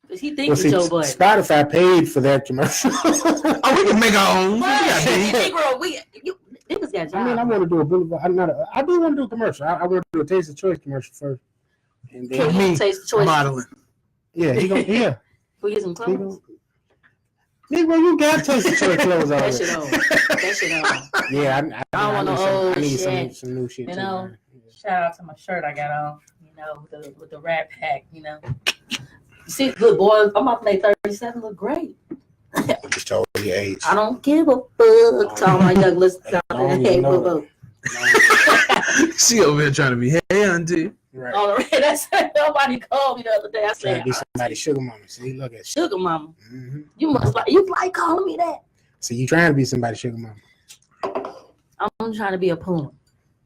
He thinks it's Joe Budden. Spotify paid for that commercial. Oh, we can make our own. Niggas got jobs. I mean, I want to do a Boulevard. I do want to do a commercial. I want to do a Taste of Choice commercial first. And then me Taste of Choice modeling. Yeah, he gonna we get some clothes. Nigga, you got Taste of Choice clothes already. That shit on. Yeah, I need some new shit. You know, shout out to my shirt I got on. You know, with the Rat Pack. You know, see, good boy. I'm about to make 37 look great. I just told you age. I don't give a fuck. To all my young listeners out there, hey, boo. She over here trying to be, hey, auntie. Right. All right, that's nobody called me the other day. I said, trying to be somebody's sugar mama. See, look at sugar mama. Mm-hmm. You like calling me that. See, you trying to be somebody's sugar mama. I'm trying to be a puma.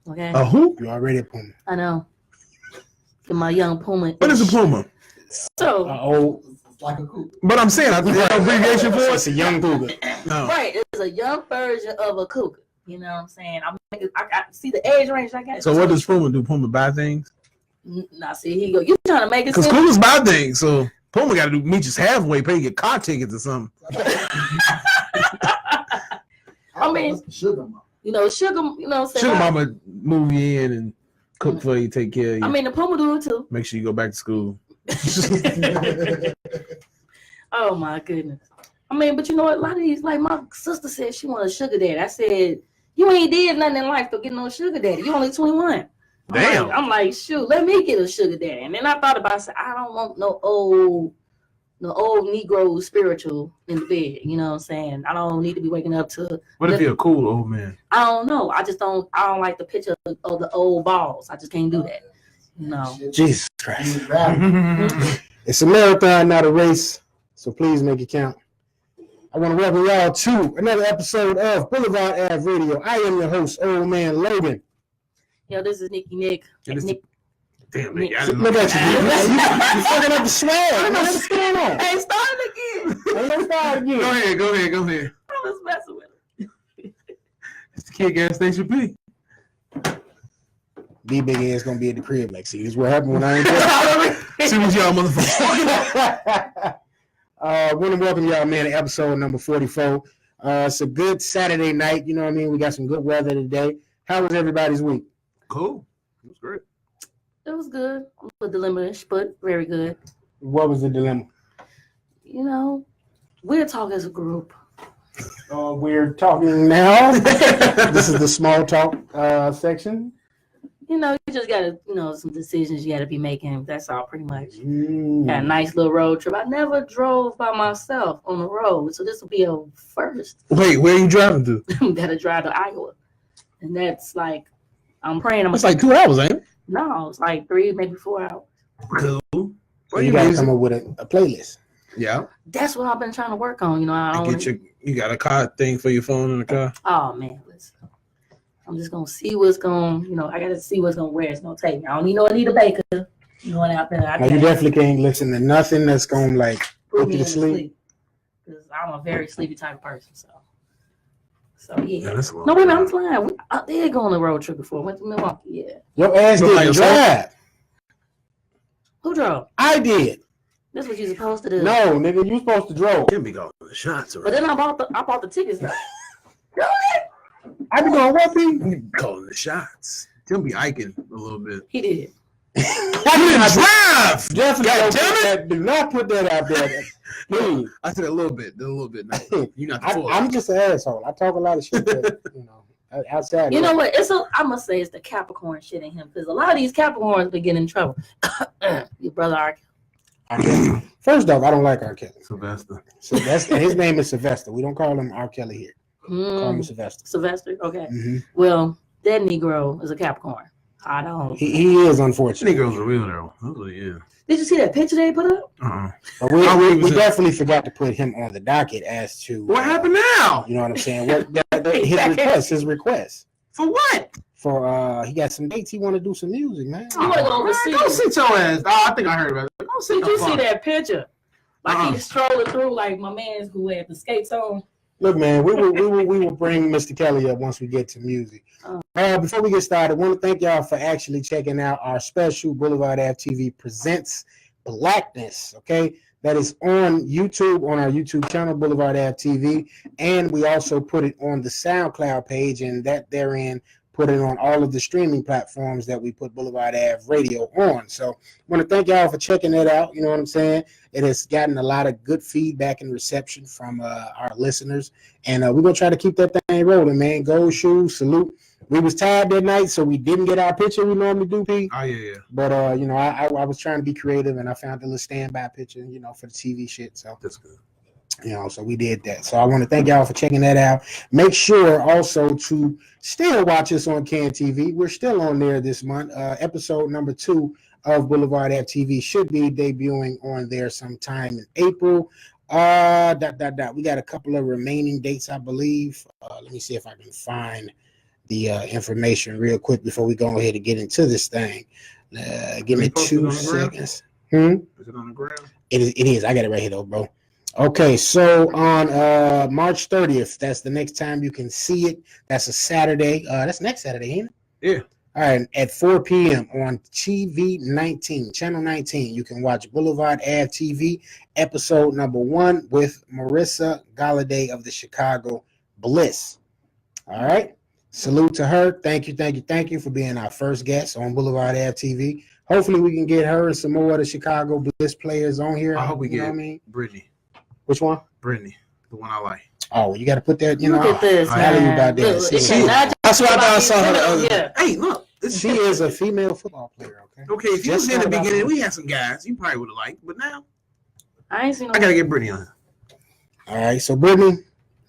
Okay. A who? You already a puma. I know. Get my young puma. What is a puma? So. Old. Like a cougar. But I'm saying, abbreviation for it. It's a young cougar. No. Right, it's a young version of a cougar. You know what I'm saying? I see the age range I got. So what does Puma do? Puma buy things? Now see, he go. You trying to make it? Because Cougars buy things, so Puma got to meet us halfway, pay your car tickets or something. I mean, sugar mama. You know, sugar. You know, what I'm saying? Sugar mama move you in and cook for you, take care of you. I mean, the Puma do it too. Make sure you go back to school. Oh my goodness. I mean, but you know what? A lot of these, like my sister said, she wanted a sugar daddy. I said, you ain't did nothing in life to get no sugar daddy. You only 21. Damn. I'm like, shoot, let me get a sugar daddy. And then I thought about it. I said, I don't want no old Negro spiritual in the bed. You know what I'm saying? I don't need to be waking up to. What if you're a cool old man? I don't know. I don't like the picture of the old balls. I just can't do that. No. Jesus Christ. It's a marathon, not a race. So please make it count. I want to welcome y'all to another episode of BlvdAve Radio. I am your host, Old Man Logan. Yo, this is Nicky Nick. Damn, Nick. Look at you. You fucking up the swag. What's going on? Hey, start again. Let's start again. Go ahead. I was messing with him. It's the kid gas station P. D big ass gonna be at the crib. Like, see, this is what happened when I ain't there. See what y'all motherfuckers. Want to welcome y'all, man, to episode number 44. It's a good Saturday night. You know what I mean? We got some good weather today. How was everybody's week? Cool. It was great. It was good. A little dilemma-ish, but very good. What was the dilemma? You know, we're talking as a group. We're talking now. This is the small talk section. You know, you just gotta, some decisions you gotta be making. That's all, pretty much. Had a nice little road trip. I never drove by myself on the road, so this will be a first. Wait, where are you driving to? Gotta drive to Iowa, and that's like, I'm praying. It's like 2 hours, ain't it? No, it's like 3, maybe 4 hours. Cool. So you gotta come up with a playlist. Yeah. That's what I've been trying to work on. You got a car thing for your phone in the car? Oh man, listen. I'm just gonna see what's gonna, I gotta see what's gonna where it's gonna take me. I don't need no Anita Baker. Going out there. Now, you definitely can't listen to nothing that's gonna like put you to sleep. Because I'm a very sleepy type of person. So yeah. No, wait a minute, I'm flying. I did go on a road trip before. Went to Milwaukee. Yeah. Your ass didn't drive. Who drove? I did. That's what you're supposed to do. No, nigga, you supposed to drove. Can't be going the shots. But then I bought the tickets though. I be going what be? Calling the shots. He'll be hiking a little bit. He did. I didn't drive. Definitely do not put that out there. Please. I said a little bit. You're not the full. I'm just an asshole. I talk a lot of shit that, outside. You know what? I must say it's the Capricorn shit in him, because a lot of these Capricorns been getting in trouble. Your brother R. Kelly. First off, I don't like R. Kelly. Sylvester. His name is Sylvester. We don't call him R. Kelly here. Call him Sylvester. Sylvester. Okay. Mm-hmm. Well, that Negro is a Capricorn. I don't. He is, unfortunately. Negro's a real though. That's what he is. Did you see that picture they put up? But we definitely forgot to put him on the docket as to what happened now. You know what I'm saying? His request. For what? For he got some dates. He want to do some music, man. You want to go overseas? Go sit your ass. Oh, I think I heard about it. Go sit. Did you see that picture? Like he's strolling through, like my man's who had the skates on. Look, man, we will bring Mr. Kelly up once we get to music. Before we get started, I want to thank y'all for actually checking out our special BlvdAve TV Presents Blackness. Okay, that is on YouTube, on our YouTube channel, BlvdAve TV, and we also put it on the SoundCloud page, and that therein put it on all of the streaming platforms that we put BlvdAve Radio on. So I want to thank y'all for checking that out. You know what I'm saying? It has gotten a lot of good feedback and reception from our listeners, and we're going to try to keep that thing rolling, man. Gold shoes, salute. We was tired that night, so we didn't get our picture we normally do, P. Oh, yeah. But, I was trying to be creative, and I found a little standby picture, for the TV shit. So that's good. So we did that. So I want to thank y'all for checking that out. Make sure also to still watch us on Can TV. We're still on there this month. Episode number 2 of BlvdAve TV should be debuting on there sometime in April. We got a couple of remaining dates, I believe. Let me see if I can find the information real quick before we go ahead and get into this thing. Give me 2 seconds. Is it on the ground? It is. I got it right here, though, bro. Okay, so on March 30th, that's the next time you can see it. That's a Saturday. That's next Saturday, ain't it? Yeah. All right, at 4 p.m. on TV 19, Channel 19, you can watch BlvdAve TV, episode number 1 with Marissa Galladay of the Chicago Bliss. All right. Salute to her. Thank you for being our first guest on BlvdAve TV. Hopefully we can get her and some more of the Chicago Bliss players on here. I hope we get Brittany. Which one? Brittany, the one I like. Oh, you got to put that, Look at this, man. about that. Look, That's what I thought I saw her the other day. Hey, look. She is a female football player, okay? Okay, if you was in the beginning, we had some guys you probably would have liked, but now I ain't seen no. I got to get Brittany on. All right, so Brittany,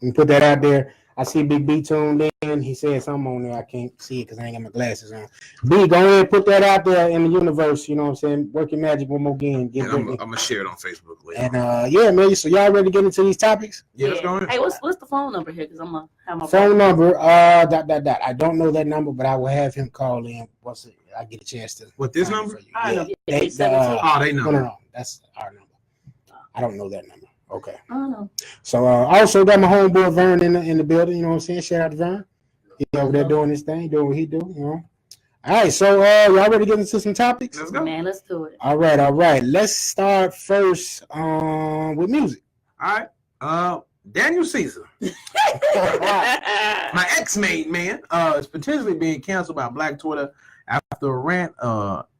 we put that out there. I see Big B tuned in. He said something on there. I can't see it because I ain't got my glasses on. B, go ahead and put that out there in the universe. You know what I'm saying? Work your magic one more again. I'm going to share it on Facebook later. And man, so y'all ready to get into these topics? Yeah, let's go ahead. Hey, what's the phone number here? Because I'm going to have my phone number. I don't know that number, but I will have him call in. Once I get a chance to. What, this number? I know. They know. No. That's our number. I don't know that number. Okay. Oh. So also got my homeboy Vern in the building. You know what I'm saying? Shout out to Vern. He over there doing his thing, doing what he do. All right. So y'all ready to get into some topics? Let's go. Man, let's do it. All right. Let's start first with music. All right. Daniel Caesar, my ex-mate, man, is potentially being canceled by Black Twitter after a rant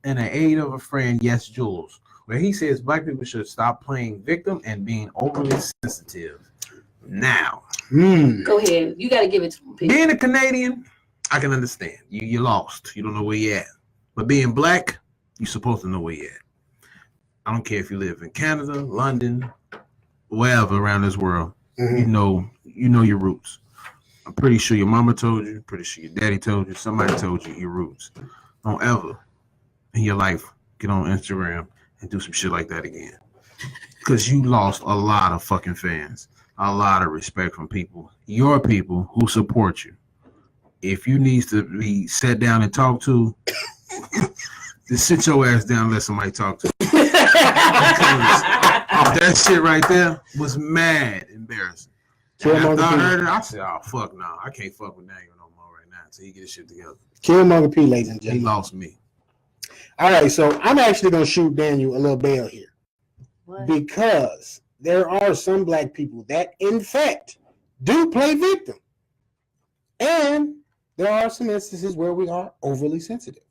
in the aid of a friend, Yes Jules, where he says Black people should stop playing victim and being overly sensitive. Now, go ahead. You got to give it to me. Being a Canadian, I can understand. You lost. You don't know where you're at. But being Black, you're supposed to know where you're at. I don't care if you live in Canada, London, wherever around this world. Mm-hmm. You know your roots. I'm pretty sure your mama told you. Pretty sure your daddy told you. Somebody told you your roots. Don't ever in your life get on Instagram and do some shit like that again. Because you lost a lot of fucking fans. A lot of respect from people. Your people who support you. If you need to be sat down and talked to, just sit your ass down and let somebody talk to you. That shit right there was mad embarrassing. After I heard it, I said, oh, fuck no. I can't fuck with Daniel no more right now until he get his shit together. Killmonger P, ladies and gentlemen. He lost me. All right, so I'm actually going to shoot Daniel a little bail here. What? Because there are some Black people that, in fact, do play victim. And there are some instances where we are overly sensitive.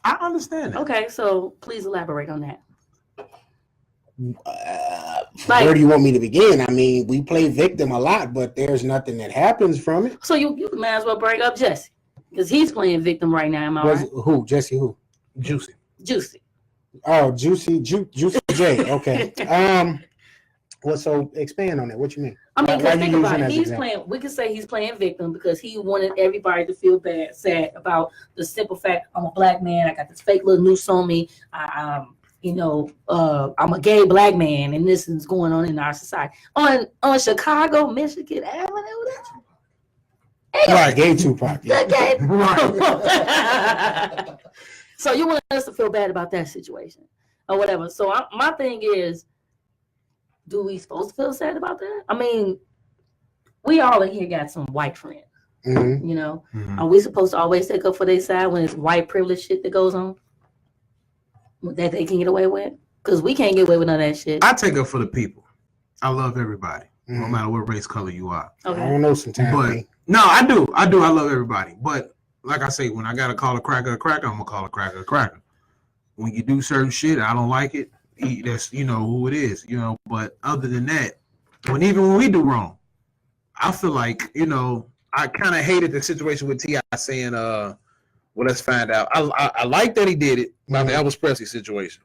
I understand that. Okay, so please elaborate on that. Where do you want me to begin? I mean, we play victim a lot, but there's nothing that happens from it. So you might as well bring up Jesse, because he's playing victim right now. Am I right? Who? Jesse who? Juicy. Oh, Juicy J. Okay. Well, so expand on that. What you mean? I mean, because think about it. He's playing. We could say he's playing victim because he wanted everybody to feel sad about the simple fact I'm a Black man. I got this fake little noose on me. I'm a gay Black man, and this is going on in our society. On Chicago, Michigan Avenue. Right, gay Tupac. Yeah. Right. So you want us to feel bad about that situation or whatever. So my thing is, do we supposed to feel sad about that? I mean, we all in here got some white friends. Mm-hmm. You know, are we supposed to always take up for their side when it's white privilege shit that goes on that they can get away with? Because we can't get away with none of that shit. I take up for the people. I love everybody, no matter what race, color you are. Okay. I don't know sometimes. But no, I do. I love everybody. But like I say, when I gotta call a cracker, I'm gonna call a cracker. When you do certain shit, I don't like it. That's who it is. But other than that, even when we do wrong, I feel like I kind of hated the situation with T.I. saying, "Well, let's find out." I like that he did it about the Elvis Presley situation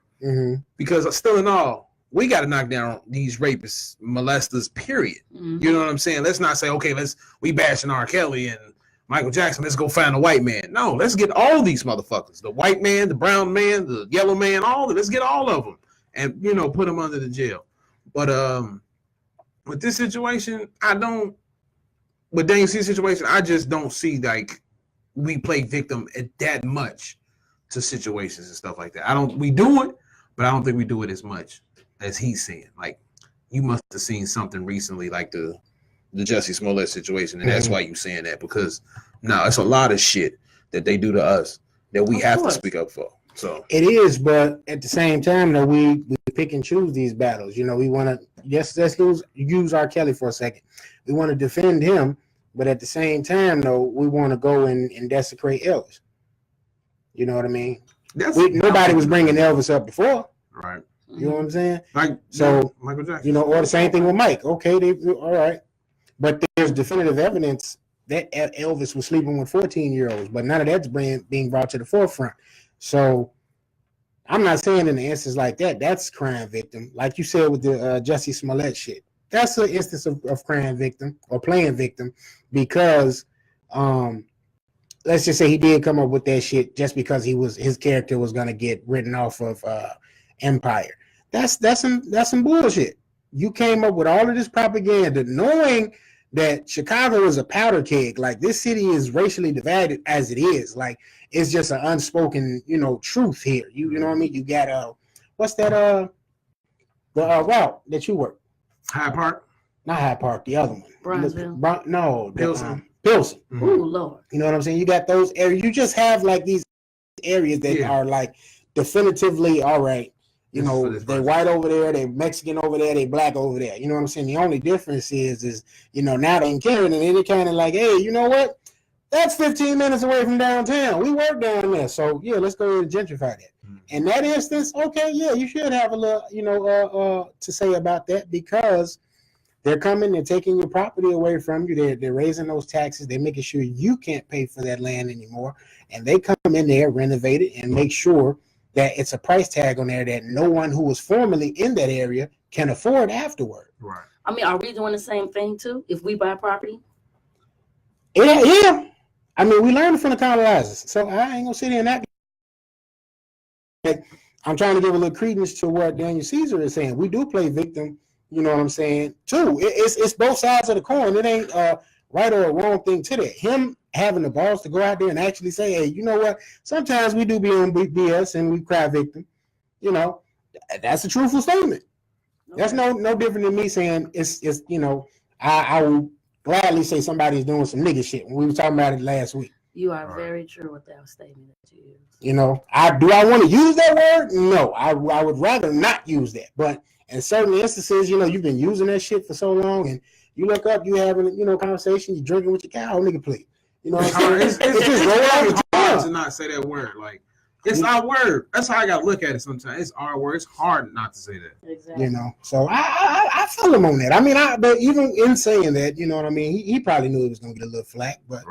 because still in all, we got to knock down these rapists, molesters. Period. You know what I'm saying? Let's not say, okay, we bashing R. Kelly and Michael Jackson. Let's go find a white man. No, let's get all these motherfuckers: the white man, the brown man, the yellow man, all of. Let's get all of them and put them under the jail. But with this situation, with Daniel C's situation, I just don't see like we play victim that much to situations and stuff like that. We do it, but I don't think we do it as much as he's saying. Like, you must have seen something recently like the Jussie Smollett situation, and that's why you saying that, because it's a lot of shit that they do to us that we have to speak up for. So it is, but at the same time, though, we pick and choose these battles. We want to let's use R. Kelly for a second. We want to defend him, but at the same time, though, we want to go and desecrate Elvis. You know what I mean? Nobody was bringing Elvis up before, right? You know what I'm saying? Like Michael Jackson. Or the same thing with Mike. Okay, all right, but there's definitive evidence that Elvis was sleeping with 14-year-olds, but none of that's being brought to the forefront. So I'm not saying in an instance like that, that's crime victim. Like you said with the Jussie Smollett shit, that's an instance of crime victim or playing victim, because let's just say he did come up with that shit just because his character was gonna get written off of Empire. That's some bullshit. You came up with all of this propaganda knowing that Chicago is a powder keg. Like, this city is racially divided as it is. Like, it's just an unspoken, truth here. You know what I mean? You got what's that the route that you work? Hyde Park? Not Hyde Park, the other one. Bronzeville. No, Pilsen. Pilsen. Oh Lord. You know what I'm saying? You got those areas. You just have like these areas that are like definitively all right. They're white over there, they're Mexican over there, they black over there. You know what I'm saying? The only difference is now they're in Canada, and they're kind of like, hey, you know what? That's 15 minutes away from downtown. We work down there. So, yeah, let's go ahead and gentrify that. In that instance, okay, yeah, you should have a little, to say about that, because they're coming, they're taking your property away from you. They're raising those taxes. They're making sure you can't pay for that land anymore. And they come in there, renovate it, and make sure that it's a price tag on there that no one who was formerly in that area can afford afterward. Right. I mean, are we doing the same thing too if we buy property? Yeah. I mean, we learned from the colonizers, so I ain't gonna sit here and act like I'm trying to give a little credence to what Daniel Caesar is saying. We do play victim, you know what I'm saying, too. It's both sides of the coin. It ain't right or a wrong thing to that. Him having the balls to go out there and actually say, hey, you know what? Sometimes we do be on BS and we cry victim. That's a truthful statement. Okay. That's no different than me saying it's I will gladly say somebody's doing some nigga shit when we were talking about it last week. You are very true with that statement that you use. Do I want to use that word? No, I would rather not use that. But in certain instances, you've been using that shit for so long, and you look up, you having conversation, you drinking with your cow, nigga, please. You know what I'm saying? It's hard to not say that word. Like, it's our word. That's how I gotta look at it sometimes. It's our word. It's hard not to say that. Exactly. So I feel him on that. I mean, but even in saying that, you know what I mean, he probably knew it was gonna get a little flack, but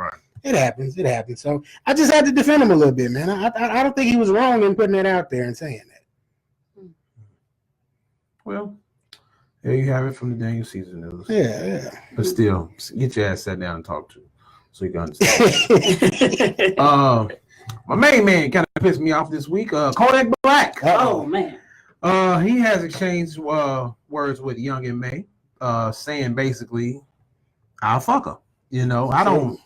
it happens. So I just had to defend him a little bit, man. I don't think he was wrong in putting that out there and saying that. Well, there you have it from the Daniel Caesar news. Yeah. But still, get your ass sat down and talk to him so you can understand. My main man kind of pissed me off this week. Kodak Black. Oh man. He has exchanged words with Young and May, saying basically, "I'll fuck her." I don't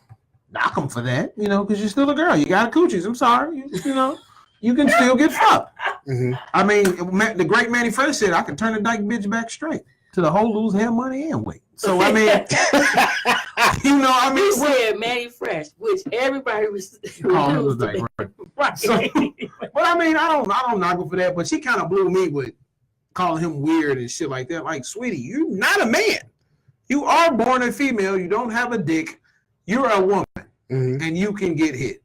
knock him for that. Because you're still a girl. You got coochies. I'm sorry. You can still get fucked. Mm-hmm. I mean, the great Manny Fresh said, "I can turn the dyke bitch back straight to the whole lose hair, money, and weight." So I mean, he said Manny Fresh, which everybody was calling him the dyke, right? So, but I mean, I don't knock her for that. But she kind of blew me with calling him weird and shit like that. Like, sweetie, you're not a man. You are born a female. You don't have a dick. You're a woman, and you can get hit.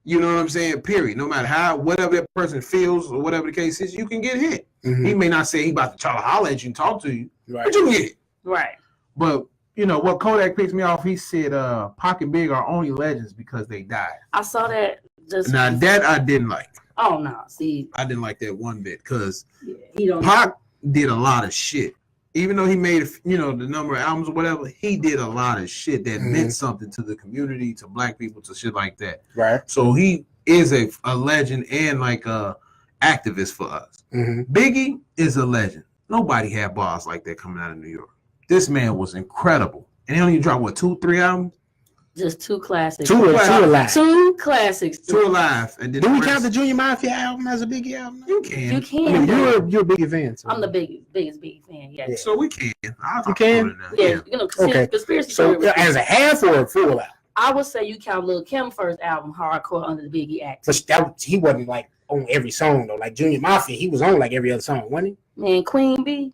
You know what I'm saying? Period. No matter how, whatever that person feels or whatever the case is, you can get hit. He may not say he about to try to holler at you and talk to you, but you can get hit. Right. But, you know, what Kodak picks me off, he said Pac and Big are only legends because they died. I saw that. Now, that I didn't like. Oh, no. See. I didn't like that one bit because Yeah, Pac did a lot of shit. Even though he made, you know, the number of albums or whatever, he did a lot of shit that meant something to the community, to black people, to shit like that. Right. So he is a legend and like a activist for us. Biggie is a legend. Nobody had bars like that coming out of New York. This man was incredible. And he only dropped, what, 2-3 albums? Just 2 classics. Two alive. 2 classics. 2 alive. And then do we count the Junior Mafia album as a Biggie album? You can. You can. I mean, you're a Biggie fan. So. I'm the biggest Biggie fan. Yeah. So we can. You can? Yeah. You know, conspiracy. So as a half or a full album? I would say you count Lil' Kim first album, Hardcore, under the Biggie Act. But he wasn't like on every song though. Like Junior Mafia, he was on like every other song, wasn't he? Man, Queen Bee.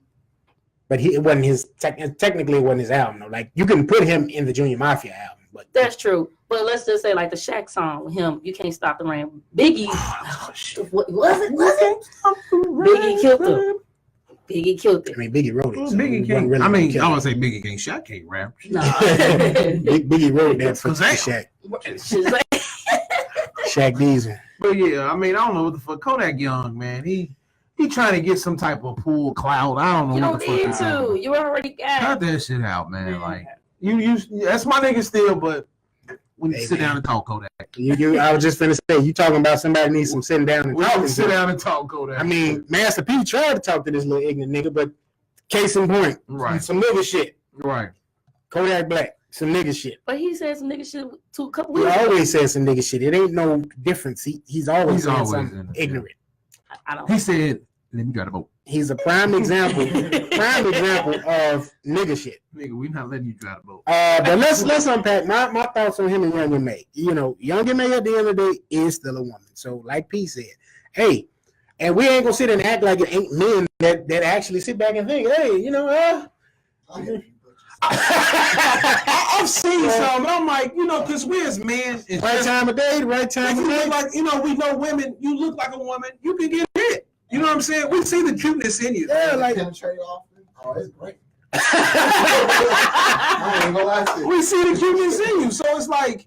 But it wasn't his. Technically, it wasn't his album though. Like you can put him in the Junior Mafia album, but that's true. But let's just say like the Shaq song with him, You Can't Stop the Rain. Biggie, what was it? Biggie killed him. Biggie killed it. I mean, Biggie wrote it. So Biggie can't. really I mean, I want want to say Biggie can't. Shaq can't rap. No. Biggie wrote that for Shaq. Shaq Diesel. But yeah, I mean, I don't know what the fuck. Kodak Young, man, he trying to get some type of pool clout. I don't know. You what don't need to. You already got cut that shit out, man. Like you that's my nigga still, but we need to sit down and talk, Kodak. I was just finna say, you talking about somebody needs some sitting down and talking. Sit down and talk, Kodak. I mean, Master P tried to talk to this little ignorant nigga, but case in point, right? Some nigga shit, right? Kodak Black, some nigga shit. But he said some nigga shit to a couple weeks. He always says some nigga shit. It ain't no difference. He's always something ignorant. I don't. He said, "Let me try to vote." He's a prime example of nigga shit. Nigga, we not letting you try to vote. But let's unpack my thoughts on him and Young M.A. You know, Young M.A. at the end of the day is still a woman. So like P said, hey, and we ain't gonna sit and act like it ain't men that actually sit back and think, hey, you know, I've seen some, and I'm like, you know, because we as men, right time of day, right time of day. Like, you know, we know women. You look like a woman, you can get hit. You know what I'm saying? We see the cuteness in you. Yeah, like penetrate often. Oh, it's great. I ain't gonna lie to you. We see the cuteness in you, so it's like,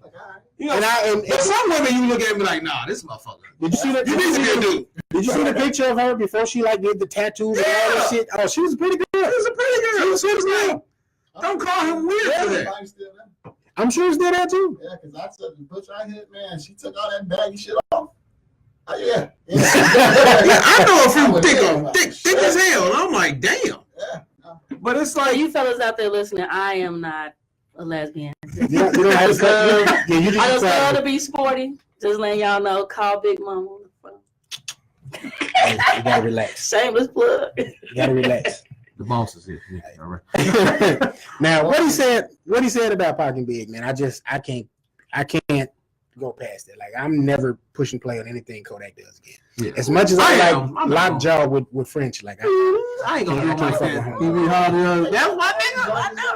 you know. But some women, you look at me like, nah, this motherfucker. Did you see that? Did you see the picture of her before she like did the tattoos and all that shit? Oh, she was a pretty girl. She was a pretty girl. She was like, don't call him weird for that. I'm sure it's there too. Yeah, because I took the butcher I hit, man. She took all that baggy shit off. Oh, yeah. I know a few thick as hell, and I'm like, damn. Yeah. But it's So like, you fellas out there listening, I am not a lesbian. You don't have to cut. I just love to be sporty. Just letting y'all know, call Big Mama on the phone. You gotta relax. Shameless plug. You gotta relax. the boss is here. Yeah, all right. Now, what he said about Pac and Big, man, I can't go past it. Like, I'm never pushing play on anything Kodak does again. Yeah. As much as I like lockjaw with French, like I ain't gonna do like that. That's my nigga. Right now,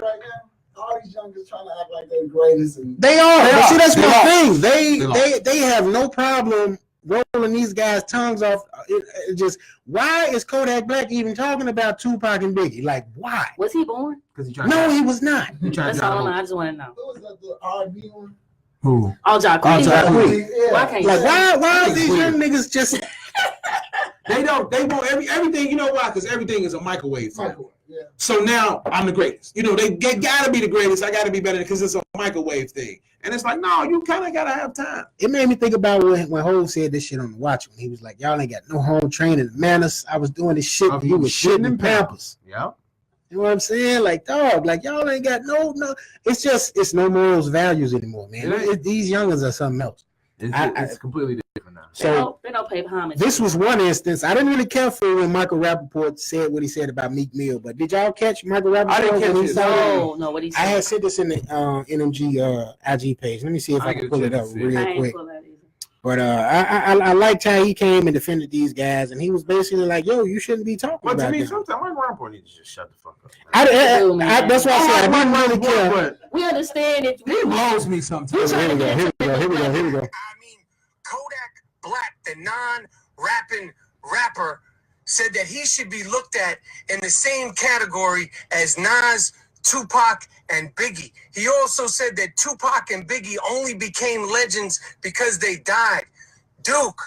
all these youngsters trying to act like they're the greatest. And they are. See, that's my thing. They have no problem rolling these guys' tongues off. It just, why is Kodak Black even talking about Tupac and Biggie? Like, why? Was he born? No, he was not. That's all I just want to know. What was that, the R&B one? Who? All Jack. Why can't like, why are these young niggas just... They want everything. You know why? Because everything is a microwave phone. Yeah. So now I'm the greatest. You know, they gotta be the greatest. I gotta be better because it's a microwave thing. And it's like, no, you kind of gotta have time. It made me think about when Hov said this shit on the watch, when he was like, y'all ain't got no home training manners. I was doing this shit. You was shitting in Pampers. Yeah. You know what I'm saying? Like, dog, like y'all ain't got no. It's no morals, values anymore, man. These youngins are something else. It's completely different now. So they don't pay homage. This was one instance. I didn't really care for when Michael Rappaport said what he said about Meek Mill, but did y'all catch Michael Rappaport? I didn't catch it. No, what he said. I had sent this in the NMG IG page. Let me see if I can pull it up real quick. But I liked how he came and defended these guys, and he was basically like, "Yo, you shouldn't be talking But about to me, this." sometimes Mike Rapport needs to just shut the fuck up. That's why I said I didn't really care. But We understand it. he blows me sometimes. Here we go. I mean, Kodak Black, the non-rapping rapper, said that he should be looked at in the same category as Nas, Tupac, and Biggie. He also said that Tupac and Biggie only became legends because they died. Duke,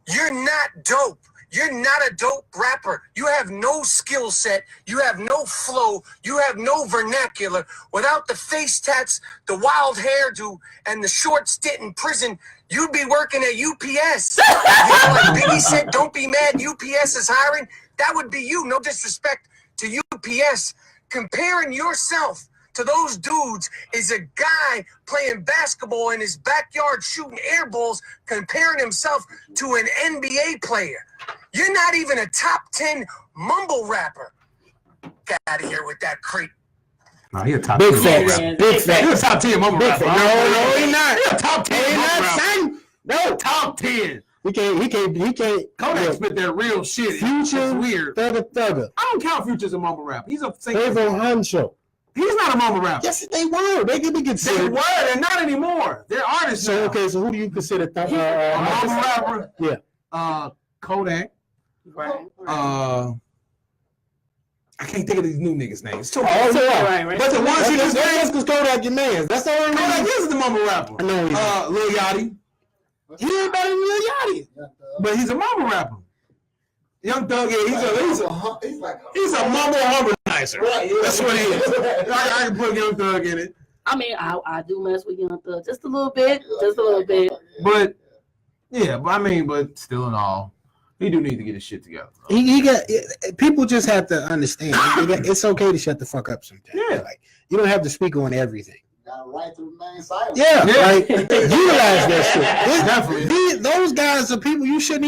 you're not dope. You're not a dope rapper. You have no skill set. You have no flow. You have no vernacular. Without the face tats, the wild hairdo, and the short stint in prison, you'd be working at UPS. Like Biggie said, don't be mad, UPS is hiring. That would be you. No disrespect to UPS. Comparing yourself to those dudes is a guy playing basketball in his backyard shooting air balls, comparing himself to an NBA player. You're not even a top 10 mumble rapper. Get out of here with that creep. No, he a top Big 10 facts. rapper. Big He a facts. top 10 mumble Big rapper. facts. No, he not. He a top 10 He mumble not, rapper. son. No, Top 10. he can't. Kodak spit that real shit. Future, It's weird. Thugger. I don't count Future as a mumble rapper. He's a singer. Quavo Huncho. He's not a mumble rapper. Yes, they were. They could be They considered. were, and not anymore. They're artists So now. okay, so who do you consider A mumble rapper. Yeah. Kodak. Right. I can't think of these new niggas' names. Too Right. But the ones he just That's named, because Kodak your man. That's the only Kodak reason. is the mumble rapper. I know he's Lil Yachty. he ain't better than Lil Yachty. But he's a mumble rapper. Young Thug, yeah, he's a mumble harmonizer. Right, yeah. That's what he is. I can put Young Thug in it. I mean, I do mess with Young Thug just a little bit. But yeah, but still in all, he do need to get his shit together. He got people just have to understand. It's okay to shut the fuck up sometimes. Yeah. Like you don't have to speak on everything. Got a right to remain silent. Yeah, Yeah. like utilize that shit. Definitely. Those guys are people that shouldn't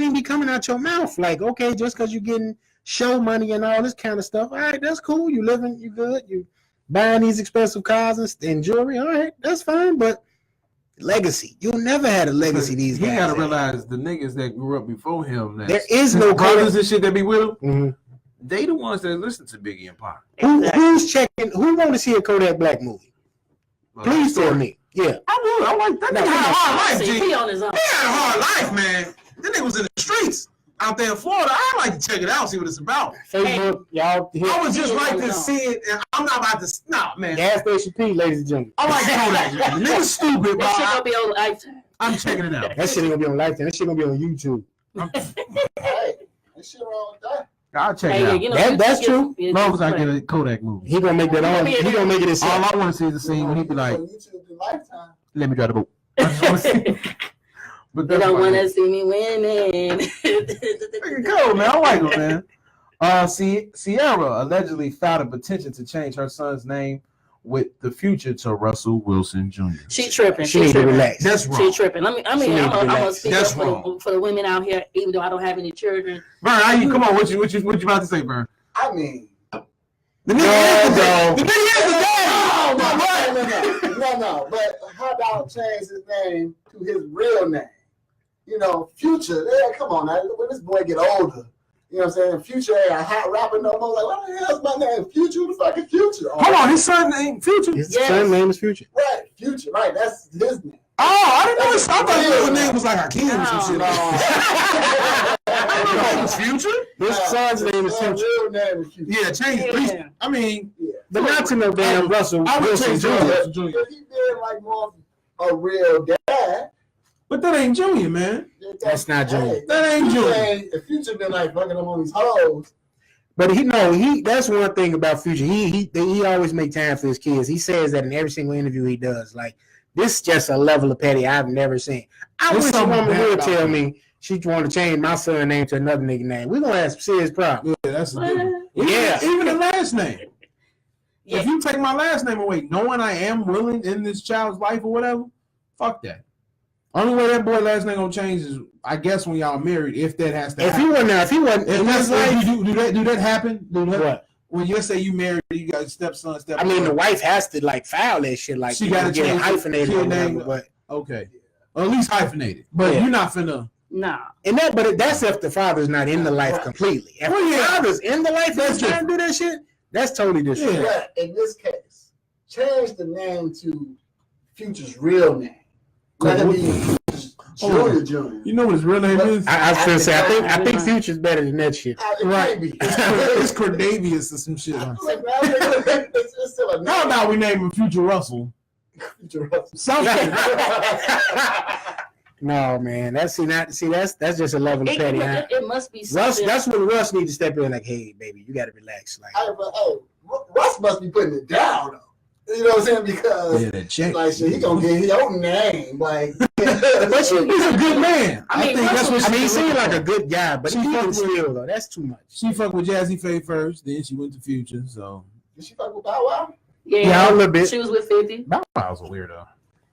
even be coming out your mouth. Like, okay, just because you're getting show money and all this kind of stuff, all right, that's cool. You living, you good. You buying these expensive cars and jewelry, all right, that's fine. But legacy, you'll never had a legacy. These guys, He gotta realize the niggas that grew up before him. there is no brothers and shit that be with him. Mm-hmm. They the ones that listen to Biggie and Pac. Who's checking? Who want to see a Kodak Black movie? Please tell me. Yeah. I would. I like that. Nigga had a hard life, G. He on his own. He had a hard life, man. That nigga was in the streets out there in Florida. I'd like to check it out, see what it's about. Facebook, y'all. I would just like to see it, and I'm not about to. Nah, man. Gas Station P, ladies and gentlemen. I like Kodak. The nigga's stupid, That shit but gonna be on Lifetime. I'm checking it out. That shit ain't gonna be on Lifetime. That shit gonna be on YouTube. Hey, ain't shit wrong with that. I'll check it out. You know, That's true. As long as I get a Kodak movie. He gonna make that on. He gonna make it himself. All I want to see is the scene when he be like, On YouTube in Lifetime. "Let me drive the boat." I just want to see. But They that's don't fine. want to see me winning. Nigga, cool, man. I like him, man. Sierra allegedly filed a petition to change her son's name with the future to Russell Wilson Jr. She tripping. She need to relax. That's She wrong. tripping. I'm She gonna need to I'm gonna relax. speak That's up wrong. for the women out here, even though I don't have any children. Vern, how you come on? What you about to say, Vern? I mean, The nigga is the No, dad. The nigga is the dad. no. But how about change his name to his real name? You know, Future. Yeah, come on now. When this boy get older, you know what I'm saying? Future ain't a hot rapper no more. Like, what the hell's my name? Future? Who the fuck is Future? Hold on, his son name Future. His Yes. son's name is Future. Right, Future. Right, that's his name. Oh, I didn't know. I thought his name was like Hakeem or some shit. No. I didn't know it was Future. His son's name is His Future. real name is Future. Yeah, change it, please. I mean, But not to no damn Russell I would Wilson change Jr. it to Jr. If he did like more of a real dad, But that ain't Junior, man. That's not Junior. Hey, That ain't Future Junior. If Future been like fucking him on these hoes, But he that's one thing about Future. He always make time for his kids. He says that in every single interview he does. Like, this is just a level of petty I've never seen. I There's wish a something woman bad would about tell him. me she want to change my son's name to another nigga name. We're gonna have some serious problems. Yeah, that's a good one. Yeah. Even the last name. Yeah. If you take my last name away, knowing I am willing in this child's life or whatever, fuck that. Only way that boy last name gonna change is, I guess, when y'all married, if that has to If happen. he wasn't If in his that's life, do that happen? what? When you say you married, you got stepson, I mean, the wife has to like file that shit. Like, She you gotta know, get it change the hyphenated kid or whatever. name. But okay. or at least hyphenated. But you're not finna. Nah. And that's if the father's not in the life completely. If the father's in the life that's trying to do that shit, that's totally different. Yeah. In this case, change the name to Future's real name. Let it be Junior. You know what his real name is? I was gonna say I think Future's better than that shit. Right. It's Cordavius or some shit. It's still a name. How about we name him Future Russell? Future Russell. Something. No, man. That's just a level of petty. It must be Russ. something. That's when Russ needs to step in. Like, hey, baby, you got to relax. Like, Russ must be putting it down though. You know what I'm saying? Because that check. like, shit, he gonna get his own name. Like, He's a good man. I mean, think that's what he she seemed like a good guy, but She even fucked with- still though, that's too much. She fucked with Jazzy Faye first, then she went to Future. So did she fuck with Bow Wow? Yeah, a little bit. She was with 50. Bow Wow's a weirdo.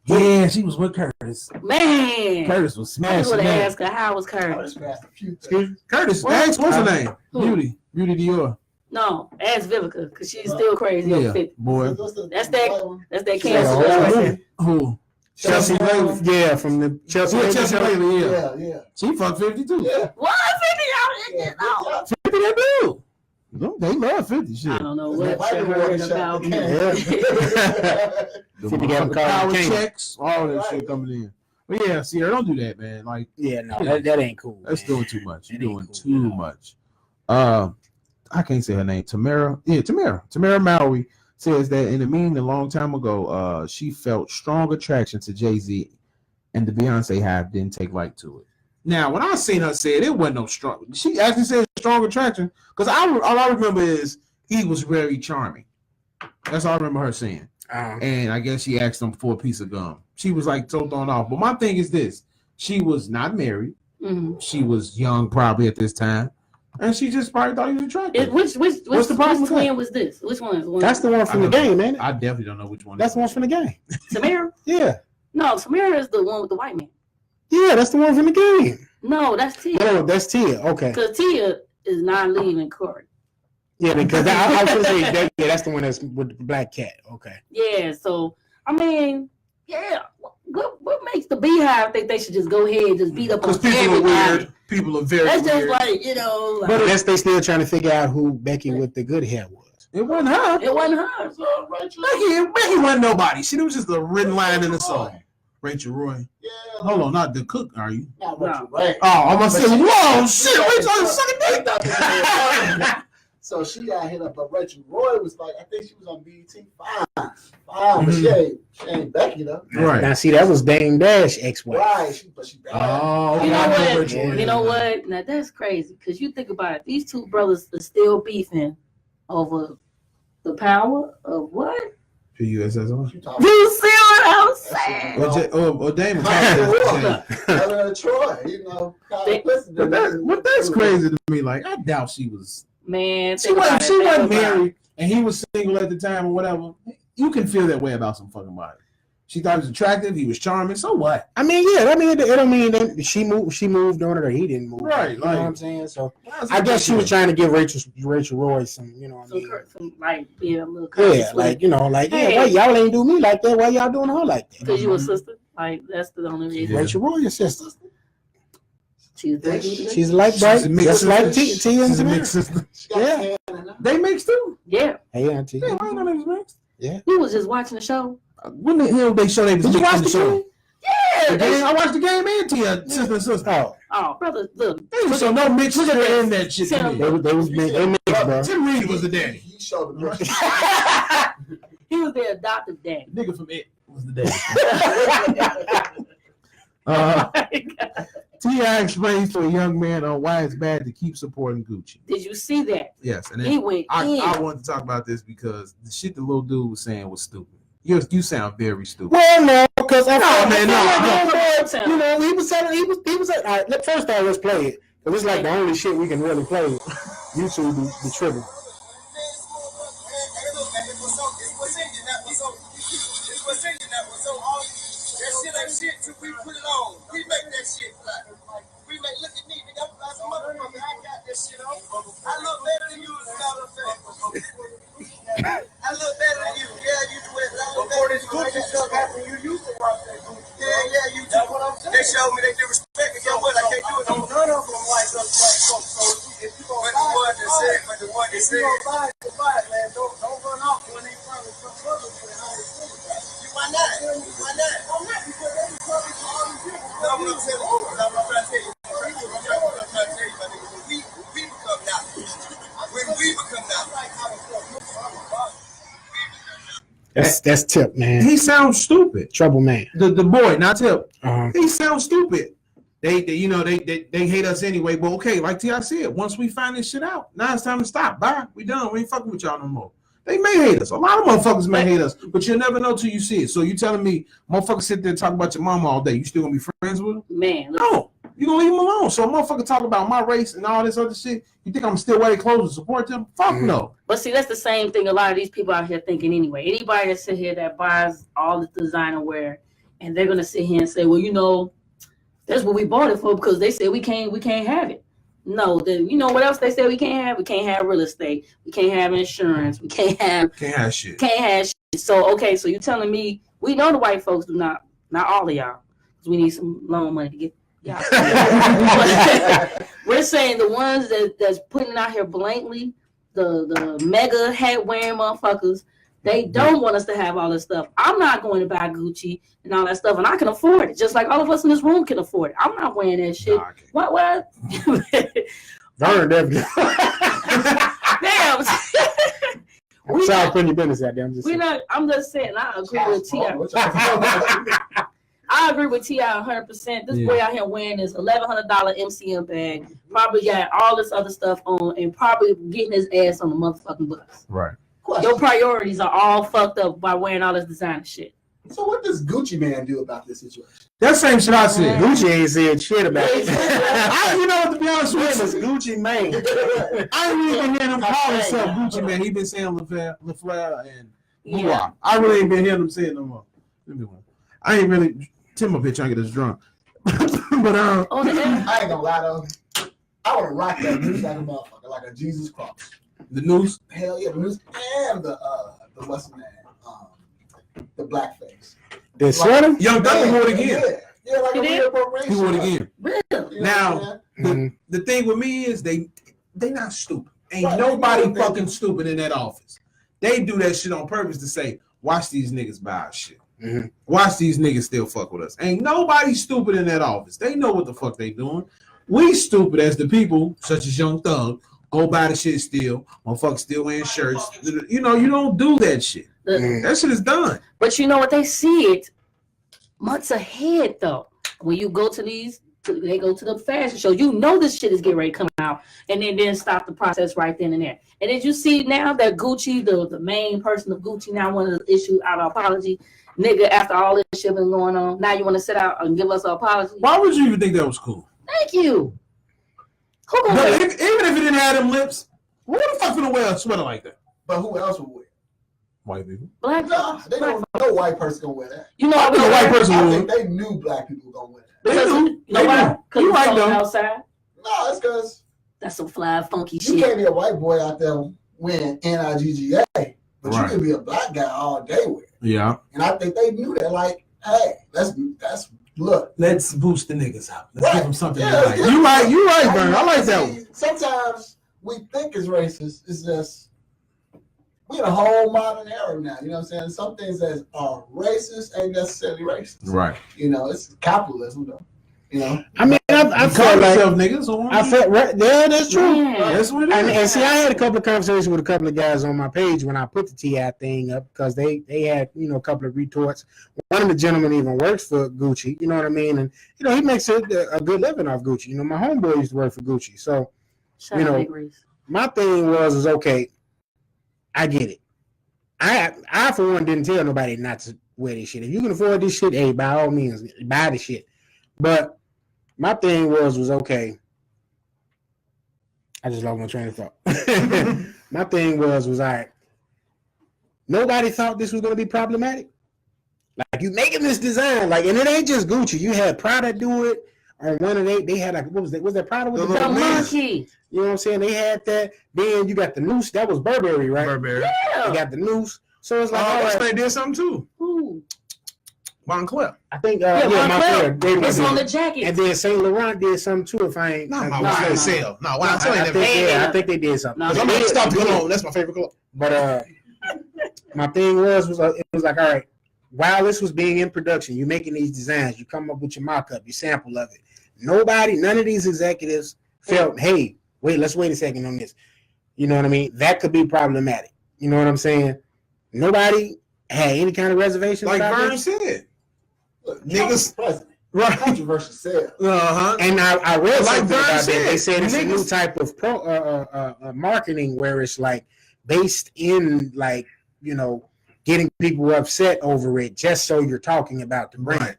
Yeah, she was with Curtis. Man. Curtis was I just smashing would have that. asked her how was Oh, Curtis. that's fast. Excuse Curtis, What? what's her name? Who? Beauty Dior. No, ask Vivica because she's still crazy over 50. boy. That's that Yeah, cancer right there. Who? Chelsea Bailey. Yeah, from the Chelsea. Yeah, Chelsea Bailey, yeah. Yeah. She fucked 50 too. Yeah. What? 50 out? No. 50 that dude. No, they love 50 shit. I don't know That what you white heard boy about shot. The 50 got him motherfucking called power King. checks, all that Right. shit coming in. But yeah, Sierra, don't do that, man. Like, Yeah, no, that ain't cool. that's man. doing too much. You're That ain't doing cool, too man. much. I can't say her name. Tamara. Yeah, Tamara Mallory says that in a meeting a long time ago, she felt strong attraction to Jay-Z, and the Beyonce hive didn't take light to it. Now, when I seen her say it wasn't no strong. She actually said strong attraction because all I remember is he was very charming. That's all I remember her saying. And I guess she asked him for a piece of gum. She was like so thrown off. But my thing is this: she was not married. Mm-hmm. She was young, probably at this time, and she just probably thought he was attractive. Which What's the problem with twin that? was this? Which one is one? That's the one from the game, man. I definitely don't know which one. That's the one from the game. Samira? Yeah, No, Samira is the one with the white man. yeah, that's the one from the game. No, that's Tia. Oh, that's Tia. Okay. Because Tia is not leaving Corey. Yeah, because I was gonna say that's the one that's with the black cat. Okay. Yeah, so I mean, yeah. What makes the Beehive think they should just go ahead and just beat up on Because people are everybody? weird. People are very That's just weird. like, you know, like, But I guess they still trying to figure out who Becky with the good hair was. It wasn't her. it wasn't her. Becky wasn't nobody. She was just a written line in the song. Rachel Roy. Yeah. Hold on, not the cook, are you? Not Rachel Ray. Oh, I'm gonna say, whoa, shit, Rachel sucking dick. So she got hit up, but Rachel Roy was like, I think she was on BET fine, but she ain't Becky though. Right. Now, see, that was Dame Dash ex-wife. Right, but she bad. Oh, You know I what? Rachel Roy. You know what? Now that's crazy because you think about it. These two brothers are still beefing over the power of what? PUSSR. She talking You see what I'm saying? Or Damon. Troy, you know. But that's crazy to me. Like, I doubt she was. Man, She think about it, wasn't think about it. married, and he was single at the time or whatever. You can feel that way about some fucking body. She thought he was attractive. He was charming. So what? I mean, yeah, I mean, it don't mean that she moved on it or he didn't move. Right, You know like- what I'm saying? So I guess she was trying to give Rachel Roy some, you know what I mean? Some like being a little Yeah, like, you know, like, Hey. yeah, why y'all ain't do me like that? Why y'all doing her like that? because you a sister. Like that's the only reason. Yeah. Rachel Roy, your sister. She's Becky. She's like She's bright, a mixed just like sister. Tia and She's a mixed Samira. sister. Yeah. They mixed too. Yeah. Hey, Auntie. Yeah, why ain't no niggas mixed? You was just watching the show. When the hell they show they was Did you mixed watch in the the show? game? The game? I watched the game and Tia, sister and sister. Oh, Oh, brother, look. They didn't show no mixed Look at shit this. in that shit. to me. they mixed, bro. Tim Reed was the daddy. He showed the picture. He was their adoptive dad. Nigga from It was the daddy. T.I. explains to a young man on why it's bad to keep supporting Gucci. Did you see that? Yes, and He then went in. I wanted to talk about this because the shit the little dude was saying was stupid. You sound very stupid. Well, no, because I No, man, no. You know, he was telling, he was. All right, first off, let's play it. Cause it's like the only shit we can really play. YouTube the trigger. That shit ain't shit till we put it on. We make that shit fly. We make, look at me, nigga. I'm some motherfucker. I got this shit on. I look better than you, as a matter of fact. I look better than you. Yeah, you do it. Before this Gucci stuff happened, you used to watch that Gucci. Yeah, you do. That's what I'm respect me, get what? I can't do it. None of them like us white folks. So if you gonna buy it, but the one that said, buy it, man. Don't run off when they finally come up with how they feel about it. Why not? Why not? Why not? Because they be talking to all these people. That's what I'm telling you. That's what I'm trying to tell you. I'm trying to tell you, my nigga. When we become knowledge. When we become knowledge. That's Tip, man. He sounds stupid. Trouble man. The boy, not Tip. Uh-huh. He sounds stupid. They hate us anyway. But okay, like T.I. said, once we find this shit out, now it's time to stop. Bye. We done. We ain't fucking with y'all no more. They may hate us. A lot of motherfuckers may hate us, but you'll never know till you see it. So you telling me motherfuckers sit there and talk about your mama all day, you still gonna be friends with them? Man, No. You gonna leave them alone. So a motherfucker talk about my race and all this other shit. You think I'm still wearing clothes to support them? Fuck no. But see, that's the same thing a lot of these people out here thinking anyway. Anybody that sit here that buys all this designer wear, and they're gonna sit here and say, well, you know, that's what we bought it for because they said we can't have it. No, then you know what else they say we can't have? We can't have real estate. We can't have insurance. We can't have shit. Can't have shit. So okay, so you telling me we know the white folks do not all of y'all, because we need some loan money to get y'all. We're saying the ones that's putting it out here blatantly, the mega hat wearing motherfuckers, they don't want us to have all this stuff. I'm not going to buy Gucci and all that stuff, and I can afford it, just like all of us in this room can afford it. I'm not wearing that shit. Nah, What? Vern, definitely. Damn. I'm sorry putting your business out there. I'm just saying, I agree with T.I. I agree with T.I. 100%. This boy out here wearing this $1,100 MCM bag, probably got all this other stuff on, and probably getting his ass on the motherfucking bus. Right. Your priorities are all fucked up by wearing all this designer shit. So what does Gucci Man do about this situation? That same shit I said. Gucci ain't said shit about it. You know what, to be honest with you, It's Gucci Man. I ain't even hearing him call himself Gucci Man. He been saying LaFleur and Moolah. I really ain't been hearing him say it no more. I ain't really. Tim up here trying to get us drunk. But I ain't gonna lie though. I would rock that noose like a motherfucker, like a Jesus cross. The noose? Hell yeah, the noose and the what's the name? The blackface. The sweater? Young Thug wore it again. Yeah, like He wore it again. Really? Now, the thing with me is they not stupid. Ain't nobody fucking stupid in that office. They do that shit on purpose to say, watch these niggas buy our shit. Mm-hmm. Watch these niggas still fuck with us. Ain't nobody stupid in that office. They know what the fuck they doing. We stupid as the people, such as Young Thug, go buy the shit still. Motherfuckers still wearing shirts. You know, you don't do that shit. That shit is done. But you know what? They see it months ahead, though. When you go to they go to the fashion show. You know this shit is getting ready to come out, and then stop the process right then and there. And did you see now that Gucci, the main person of Gucci, now wanted to issue out an apology? Nigga, after all this shit been going on, now you want to sit out and give us an apology? Why would you even think that was cool? Thank you. Even if it didn't have them lips, who the fuck gonna wear a sweater like that? But who else would wear? White people. Black No, they don't. No white person gonna wear that. You know, I think a white person I would. think they knew black people were gonna wear that. They do. You know why? Because You it's right, though. outside. No, it's because That's some fly, funky you shit. can't be a white boy out there wearing NIGGA, but Right. you can be a black guy all day with it. Yeah. And I think they knew that. Like, hey, that's look. Let's boost the niggas up. Let's Right. give them something Yeah, to like. yeah. You right, Vern. I like that one. Sometimes we think it's racist. It's just we're in a whole modern era now. You know what I'm saying? Some things that are racist ain't necessarily racist. Right. You know, it's capitalism though. You know. I mean, I You felt call like yourself niggas. So I felt right. Yeah, that's true. Yeah. That's what it is. And see, I had a couple of conversations with a couple of guys on my page when I put the TI thing up because they had, you know, a couple of retorts. One of the gentlemen even works for Gucci, you know what I mean? And, you know, he makes a good living off Gucci. You know, my homeboy used to work for Gucci. So Shout you out know, Big Reese. my thing was okay, I get it. I for one didn't tell nobody not to wear this shit. If you can afford this shit, hey, by all means, buy the shit. But my thing was okay. I just lost my train of thought. My thing was all right. Nobody thought this was going to be problematic. Like you making this design, like, and it ain't just Gucci. You had Prada do it on one of they had like what was that? Was that Prada with the The man? monkey. You know what I'm saying? They had that. Then you got the noose. That was Burberry, right? Burberry. You Yeah. got the noose. So it's like, all Oh, right. they did something too. Ooh. Montclair. I think Montclair. Montclair. It's on the jacket. And then Saint Laurent did something too. If I ain't No, mistaken. sale. No, why I I'm telling you think, I think they did something. No, I'm gonna stop to go on. That's my favorite color. But my thing was it was like, all right, while this was being in production, you're making these designs, you come up with your mock-up, your sample of it. None of these executives felt, hey, let's wait a second on this. You know what I mean? That could be problematic. You know what I'm saying? Nobody had any kind of reservation. Like about Vern this. said. Look, Niggas- president. Right. Controversial sale. Uh-huh. And I read Like something Vern about that. said, They said it's a new niggas- type of marketing where it's like based in like, you know, getting people upset over it just so you're talking about the brand. Right.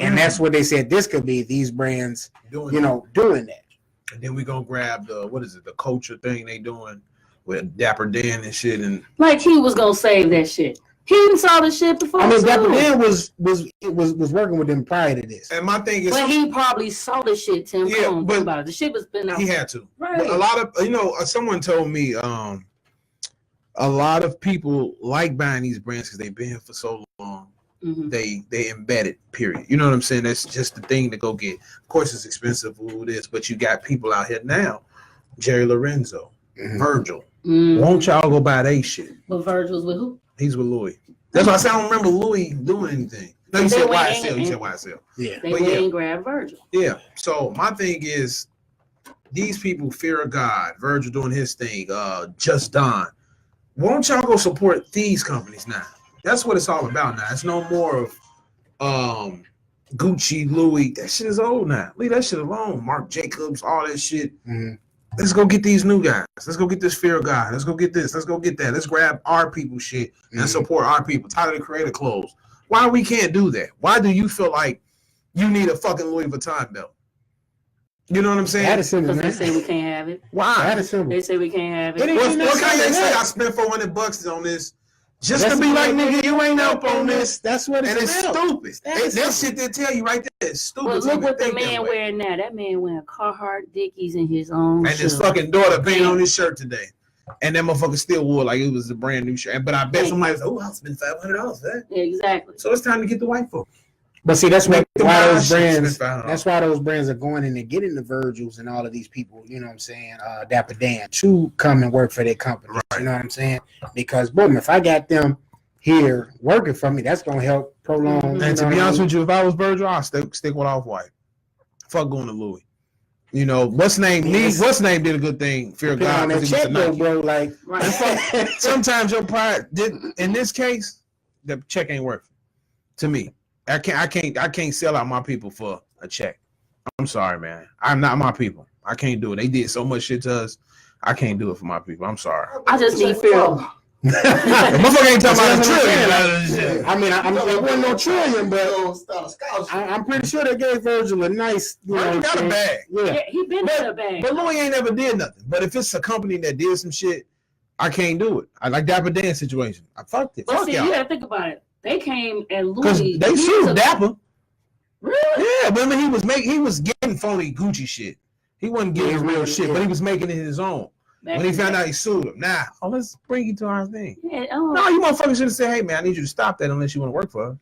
And that's what they said this could be, these brands, you know, doing that. And then we gonna grab the culture thing they doing with Dapper Dan and shit. And Like he was gonna save that shit. He even saw the shit before. I mean, too. Dapper Dan was working with them prior to this. my thing is, But he probably saw the shit, Tim. Yeah, Come on, but think about it. The shit was been out. he had to. Right. But a lot of someone told me a lot of people like buying these brands because they've been here for so long. Mm-hmm. They embedded, period. You know what I'm saying? That's just the thing to go get. Of course, it's expensive, it is, but you got people out here now, Jerry Lorenzo, Virgil. Mm-hmm. Won't y'all go buy they shit? But Virgil's with who? He's with Louis. That's why I said I don't remember Louis doing anything. No, you They said went YSL. in- You said YSL. Yeah. They But went yeah. and grabbed Virgil. Yeah. So my thing is, these people fear of God. Virgil doing his thing. Just Don. Won't y'all go support these companies now? That's what it's all about now. It's no more of Gucci, Louis. That shit is old now. Leave that shit alone. Marc Jacobs, all that shit. Mm-hmm. Let's go get these new guys. Let's go get this fear of God. Let's go get this. Let's go get that. Let's grab our people shit and support our people. Tyler the Creator clothes. Why we can't do that? Why do you feel like you need a fucking Louis Vuitton belt? You know what I'm saying? That is simple, Because they man. say we can't have it. Why? That is simple. They say we can't have It it. ain't- What can they say? that. I spent $400 on this just That's to be like, what- nigga, you ain't up on this. That's what And it's it's about. stupid. That is That simple. shit they tell you right there is stupid. But to look even what the think that man way. wearing now. That man wearing Carhartt Dickies in his own And his shoes. fucking daughter painted on his shirt today. And that motherfucker still wore like it was a brand new shirt. But I bet Hey. somebody was, oh, I'll spend $500 for that. Yeah, exactly. So it's time to get the white folk. But see, that's Make why them buy those shit, brands. spend $500. That's why those brands are going in and getting the Virgils and all of these people. You know what I'm saying? Dapper Dan to come and work for their company. Right. You know what I'm saying? Because boom, if I got them here working for me, that's gonna help prolong. Mhm. And to be honest with you, if I was Virgil, I'd stick with off white. Fuck going to Louis. You know, what's name did a good thing, fear of God, on that because he was check a though, Nike. bro. Like, Right. Sometimes your pride did in this case, the check ain't worth it. To me. I can't sell out my people for a check. I'm sorry, man. I'm not my people. I can't do it. They did so much shit to us. I can't do it for my people. I'm sorry. I just need fear. The motherfucker ain't talking about a trillion. I mean, it wasn't no trillion, but Start a scholarship. I'm pretty sure they gave Virgil a nice, you know, Virgil got a thing. bag. Yeah. Yeah, he been in the bag. But Louis ain't never did nothing. But if it's a company that did some shit, I can't do it. I like Dapper Dan situation. I fucked it. But Fuck see, you y'all. gotta think about it. They came and Because Louis. they sued Dapper. Really? Yeah, but I mean, he was getting phony Gucci shit. He wasn't getting real shit, but he was making it his own. When he found out, he sued him. Nah, let's bring you to our thing. Yeah, No, you motherfuckers should have said, hey, man, I need you to stop that unless you want to work for us.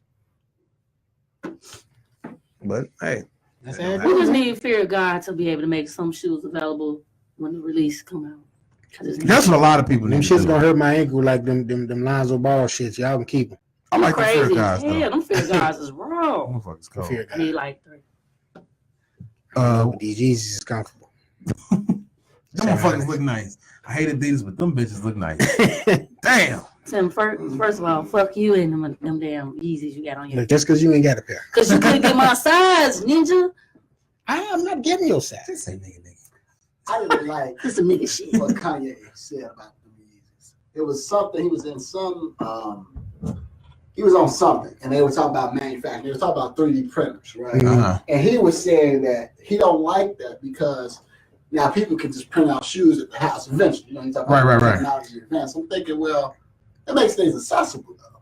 But, hey. That's it. we just need fear of God to be able to make some shoes available when the release come out. That's what a lot of people Them need to shit's do. gonna hurt my ankle like them Lonzo Ball shits. Y'all can keep them. I like the fear Crazy of guys, as hell. though. Them fear of gods is wrong. Motherfuckers cold. Fear I need God. like 3. These Yeezys is comfortable. Them motherfuckers look nice. I hate Adidas, but them bitches look nice. Damn. Tim, first of all, fuck you and them damn Yeezys you got on your. Look, just because you ain't got a pair. Because you couldn't get my size, ninja. I'm not getting your size. Just say nigga. I didn't like This some nigga shit. what Kanye said about the Yeezys. It was something, he was in some, he was on something, and they were talking about manufacturing. They were talking about 3D printers, right? Uh-huh. And he was saying that he don't like that because now people can just print out shoes at the house eventually. You know, you talk about Right. technology advance. I'm thinking, well, that makes things accessible though.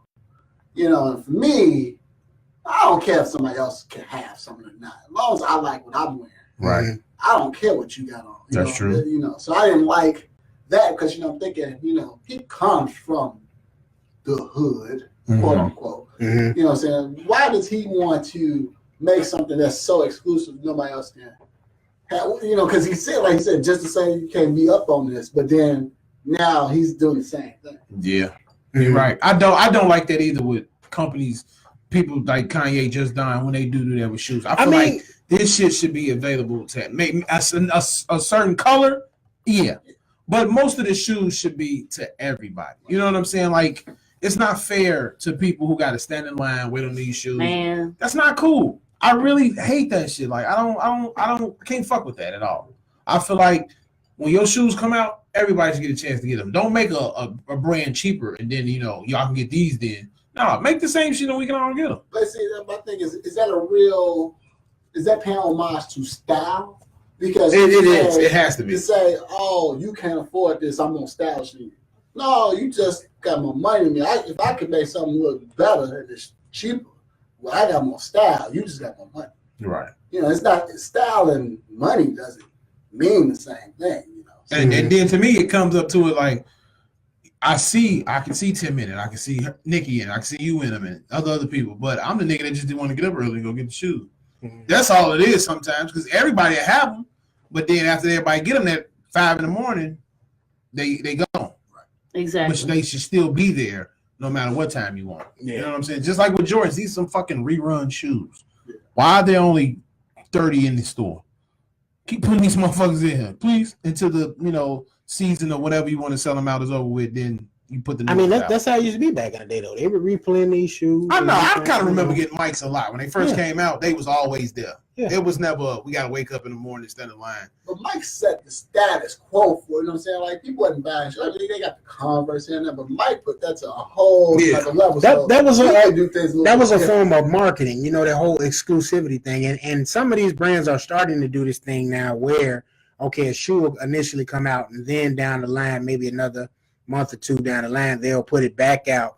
You know, and for me, I don't care if somebody else can have something or not. As long as I like what I'm wearing. Right. I don't care what you got on. That's true. You know, so I didn't like that because, you know, I'm thinking, you know, he comes from the hood. quote unquote. Mm-hmm. You know what I'm saying? Why does he want to make something that's so exclusive nobody else can have? You know, because he said, just to say you can't be up on this, but then now he's doing the same thing. Yeah, you're right. I don't like that either with companies. People like Kanye just dying when they do that with shoes. I feel like this shit should be available to make a certain color. Yeah, but most of the shoes should be to everybody. You know what I'm saying? Like, it's not fair to people who got to stand in line, wait on these shoes. Man, that's not cool. I really hate that shit. Like, I can't fuck with that at all. I feel like when your shoes come out, everybody should get a chance to get them. Don't make a brand cheaper and then y'all can get these then. No, make the same shit and we can all get them. But see, my thing is that paying homage to style? Because it is. It has to be. To say, oh, you can't afford this, I'm gonna style you. No, you just got more money than me. If I could make something look better and it's cheaper, well, I got more style. You just got more money. Right. It's not style and money doesn't mean the same thing. And then to me, it comes up to it like, I can see Tim in it. I can see Nikki in it. I can see you in them and other people. But I'm the nigga that just didn't want to get up early and go get the shoes. Mm-hmm. That's all it is sometimes because everybody have them. But then after everybody get them at 5 a.m, they gone. Exactly. Which they should still be there no matter what time you want. Yeah. You know what I'm saying? Just like with Jordans, these some fucking rerun shoes. Yeah. Why are there only 30 in the store? Keep putting these motherfuckers in here, please, until the season or whatever you want to sell them out is over with. Then you put the. That's how it used to be back in the day, though. They were replaying these shoes. I know. I kind of remember getting mics a lot when they first came out. They was always there. Yeah. It was never we got to wake up in the morning and stand in line. But Mike set the status quo for it. You know what I'm saying? Like people wasn't buying shoes. I mean, they got the Converse in there, but Mike put that to a whole other level. That was a form of marketing. That whole exclusivity thing, and some of these brands are starting to do this thing now, where a shoe will initially come out, and then down the line, maybe another month or two down the line, they'll put it back out.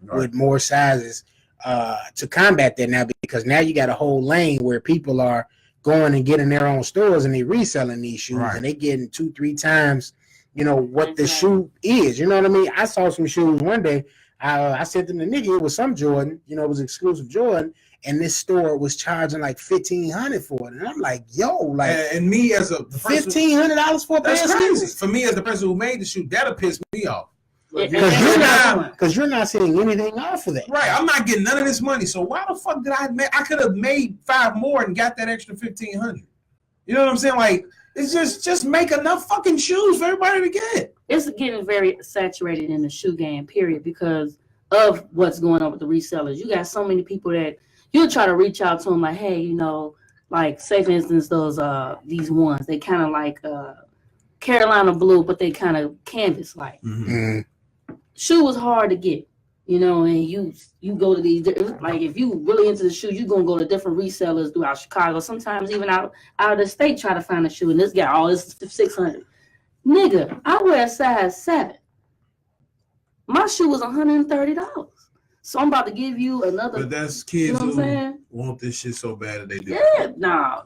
With more sizes. To combat that now, because now you got a whole lane where people are going and getting their own stores and they reselling these shoes and they getting 2-3 times, what the shoe is. You know what I mean? I saw some shoes one day. I said to the nigga, it was some Jordan, it was exclusive Jordan, and this store was charging like $1,500 for it, and I'm like, yo, like, and me as a $1,500 for a pair of shoes. For me as the person who made the shoe, that'll piss me off. Because you're not seeing anything off of that. Right. I'm not getting none of this money. So why the fuck did I could have made 5 more and got that extra $1,500. You know what I'm saying? Like, it's just make enough fucking shoes for everybody to get. It's getting very saturated in the shoe game, period, because of what's going on with the resellers. You got so many people that you'll try to reach out to them like, hey, like say for instance those these ones, they kind of like Carolina blue, but they kind of canvas like. Mm-hmm. Shoe was hard to get, and you go to these, like if you really into the shoe, you're gonna go to different resellers throughout Chicago, sometimes even out of the state, try to find a shoe. And this guy, this is $600. Nigga, I wear a size 7. My shoe was $130. So I'm about to give you another. But that's kids who want this shit so bad that they do. Yeah, nah.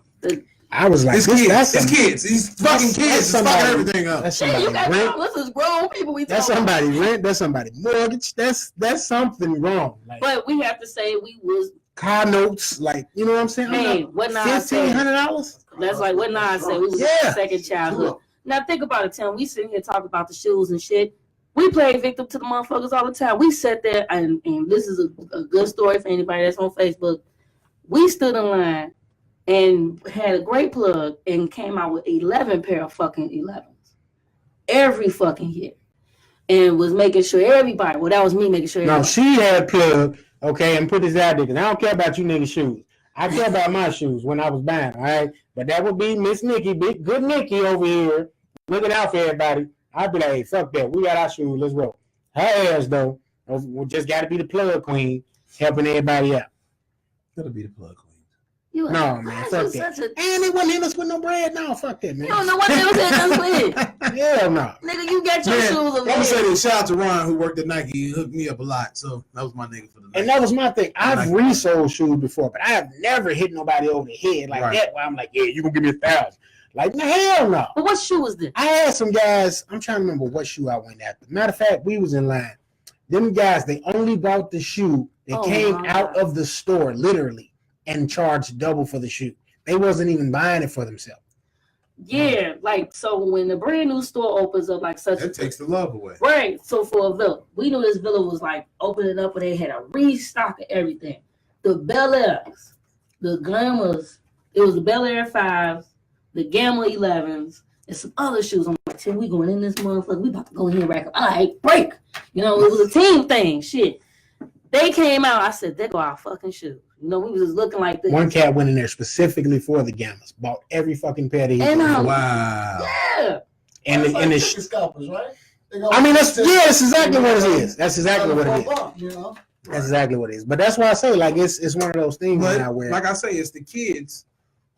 I was like, it's kids. These fucking kids. It's fucking everything up. That's somebody rent. This is grown people. That's somebody rent. That's somebody mortgage. That's something wrong. Like, but we have to say we was car notes. Like, you know what I'm saying? Hey, what Nas said. $1,500. That's like what Nas said. We was second childhood. Now think about it, Tim. We sitting here talking about the shoes and shit. We play victim to the motherfuckers all the time. We sat there and this is a good story for anybody that's on Facebook. We stood in line and had a great plug and came out with 11 pair of fucking 11s every fucking year, and was making sure everybody. Well, that was me making sure. No, she had plug. Okay, and put this out there because I don't care about you niggas' shoes. I care about my shoes when I was buying. All right, but that would be Miss Nikki, big good Nikki over here, looking out for everybody. I'd be like, hey, fuck that. We got our shoes. Let's go. Her ass though, we just got to be the plug queen, helping everybody out. Gotta be the plug queen. No, man, fuck that. And they wasn't in us with no bread. No, fuck that, man. You don't know what they was in us with. Hell no. Nigga, you got your shoes I'm gonna say this. Shout out to Ron who worked at Nike. He hooked me up a lot. So that was my nigga for the night. And that was my thing. I've resold shoes before, but I have never hit nobody over the head like that where I'm like, yeah, you gonna give me 1,000. Like, no, hell no. But what shoe was this? I had some guys, I'm trying to remember what shoe I went after. Matter of fact, we was in line. Them guys, they only bought the shoe that came out of the store, literally, and charged double for the shoe. They wasn't even buying it for themselves. Yeah, like so when the brand new store opens up, like such, That takes the love away. Right. So for a villa, we knew this villa was like opening up, and they had a restock of everything. The Bel Airs, the Glamours, it was the Bel Air 5s, the Gamma 11s, and some other shoes. I'm like, Tim, we going in this motherfucker. We about to go in here and rack up. All right, break. You know, it was a team thing. Shit. They came out. I said, there go our fucking shoes. You know, we was just looking like this. One cat went in there specifically for the Gammas, bought every fucking pair that he And, could. Wow. Yeah. And the scalpers, right? I mean, that's exactly what it is. That's exactly what it is. You know? That's exactly what it is. But that's why I say, like, it's one of those things now where, like I say, it's the kids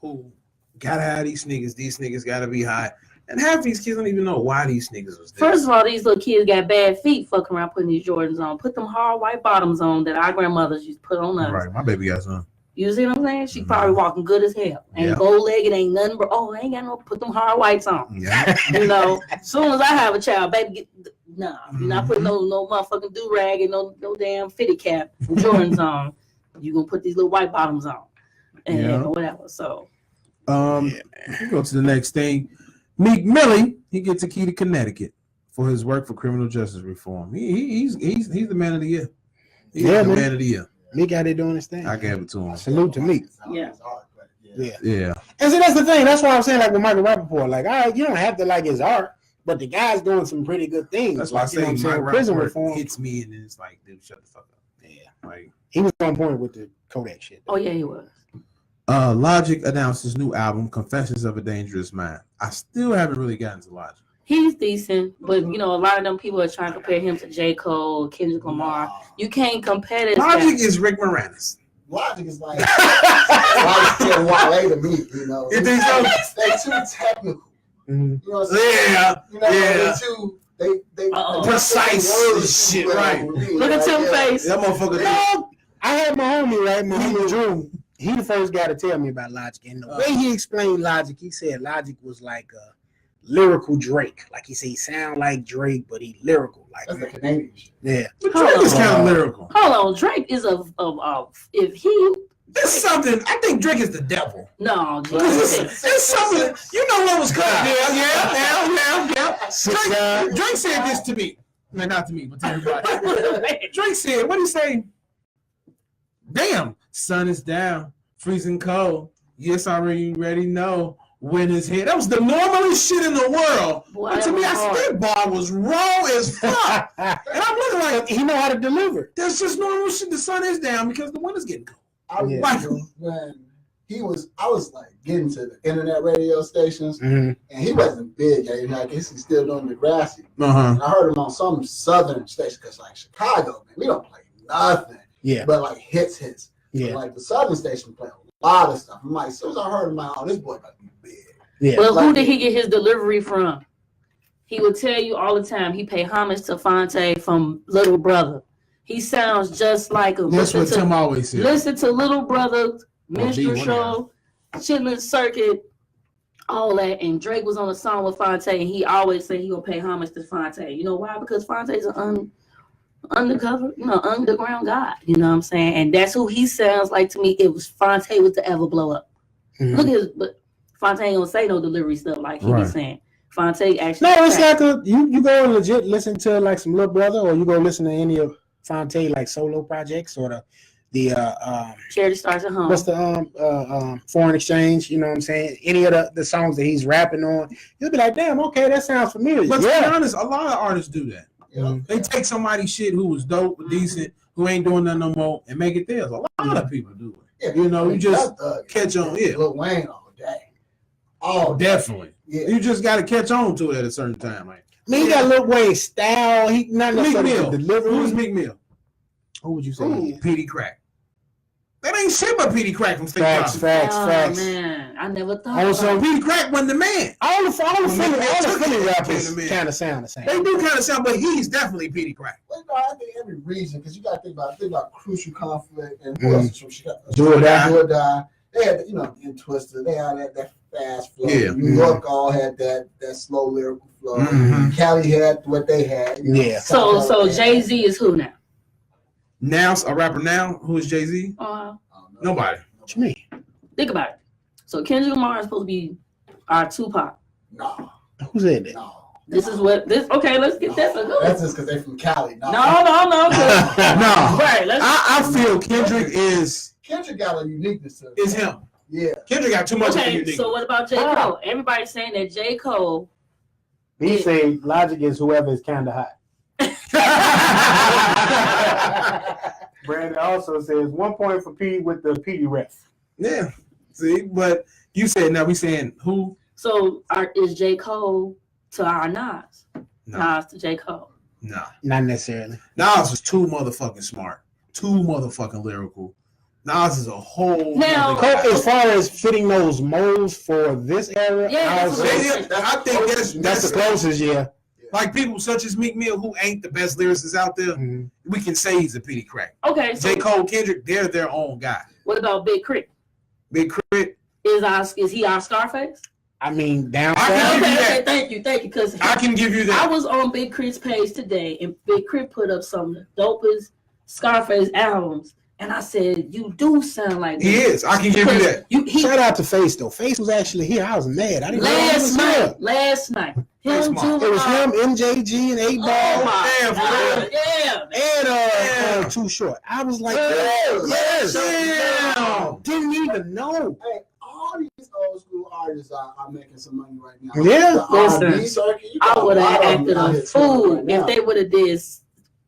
who gotta have these sneakers. These sneakers gotta be high. And half these kids don't even know why these sneakers was there. First of all, these little kids got bad feet fucking around putting these Jordans on. Put them hard white bottoms on that our grandmothers used to put on us. Right, my baby got some. You see what I'm saying? She probably walking good as hell. Ain't bow legged, ain't nothing but I ain't got no put them hard whites on. Yeah. You know, soon as I have a child, baby, you're not putting no motherfucking do rag and no damn fitty cap from Jordans on. You gonna put these little white bottoms on and whatever. So we go to the next thing. Meek Millie, he gets a key to Connecticut for his work for criminal justice reform. He's the man of the year. He's the man of the year. Meek out there doing his thing. I gave it to him. Salute to Meek. Yeah. And so that's the thing. That's why I'm saying, like with Michael Rappaport, like, all right, you don't have to like his art, but the guy's doing some pretty good things. That's why like, I say my prison reform hits me, and then it's like, dude, shut the fuck up. Yeah, like he was on point with the Kodak shit. Oh yeah, he was. Logic announced his new album, Confessions of a Dangerous Mind. I still haven't really gotten to Logic. He's decent, but you know, a lot of them people are trying to compare him to J. Cole, Kendrick Lamar. You can't compare this. Logic is Rick Moranis. Logic is like Light Skin Wale to me, you know. You think so? They're too technical. Mm-hmm. You know what I'm saying? Yeah. You know, they're too they precise shit, right? Look at Tim's face. That motherfucker. No, I had my homie, right? My homie Drew. He the first guy to tell me about Logic. And the way he explained Logic, he said Logic was like a lyrical Drake. Like he said, he sound like Drake, but he lyrical. Like that's the Canadian shit. Yeah. But Drake is kind of lyrical. Hold on, Drake is if he. There's something. I think Drake is the devil. No, it's something. You know what was coming? Yeah. Drake said this to me. No, not to me, but to everybody. Drake said, what did he say? Damn, sun is down, freezing cold. Yes, I already know when it's hit. That was the normalest shit in the world. Boy, but to me, that bar was raw as fuck. And I'm looking like, he know how to deliver. That's just normal shit. The sun is down because the winter's getting cold. I remember when I was like getting to the internet radio stations, and he wasn't big. I guess he's still doing Degrassi. And I heard him on some southern station because like Chicago, man, we don't play nothing. Yeah. But like hits. Yeah. But, like the southern station play a lot of stuff. I'm like, as soon as I heard him, like, oh, this boy about to be big. Yeah. Well, who did he get his delivery from? He would tell you all the time he paid homage to Fonte from Little Brother. He sounds just like him. That's what Tim always said. Listen to Little Brother, Minstrel Show, Chitlin Circuit, all that. And Drake was on a song with Fonte, and he always said he gonna pay homage to Fonte. You know why? Because Fonte's an underground guy. You know what I'm saying? And that's who he sounds like to me. It was Fonte was to ever blow up. Look at but Fonte ain't gonna say no delivery stuff like he be saying. Fonte actually. No, it's like you go and legit listen to like some Little Brother, or you go listen to any of Fonte like solo projects, or the Charity Starts at Home. What's the Foreign Exchange? You know what I'm saying? Any of the songs that he's rapping on, you'll be like, damn, okay, that sounds familiar. But to be honest, a lot of artists do that. They take somebody's shit who was dope, decent, who ain't doing nothing no more, and make it theirs. A lot of people do it. Yeah, you know, you just catch on. Yeah, Lil Wayne all day. Oh, definitely. Yeah. You just got to catch on to it at a certain time, man. I mean, he got Lil Wayne style. He not necessarily delivery. Who's Meek Mill? Who would you say? Petey Crack. That ain't shit but Petey Crack from State Facts. Man, I never thought. Also, Petey Crack wasn't the man. All the Philly rappers kind of sound the same. They do kind of sound, but he's definitely Petey Crack. Well, no, I think every region, because you got to think about Crucial Conflict and who else is from Chicago? Do or Die. They had, in Twister, they had that fast flow. Yeah. New York all had that slow lyrical flow. Mhm. Cali had what they had. You know, Yeah. So Jay-Z is who now? Now a rapper now. Who is Jay-Z? Nobody. What you mean? Think about it. So Kendrick Lamar is supposed to be our Tupac. No. Who said that? No. This is what this. Okay, let's get that. That's just because they're from Cali. No. No. Right. I feel Kendrick is Kendrick got a uniqueness to it. is him. Yeah. Keandrick got too much of a Okay, unique. so what about J. Cole? Everybody's saying that J. Cole. He say Logic is whoever is kind of hot. Brandon also says 1 point for P with the PD ref. Yeah. See, but you said now we saying who? So is J. Cole to our Nas? No. Nas to J. Cole. No. Not necessarily. Nas is too motherfucking smart. Too motherfucking lyrical. Nas is a whole Now- nother guy. Cole, as far as fitting those molds for this era, Yeah, I would that's what say I think that's the closest, yeah. like people such as Meek Mill, who ain't the best lyricists out there. Mm-hmm. We can say he's a pity crack. Okay, so J. Cole, Kendrick, they're their own guy. what about Big Crit? Big Crit, Is he our Scarface? I mean, down I south. can give you Okay, that. thank you. Because I can give you I that. was on Big Crit's page today, and Big Crit put up some of the dopest Scarface albums, and I said, "You do sound like He is. I can give you that. Shout out to Face though. Face was actually here. I was mad. I didn't know he was here. Last night, That's him, smart. It was Juvenile. him, MJG, and 8 Ball, Oh my Damn, for God, real. yeah. and Too Short. I was like, Yes. yes. Didn't even know. Hey, all these old school artists are making some money right now. Yeah. The R&B Listen, circuit, you I got would a lot have of them acted out a here touring fool right now. if they would have did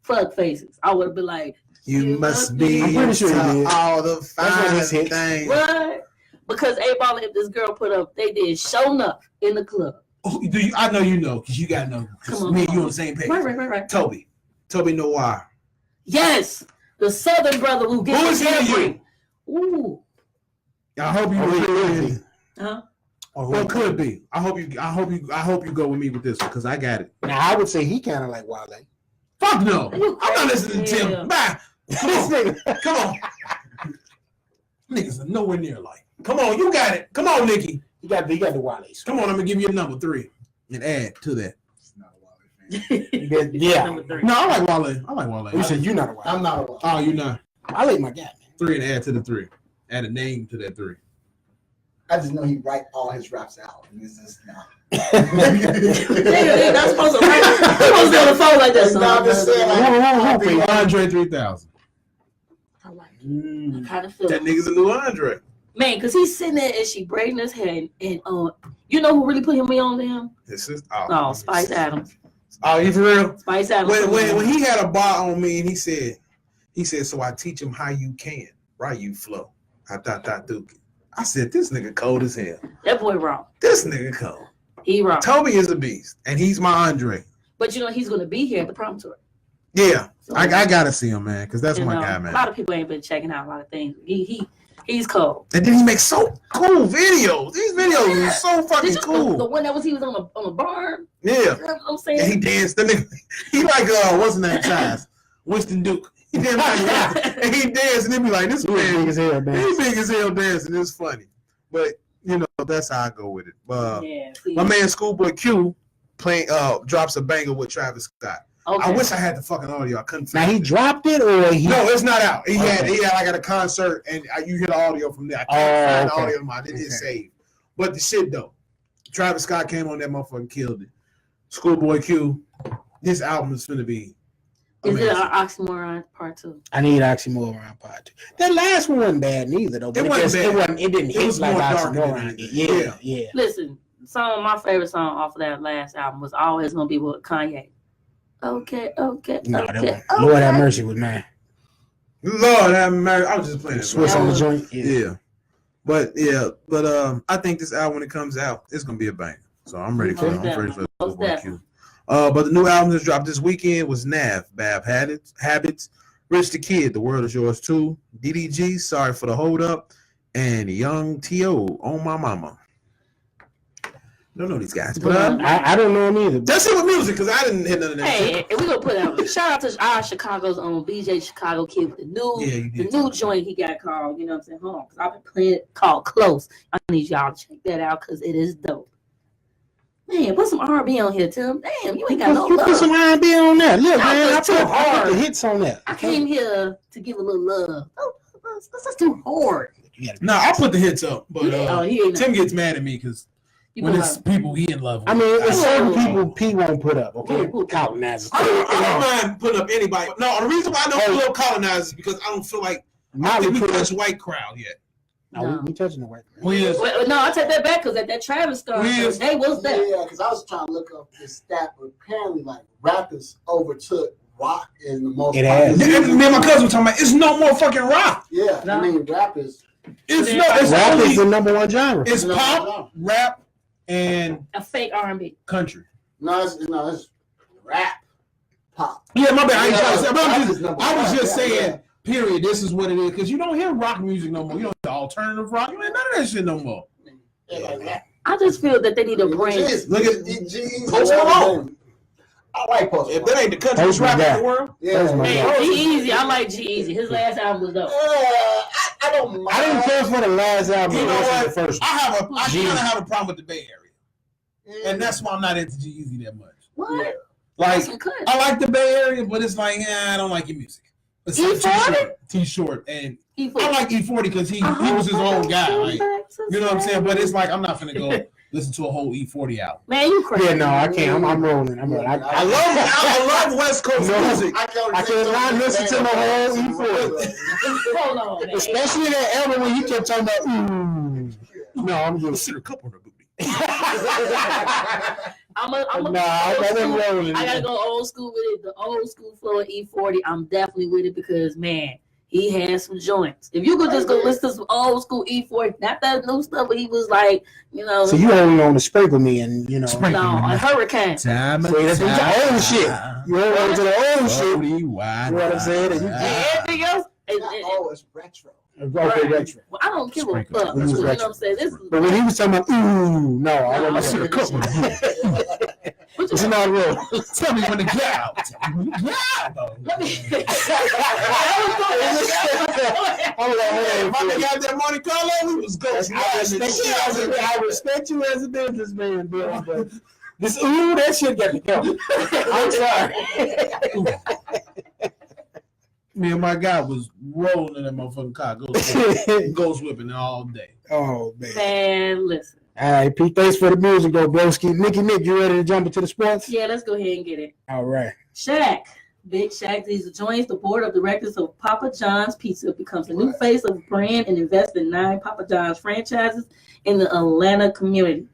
fuck faces. I would have been like, You must be I'm pretty sure he into did. all the what fine his hits. things. what? Because 8 Ball and this girl put up, they did show enough in the club. Oh, do you? I know you know because you gotta know. Because Come on, me and come you on. on the same page. Right. Toby Noir. Yes, the Southern brother who Who gets is he to every. Ooh, I hope you Oh, really really? is. huh? Well, could be. I hope you go with me with this one because I got it. Now I would say he kind of like Wale. Fuck no. You I'm not listening to crazy. Tim. Bye. Come This on. nigga. Come on. Niggas are nowhere near like. Come on, you got it. Come on, Nikki. He got the Wale. Come on, I'm gonna give you a number 3 and add to that. It's not a Wale fan. Yeah. Number 3. No, I like Wale. I like Wale. You said you not a Wale. I'm not a Wale. Oh, you not. I like my guy, man. 3 and add to the 3. Add a name to that 3. I just know he write all his raps out. And it's just nah. Nigga, not supposed to write. I'm supposed to be on the phone like that. Nah, I'm just saying, like, Andre 3000. I like it. I kind of feel That it. nigga's a new Andre. Man, because he's sitting there and she braiding his hair. And you know who really put me on to him? This is Oh, Spice Adams. Oh, you for real? Spice Adams. When he had a bar on me and he said, so I teach him how you can, right? You flow. I said, this nigga cold as hell. That boy wrong. This nigga cold. He wrong. Toby is a beast, and he's my Andre. But you know he's going to be here at the promptour. Yeah, So, I gotta see him, man, because that's you my know, guy, a lot man. of people ain't been checking out a lot of things. He's cold. And then he makes so cool videos. These videos are so fucking The cool. one that he was on a barn. Yeah, You know what I'm saying? and he danced. The nigga, he like what's his name? Size Winston Duke. He danced like and he danced, and he be like, this He was big man, as hell, man. he's big as hell dancing. It's funny, but you know that's how I go with it. Yeah, see. My man Schoolboy Q drops a banger with Travis Scott. Okay. I wish I had the fucking audio. I couldn't Now find he it. dropped it, or he? No, it's not out. He had Okay. like at a concert, and you hear the audio from there. I can't find okay. the audio. I didn't hit save. But the shit though, Travis Scott came on that motherfucker, killed it. Schoolboy Q, his album is finna be Is it amazing. an oxymoron part 2? I need Oxymoron part 2. That last one wasn't bad neither, though. But It wasn't bad. It didn't It hit was like more darker than Oxymoron it did. is. Yeah. Listen, my favorite song off of that last album was always gonna be with Kanye. Okay. No, that okay. one. Lord have mercy was mine. Lord have mercy. I was just playing it. Swiss on the joint. Yeah. But I think this album when it comes out, it's gonna be a banger. So I'm ready for it. I'm ready for Most Schoolboy Q. But the new album that's dropped this weekend was Nav, Bad Habits, Rich the Kid, The World Is Yours Too, DDG, Sorry for the Hold Up, and Young T.O., On My Mama. Don't know these guys, but I don't know him either. that's it with music because I didn't hit none of that shit. Hey, and we're gonna put out shout out to our Chicago's own BJ Chicago Kid with the new Yeah, you the did. new joint he got called, you know what I'm saying? Hold on, because I've been playing it called Close. I need y'all to check that out because it is dope. Man, put some R&B on here, Tim. Damn, you ain't got no You put some love. R&B on that. Look, That man, I was too put hard. the hits on that. I came here to give a little love. Oh, that's too hard. No, I put the hits up, but He ain't Tim gets mad at me because you when put it's people he in love with. I mean, it's certain Oh. people P won't put up, okay? Ooh. Colonizers. I don't mind putting up anybody. No, the reason why I don't put up colonizers is because I don't feel like I think we touched white crowd yet. No, we touching the white man. We is. Well, no, I take that back because at that Travis concert, they was there. Yeah, because I was trying to look up this stat, but apparently, like, rappers overtook rock in the most. It has. Me and my cousin were talking about it's no more fucking rock. Yeah, No. I mean, rappers. It's no. It's Rap only is the number one genre. it's No, pop, no. rap, and A fake R&B. country. No, it's rap, pop. Yeah, my bad. I ain't trying to say. Yeah, But rap is number I was one. just Yeah, saying. yeah. Period. This is what it is because you don't hear rock music no more. You don't hear alternative rock. You ain't none of that shit no more. Yeah, like rap. I just feel that they need to bring. Look at Post Malone. I like Post If Malone. that ain't the country Post rapper in Malone. the world, Yeah, Post Malone. Man, G-Eazy, I like G-Eazy. His last album was dope. I don't mind. I didn't care for the last album. You know I what? the first I one. kind of have a problem with the Bay Area, and that's why I'm not into G-Eazy that much. What? Like Some cut. I like the Bay Area, but it's like I don't like your music. It's E40? T-Short, and E40. I like E40 because he was his own guy. Like, you know what I'm saying? But it's like I'm not gonna go listen to a whole E40 album. Man, you crazy. Yeah, no, I can't. I'm rolling. I love West Coast music. I cannot listen to the whole E40. Hold on, man. Especially that album when you kept talking about, No, I'm good. Listen to a couple of the booty. I'm Nah, I wasn't rolling. I gotta go old school with it. The old school flow of E40, I'm definitely with it because man, he has some joints. If you could just go listen to some old school E40, not that new stuff, but he was like, So you only on to sprinkle me and no, a hurricane. Time See, that's the old shit. You hold on to the old shit. You know what I'm saying? And everything else. It's retro. Okay, retro. Well, I don't give a Sprinkle. fuck. You know what I'm saying? This is, But when he was talking about, no, I No, wasn't. I couple. It's not real. Tell me when to get out. Tell me when to get out. Let me. Hold on. If I got that Monte Carlo, we was ghost. I respect you as a businessman, Bill. But this that shit got to go. I'm sorry. Me and my guy was rolling in that motherfucking car, ghost whipping all day. Oh man. Man, listen. All right, Pete. Thanks for the music, though, broski. Nick, you ready to jump into the sports? Yeah, let's go ahead and get it. All right. Shaq. Big Shaq joins the board of directors of Papa John's Pizza, becomes a new face of the brand, and invests in 9 Papa John's franchises in the Atlanta community.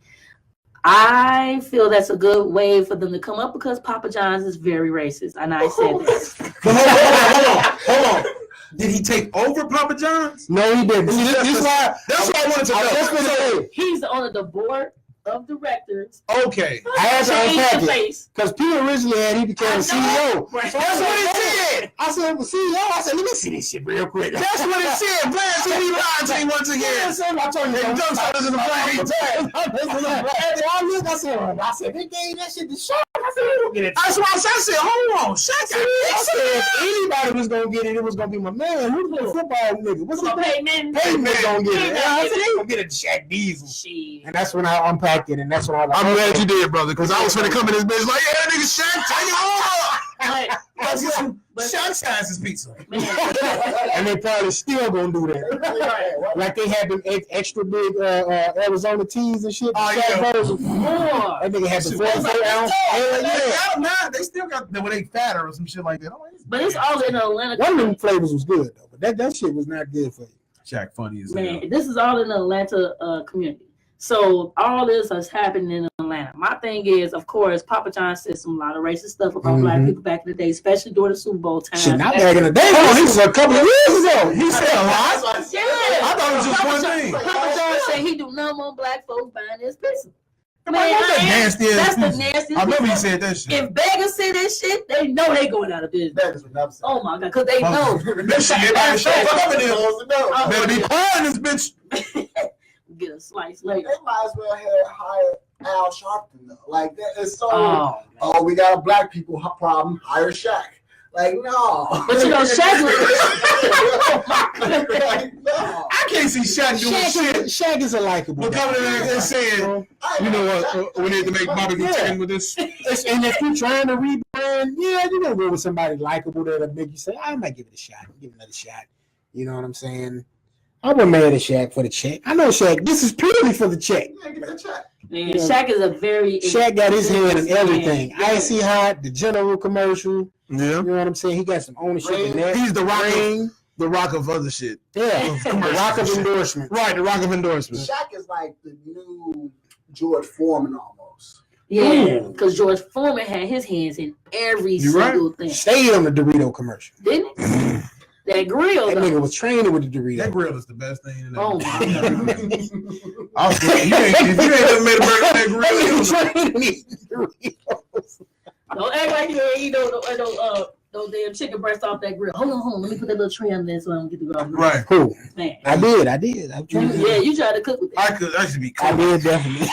I feel that's a good way for them to come up because Papa John's is very racist, and I said that. Hold on. Did he take over Papa John's? No, he didn't. See, this is why. That's what I wanted to I was just know. gonna say. He's on the board of directors. Okay. I had to Change unpack the it. face. Because Peter originally he became CEO. Right. So that's what he said. I said, well, CEO. I said, let me see this shit real quick. That's what it said. Blast him, he lied to you once again. I told you, Don't start us in the brain. I said, they gave that shit to Shaq. I said, we don't get it. That's why I said, hold on. Shaq I said, if anybody was gonna get it, it was gonna be my man. Who's the football nigga? What's his name? Payman. Payman gonna get it. Payman. I said, they gonna get it to Shaq Diesel. Shit. And that's when I unpacked it, and that's when I was like, I'm glad you did, brother, because I was finna come in this bitch like, yeah, nigga, Shaq, take it over. Let's get some Shaq sizes pizza. and they probably still gonna do that. Like they had them extra big Arizona teas and shit. Oh, yeah. That nigga had the 44 ounce. Hell yeah. They still got when they fatter or some shit like that. But it's all in Atlanta. One of them flavors was good though, but that shit was not good for you. Shaq funny as Man, this is all in the Atlanta community. So all this is happening in Atlanta. My thing is, of course, Papa John said some lot of racist stuff about black people back in the day, especially during the Super Bowl time. Shit, not back in the day. This was a couple of years ago. He said a lot. Yeah. I thought it was just one thing. Papa John said he do not want black folks buying his pizza. Man, that's the that's the nastiest. nastiest. I remember he pizza. said that shit. If beggars say that shit, they know they going out of business. Beggars would never say. Oh my god, because they know. This shit, everybody show up in there. Better be quiet in this bitch. Get a slice later. They might as well have hired Al Sharpton though. Like that is so. Oh, Oh, we got a black people problem. Hire Shaq. Like, no. But you know, Shaq like, no. I can't see Shaq doing shit. Shaq is a likable. But coming in there and saying, you know what, we need to make barbecue chicken with this. And if you're trying to rebrand, yeah, you're gonna go with somebody likable that'll make you say, I might give it a shot. Give it another shot. You know what I'm saying? I wasn't mad at Shaq for the check. I know Shaq. This is purely for the check. Yeah, get that check. Man, Shaq is a very Shaq got his hand in everything. Icy Hot, the General commercial. Yeah. You know what I'm saying? He got some ownership in that. He's the rock of other shit. Yeah, the rock of endorsement. Right, the rock of endorsement. Shaq is like the new George Foreman almost. Yeah, because George Foreman had his hands in every single thing. Stayed on the Dorito commercial. Didn't he? That grill, That though. nigga was training with the Dorito. That grill is the best thing in that. Oh, my God. If you ain't never made a burger that grill, He was training with Doritos. Don't act like you ain't eat those damn chicken breasts off that grill. Hold on. Let me put that little tray on there so I don't get the grill. right. Cool. Man. I did. I'm trying to. Yeah, you tried to cook with that. I should be I cool. did definitely.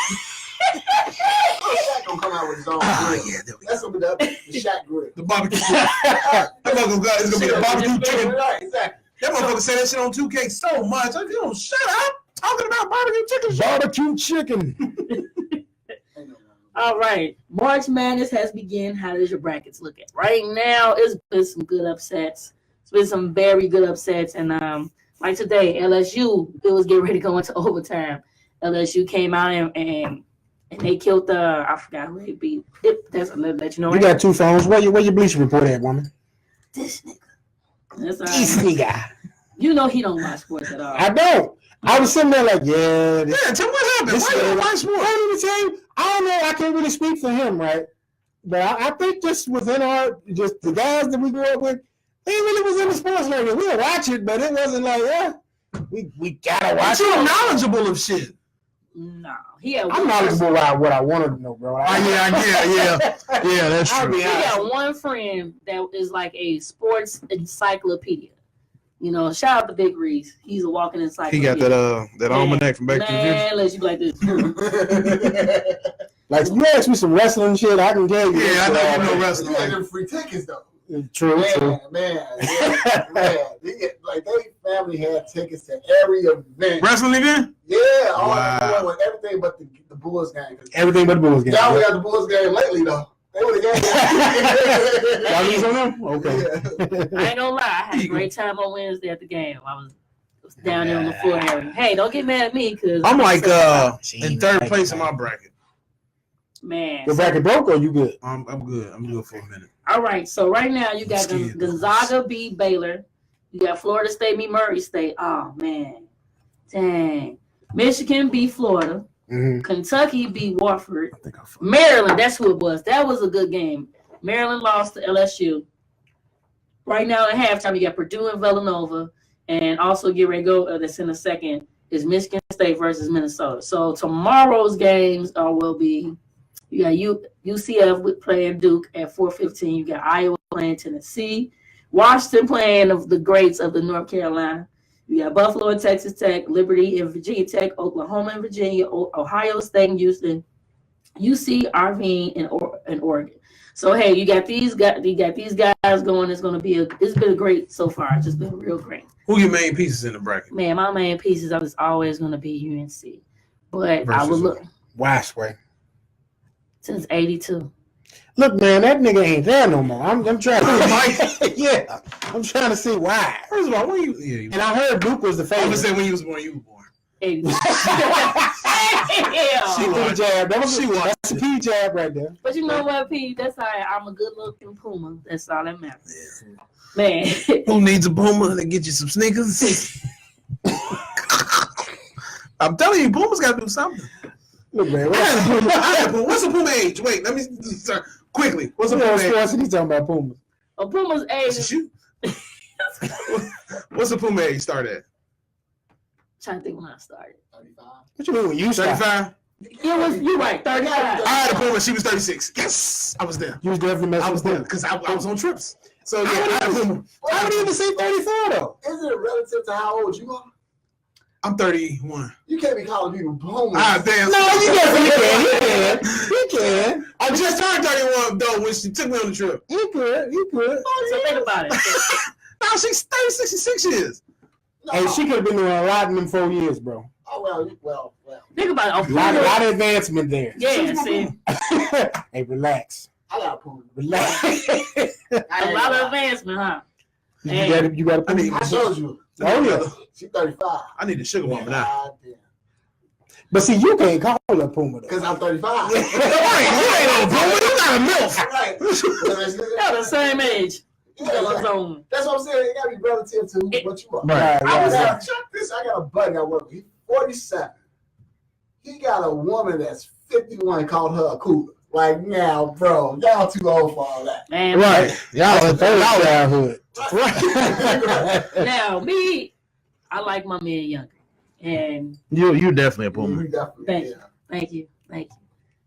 Shaq gonna come out with his own grill. Yeah, there we go. That's gonna be the Shaq grill. The barbecue chicken. That motherfucker is gonna be the barbecue chicken. Right, exactly. That motherfucker say that shit on 2K so much. Like, you don't shut up talking about barbecue chicken. Barbecue chicken. All right. March Madness has begun. How does your brackets look at? Right now, it's been some good upsets. It's been some very good upsets. And like today, LSU, it was getting ready to go into overtime. LSU came out and they killed I forgot who they beat. That's a little let you know. You got two phones. Where your bleacher report at, woman? This nigga. That's all This right. nigga. You know he don't watch sports at all. I don't. I was sitting there like, yeah. Yeah, tell me what happened. This Why you don't watch I sports? don't even tell you. I don't know. I can't really speak for him, right? But I think just within just the guys that we grew up with, they really was in the sports like we would watch it, but it wasn't like, we gotta watch But you're it. knowledgeable of shit. No. He had I'm one knowledgeable about what I wanted to know, bro. Yeah, that's I'll true. be He got one friend that is like a sports encyclopedia. You know, shout out to Big Reese. He's a walking encyclopedia. He got that almanac from back to the future. Man, let you be like this. Like, you ask me some wrestling shit, I can tell you. Yeah, I know you know You wrestling. got Like, them free tickets though. True. Man. They family had tickets to every event. wrestling event? Yeah, all Wow. with everything but the Bulls game. Everything but the Bulls game. Y'all only got the Bulls game lately though. They would have Y'all lose on them? Okay. I ain't gonna lie, I had a great time on Wednesday at the game. I was down there on the floor area. Hey, don't get mad at me because I'm like in third place in my bracket. man. The bracket broke or you good? I'm good. I'm good for a minute. All right, so right now you got Scared. Gonzaga beat Baylor. You got Florida State beat Murray State. Oh man, dang. Michigan beat Florida. Mm-hmm. Kentucky beat Wofford. Maryland, that's who it was. That was a good game. Maryland lost to LSU. Right now at halftime, you got Purdue and Villanova, and also get ready to go. That's in a second. Is Michigan State versus Minnesota. So tomorrow's games will be. You got UCF playing Duke at 4:15. You got Iowa playing Tennessee. Washington playing of the greats of the North Carolina. You got Buffalo and Texas Tech, Liberty and Virginia Tech, Oklahoma and Virginia, Ohio State and Houston, UC, Arvine, and Oregon. So hey, you got these guys going. It's been great so far. It's just been real great. Who your main pieces in the bracket? Man, my main pieces is always going to be UNC, but I Versus would look Wash way. since '82. Look, man, that nigga ain't there no more. I'm trying to Mike? yeah, I'm trying to see why. First of all, when you? Yeah, And I heard Duke was the I'm favorite. gonna say when you was born, you were born. 82. She was jab. That's a P jab right there. But you know what, P? That's all right. I'm a good looking Puma. That's all that matters. Man. Who needs a Puma to get you some sneakers? I'm telling you, Puma's got to do something. Look, man, What's a Puma age? Wait, let me start quickly. What's a Puma Puma age? sports and he's talking about Pumas. A Puma's age is Shoot. What's a Puma age start at? trying to think when I started. 35. What you mean when you started? 35? You're right, 35. I had a Puma. She was 36. Yes, I was there. You was definitely messing I was with there them. because I was on trips. So yeah, I had a Puma. I would even say 34 though. Isn't it relative to how old you are? I'm 31. You can't be calling people boomers. Ah, damn. No, you definitely can. You can. I just turned 31 though when she took me on the trip. You good. So think about it. No, she's 66 years. No. Hey, she could have been doing a lot in them 4 years, bro. Oh, well. Think about it. A lot of advancement there. Yeah, see. Hey, relax. I got a Puma. Relax. A lot of advancement, huh? You got to I need I showed you. Oh, yeah. She's 35. I need a sugar mama now. God damn. But see, you can't call her Puma, though. Because I'm 35. You ain't no Puma. You got a MILF. Right. They're the same age. Yeah, like, that's what I'm saying. It got to be relative to what you are. Right. Check this. I got a buddy I work with. He's 47. He got a woman that's 51 called her a cooler. Like, now, bro, y'all too old for all that. Man, Right. Y'all in childhood. Right. Now, me, I like my man younger. And You definitely a Puma. You definitely, Thank yeah. thank you.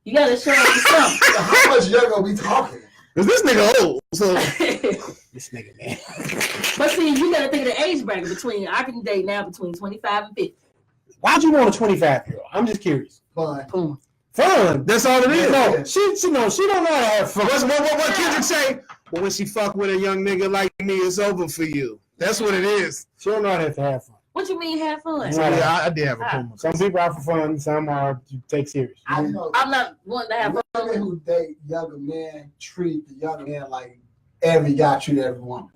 You got to show us something. So how much younger are we talking? Cause this nigga old. So This nigga, man. But see, you got to think of the age bracket between, I can date now between 25 and 50. Why'd you want a 25-year-old? I'm just curious. Fun. Boom. Fun. that's all it is. No, she don't know how to have fun. What Kendrick say? Well, when she fuck with a young nigga like me, it's over for you. That's what it is. She don't know how to have fun. What you mean have fun? So, yeah, I did have a Puma. Some people are for fun, some are to take serious. I know I'm not wanting to have women fun. who date younger men treat the younger man like every guy treat every woman.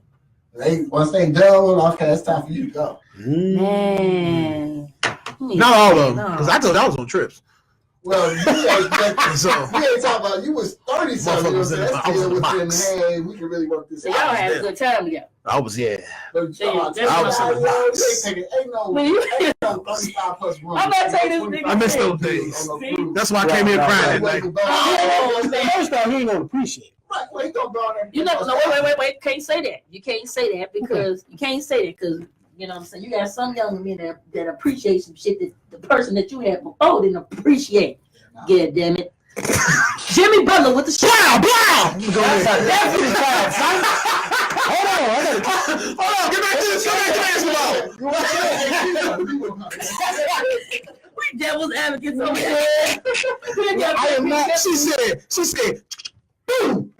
Once they done, okay, it's time for you to go. Man. Not all of them, because I told you I was on trips. Well, you ain't, So we ain't talking about you was 30 something. Motherfuckers in the- I was in the box. Hey, we can really work this So y'all out. had a good time together. I was But Yeah, y'all, that's I was in the box. ain't no When you- 35 plus one. I'm not saying this nigga- I miss those days. That's why I came here Right, crying right, that night. Oh, man. First off, he ain't gonna appreciate it. Right, well, he don't go on there. You know, no, wait. Can't say that. You can't say that because you know what I'm saying. You got some young men that appreciate some shit that the person that you had before didn't appreciate. Yeah, damn it. Jimmy Butler with the shot. Blah! Hold on, Hold on, get back to the basketball. We devil's advocates over here. I am not. She said, boom.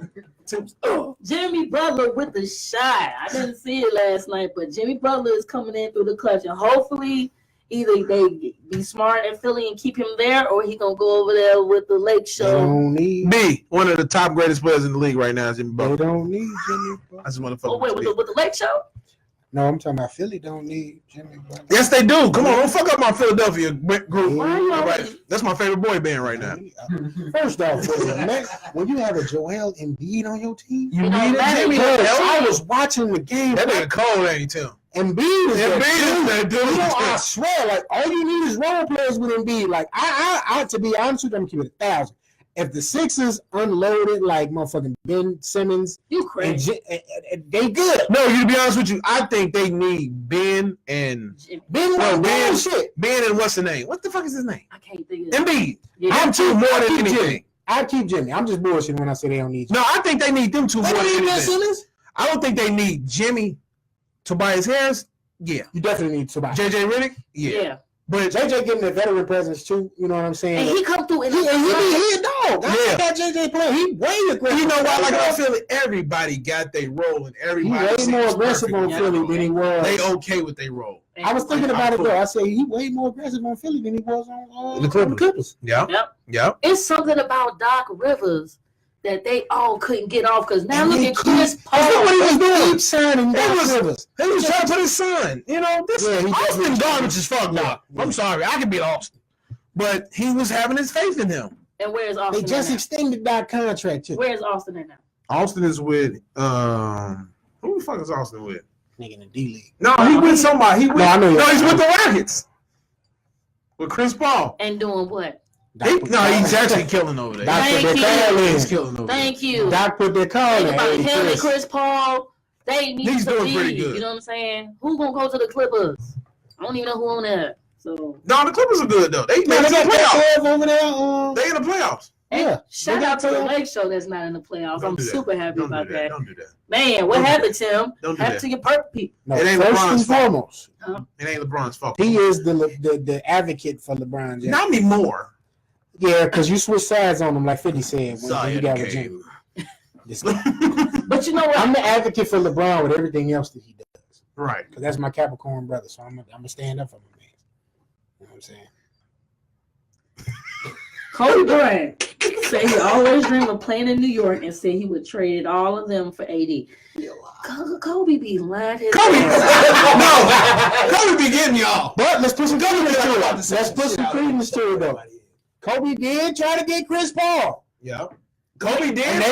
Jimmy Butler with the shot. I didn't see it last night, but Jimmy Butler is coming in through the clutch, and hopefully either they be smart in Philly and keep him there, or he gonna go over there with the Lake They Show. don't need. B, one of the top greatest players in the league right now is Jimmy They Butler. don't need Jimmy Butler. I just want to Oh fuck wait, with the Lake Show? No, I'm talking about Philly. Don't need Jimmy Butler. Yes, they do. Come on, don't fuck up my Philadelphia group. Why you All always- right. That's my favorite boy band right now. First off, man, when you have a Joel Embiid on your team, You know, need man, it, Jimmy. yeah. I was watching the game. That nigga cold, ain't Tim? Embiid is Embiid is that dude. You know, I swear, like all you need is role players with Embiid. Like I to be honest with you, I'm keeping it 1,000. If the Sixers unloaded like motherfucking Ben Simmons, You crazy? they good. No, you to be honest with you, I think they need Ben and Ben Ben shit. Ben and what's the name? What the fuck is his name? I can't think of it. Embiid. Yeah. I'm too more than anything. Jimmy. I keep Jimmy. I'm just bullshitting when I say they don't need you. No, I think they need them two They more don't than need Ben anything. Simmons. I don't think they need Jimmy, Tobias Harris. Yeah. You definitely need somebody. JJ Redick. Yeah. Yeah. But JJ getting the veteran presence too. You know what I'm saying? And he come through and he a dog. I Yeah. got JJ playing. He way aggressive. you know what? Like I feel it. Everybody got their role, and He everybody way seems more aggressive perfect. on Yeah. Philly than he was. They okay with their role. I was thinking I'm about it cool. though. I said he way more aggressive on Philly than he was on The Clippers. Clippers. Yeah. Yep. Yeah. It's something about Doc Rivers that they all couldn't get off because now And look he at Chris That's Paul. what he was doing. Keep signing He Doc was- Rivers. He was trying to put his son. You know, this Yeah, he Austin definitely- garbage as fuck, Yeah. dog. I'm sorry, I can beat Austin, but he was having his faith in him. And where's They Austin? just at extended that contract too. now? Where's Austin at now? Austin is with who the fuck is Austin with? Nigga in the D League. No, he with somebody. He with, No, I know no, you're- he's with the Rockets. With Chris Paul. And doing what? He's actually killing over there. Doc Thank put you. their call He's in. killing over Thank you. Doc put their call Think in. about Hey, him and Chris. Chris Paul. They need He's to doing be. pretty good. You know what I'm saying? Who gonna go to the Clippers? I don't even know who on that. So there. No, the Clippers are good though. They Man, made they it in got the playoffs. that 12 over there. They in the playoffs. Yeah. shout They out got to the 12. Lake Show that's not in the playoffs. Don't I'm do that. super happy Don't do about that. Don't do that. Man, what Don't do happened, Tim? Don't do Happened that. to your perp people. No, It ain't first LeBron's and fault. foremost, It ain't LeBron's fault. he is the advocate for LeBron James. Not anymore. Yeah, because you switch sides on him, like 50 said when you got with Jimmy. But you know what? I'm the advocate for LeBron with everything else that he does. Right. Because that's my Capricorn brother, so I'm gonna stand up for my man. You know what I'm saying? Kobe Bryant said he always dreamed of playing in New York and said he would trade all of them for AD. Kobe be lying his ass. No, Kobe be getting y'all. But let's put some credence to it. about to Let's say put some credence to it, though. Kobe did try to get Chris Paul. Yeah. Kobe did. And they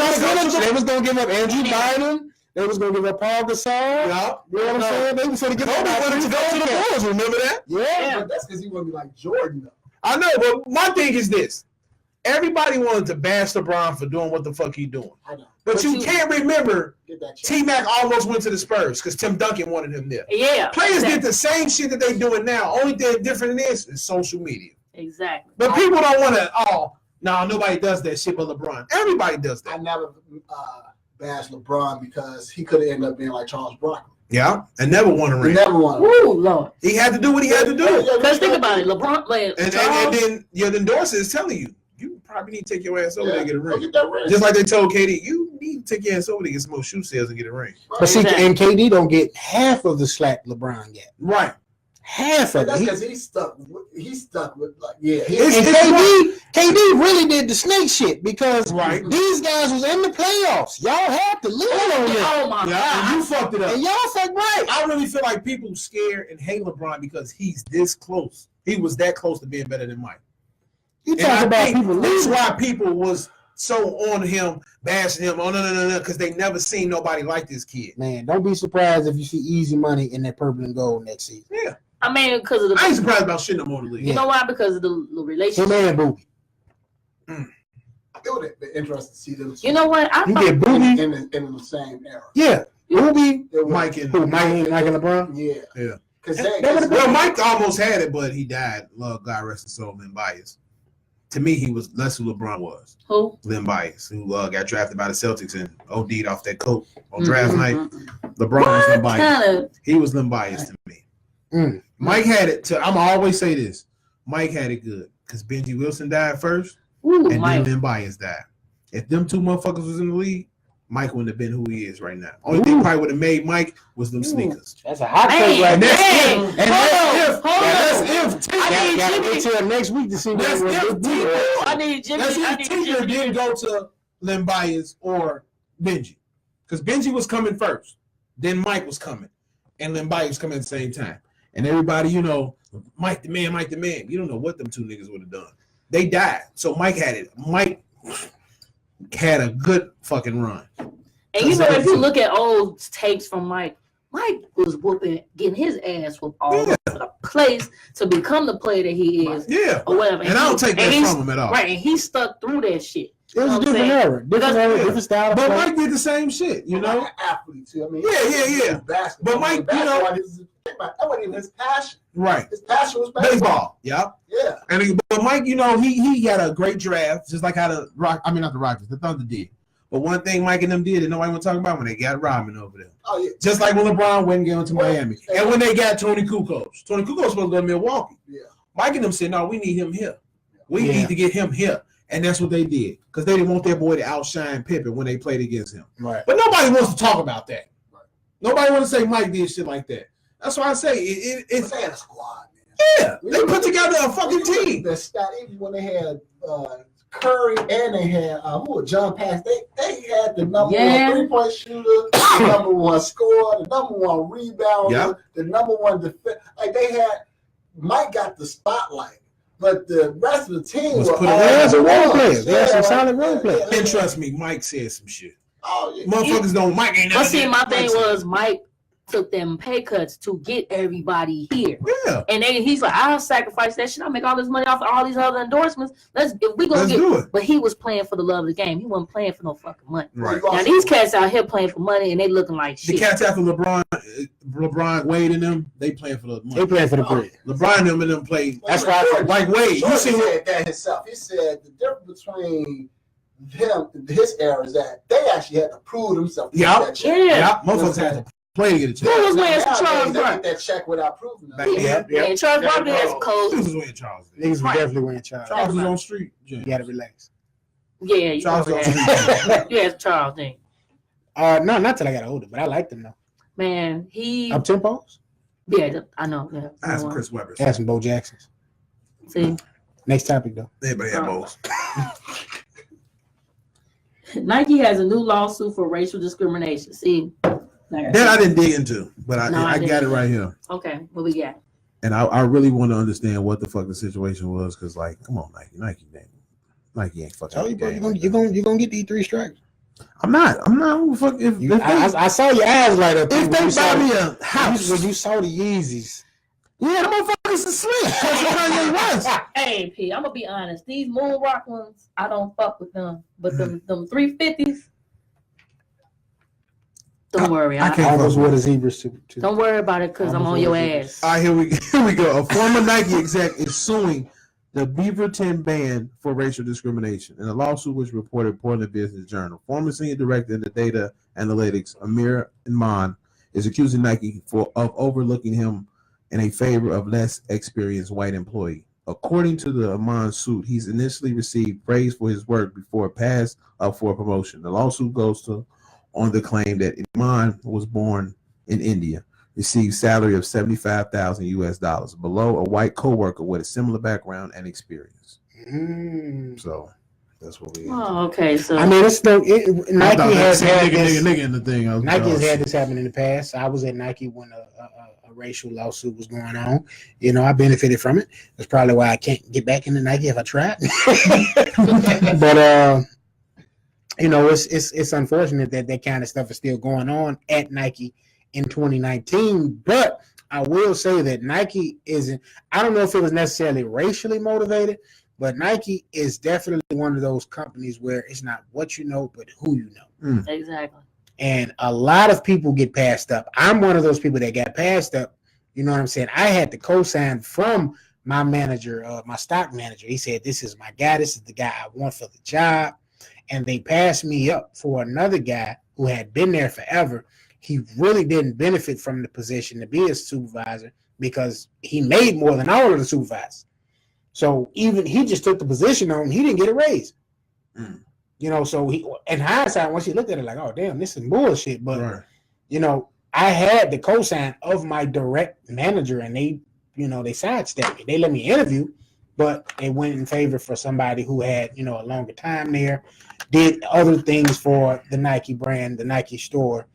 was going to give up Andrew Bynum. They was going to give up Paul Gasol. Yeah. You know what I'm saying? They was going to give Kobe up wanted to go to the Bulls. Remember that? Yeah. But that's because he want to be like Jordan, though. I know, but my thing is this. Everybody wanted to bash LeBron for doing what the fuck he doing. I know. But you can't remember Get that check. T-Mac almost went to the Spurs because Tim Duncan wanted him there. Yeah. Players did the same shit that they doing now. Only thing different than this is social media. Exactly. But people don't want to, nobody does that shit but LeBron. Everybody does I that. never bashed LeBron because he could have ended up being like Charles Barkley. Yeah, and never won a He ring. never won. Woo, Lord. He had to do what he had to do. Because think about it. LeBron played. And then the endorser is telling you, you probably need to take your ass over there and get a Go ring. get that ring. Just like they told KD, you need to take your ass over there and get some more shoe sales and get a ring. But see, Exactly. and KD don't get half of the slack LeBron got. Right. Half of That's it. because he's stuck with like, yeah. And KD really did the snake shit because Right. these guys was in the playoffs. Y'all had to live on them. Oh my Yeah, God. and you fucked it up. And y'all fuck right. I really feel like people scared and hate LeBron because he's this close. He was that close to being better than Mike. You And talk I about think people that's losing. why people was so on him, bashing him. Oh, no, because they never seen nobody like this kid. Man, don't be surprised if you see Easy Money in that purple and gold next season. Yeah. I mean, because of I ain't the. surprised about shit no more in the league. You know why? Because of the Him relationship. and Booby. It would have been interesting to see them You know what? I You thought. get Booby. in the same era. Yeah. Booby. It was- Mike and Mike and LeBron? Yeah. Yeah. Because well, Mike almost had it, but he died. Love God rest his soul, Lynn Bias. To me, he was less who LeBron was. Who? Lynn Bias, who got drafted by the Celtics and OD'd off that coat on draft night. LeBron was Lynn Bias. Kind of. He was Lynn Bias to me. Mike had it. I'm always say this. Mike had it good because Benji Wilson died first, Ooh, and Mike. then Lynn Bias died. If them two motherfuckers was in the league, Mike wouldn't have been who he is right now. Only thing probably would have made Mike was them sneakers. That's a hot Man, take right man. there. Hold And on, that's hold if. I need Gotta Jimmy. wait till next week to see what That's if I need Jimmy. That's I if need Tinker Jimmy. didn't go to Lynn Bias or Benji. Because Benji was coming first. Then Mike was coming. And Lynn Bias was coming at the same time. And everybody, Mike the man. You don't know what them two niggas would have done. They died. So Mike had it. Mike had a good fucking run. And you know, if you look at old tapes from Mike was getting his ass whooped all over the place to become the player that he is, Yeah. or whatever. And I don't take that from him at all. Right, and he stuck through that shit. It was a different era. Different style. But Mike did the same shit, Like an athlete too. I mean, Yeah. Basketball. But Mike, that wasn't even his passion. Right. His passion was basketball. Baseball. Yep. Yeah. But Mike, he had a great draft, just like how the Thunder did. But one thing Mike and them did that nobody was talking about when they got Rodman over there. Oh yeah. Just like when LeBron went and gave him to Miami. And when they got Tony Kukoc. Tony Kukoc was supposed to go to Milwaukee. Yeah. Mike and them said, no, we need him here. We Yeah. need to get him here. And that's what they did. Because they didn't want their boy to outshine Pippen when they played against him. Right. But nobody wants to talk about that. Right. Nobody wants to say Mike did shit like that. That's why I say it's They had a squad, man. yeah. They put together a fucking team. The stat, even when they had Curry and they had John Pass, they had the number one 3-point shooter, the number one scorer, the number one rebounder, the number one defense. Like they had Mike got the spotlight, but the rest of the team Was were put all around as a role player. Yeah, They had some solid role players. And trust me, Mike said some shit. Oh, yeah. Motherfuckers don't. Mike ain't never. But see, did. my thing Mike said- was Mike took them pay cuts to get everybody here. Yeah. And he's like, I'll sacrifice that shit. I'll make all this money off of all these other endorsements. If we gonna Let's get do it. But he was playing for the love of the game. He wasn't playing for no fucking money. Right. Now these cats out here playing for money and they looking like The shit. cats after LeBron, Wade and them, they playing for the money. They playing for the bread. LeBron and them play. That's why I said, Like Wade, Jordan you see what? said that himself. He said the difference between him and his era is that they actually had to prove themselves. to Yeah. get that check. Yeah. Yeah, motherfuckers had to Play to get a check. Who was wearing Nowadays, Charles they Barkley? get that check without proving Back nothing. then, Yeah. And Charles Barkley has Niggas codes. was wearing Charles. Niggas was Right. definitely wearing Charles. Charles was on street. You gotta relax. Yeah, you Charles know was on that. street. You asked Charles then. No, not till I got older, but I liked them though. Man, he Up tempos. yeah, I know. Yeah, I had some Chris Webber. I had some Bo Jacksons. see, Next topic though. Everybody had both. Nike has a new lawsuit for racial discrimination. See, That I didn't dig into, but I got it didn't. right here. Okay, what we got? And I really want to understand what the fuck the situation was, because like, come on, Nike ain't fucking. Tell you, bro, game you're like gonna get these 3 strikes. I'm not. Fuck if I saw your eyes light up. if when you they saw buy me the- a house, when you saw the Yeezys. yeah, the motherfuckers are slick. That's what Kanye was. Hey, P, I'm gonna be honest. These moon rock ones, I don't fuck with them. But them 350s, don't worry. I I can't almost fuck wore with the zebras too. Don't worry about it because I'm on your ass. All right, here we go. A former Nike exec is suing the BlvdAve band for racial discrimination in a lawsuit which reported Portland Business Journal. Former senior director in the data analytics, Amir Iman, is accusing Nike of overlooking him in a favor of less experienced white employee. According to the Iman suit, he's initially received praise for his work before it passed up for a promotion. The lawsuit goes on the claim that Iman was born in India, received salary of $75,000 US, below a white coworker with a similar background and experience. So that's what we. Oh, okay. So I mean, it's no. Nike has had this. nigga in the thing. Nike has had this happen in the past. I was at Nike when a racial lawsuit was going on. You know, I benefited from it. That's probably why I can't get back into Nike if I tried. But you know, it's unfortunate that that kind of stuff is still going on at Nike in 2019. But I will say that Nike isn't. I don't know if it was necessarily racially motivated, but Nike is definitely one of those companies where it's not what you know, but who you know. exactly. And a lot of people get passed up. I'm one of those people that got passed up. You know what I'm saying? I had to co-sign from my manager, my stock manager. He said, this is my guy. This is the guy I want for the job. And they passed me up for another guy who had been there forever. He really didn't benefit from the position to be a supervisor because he made more than all of the supervisors. So even he just took the position on, he didn't get a raise. You know, so he, in hindsight, once he looked at it, like, oh, damn, this is bullshit. But, Right. you know, I had the cosign of my direct manager, and they, you know, they sidestepped me. They let me interview, but they went in favor for somebody who had, you know, a longer time there, did other things for the Nike brand, the Nike store,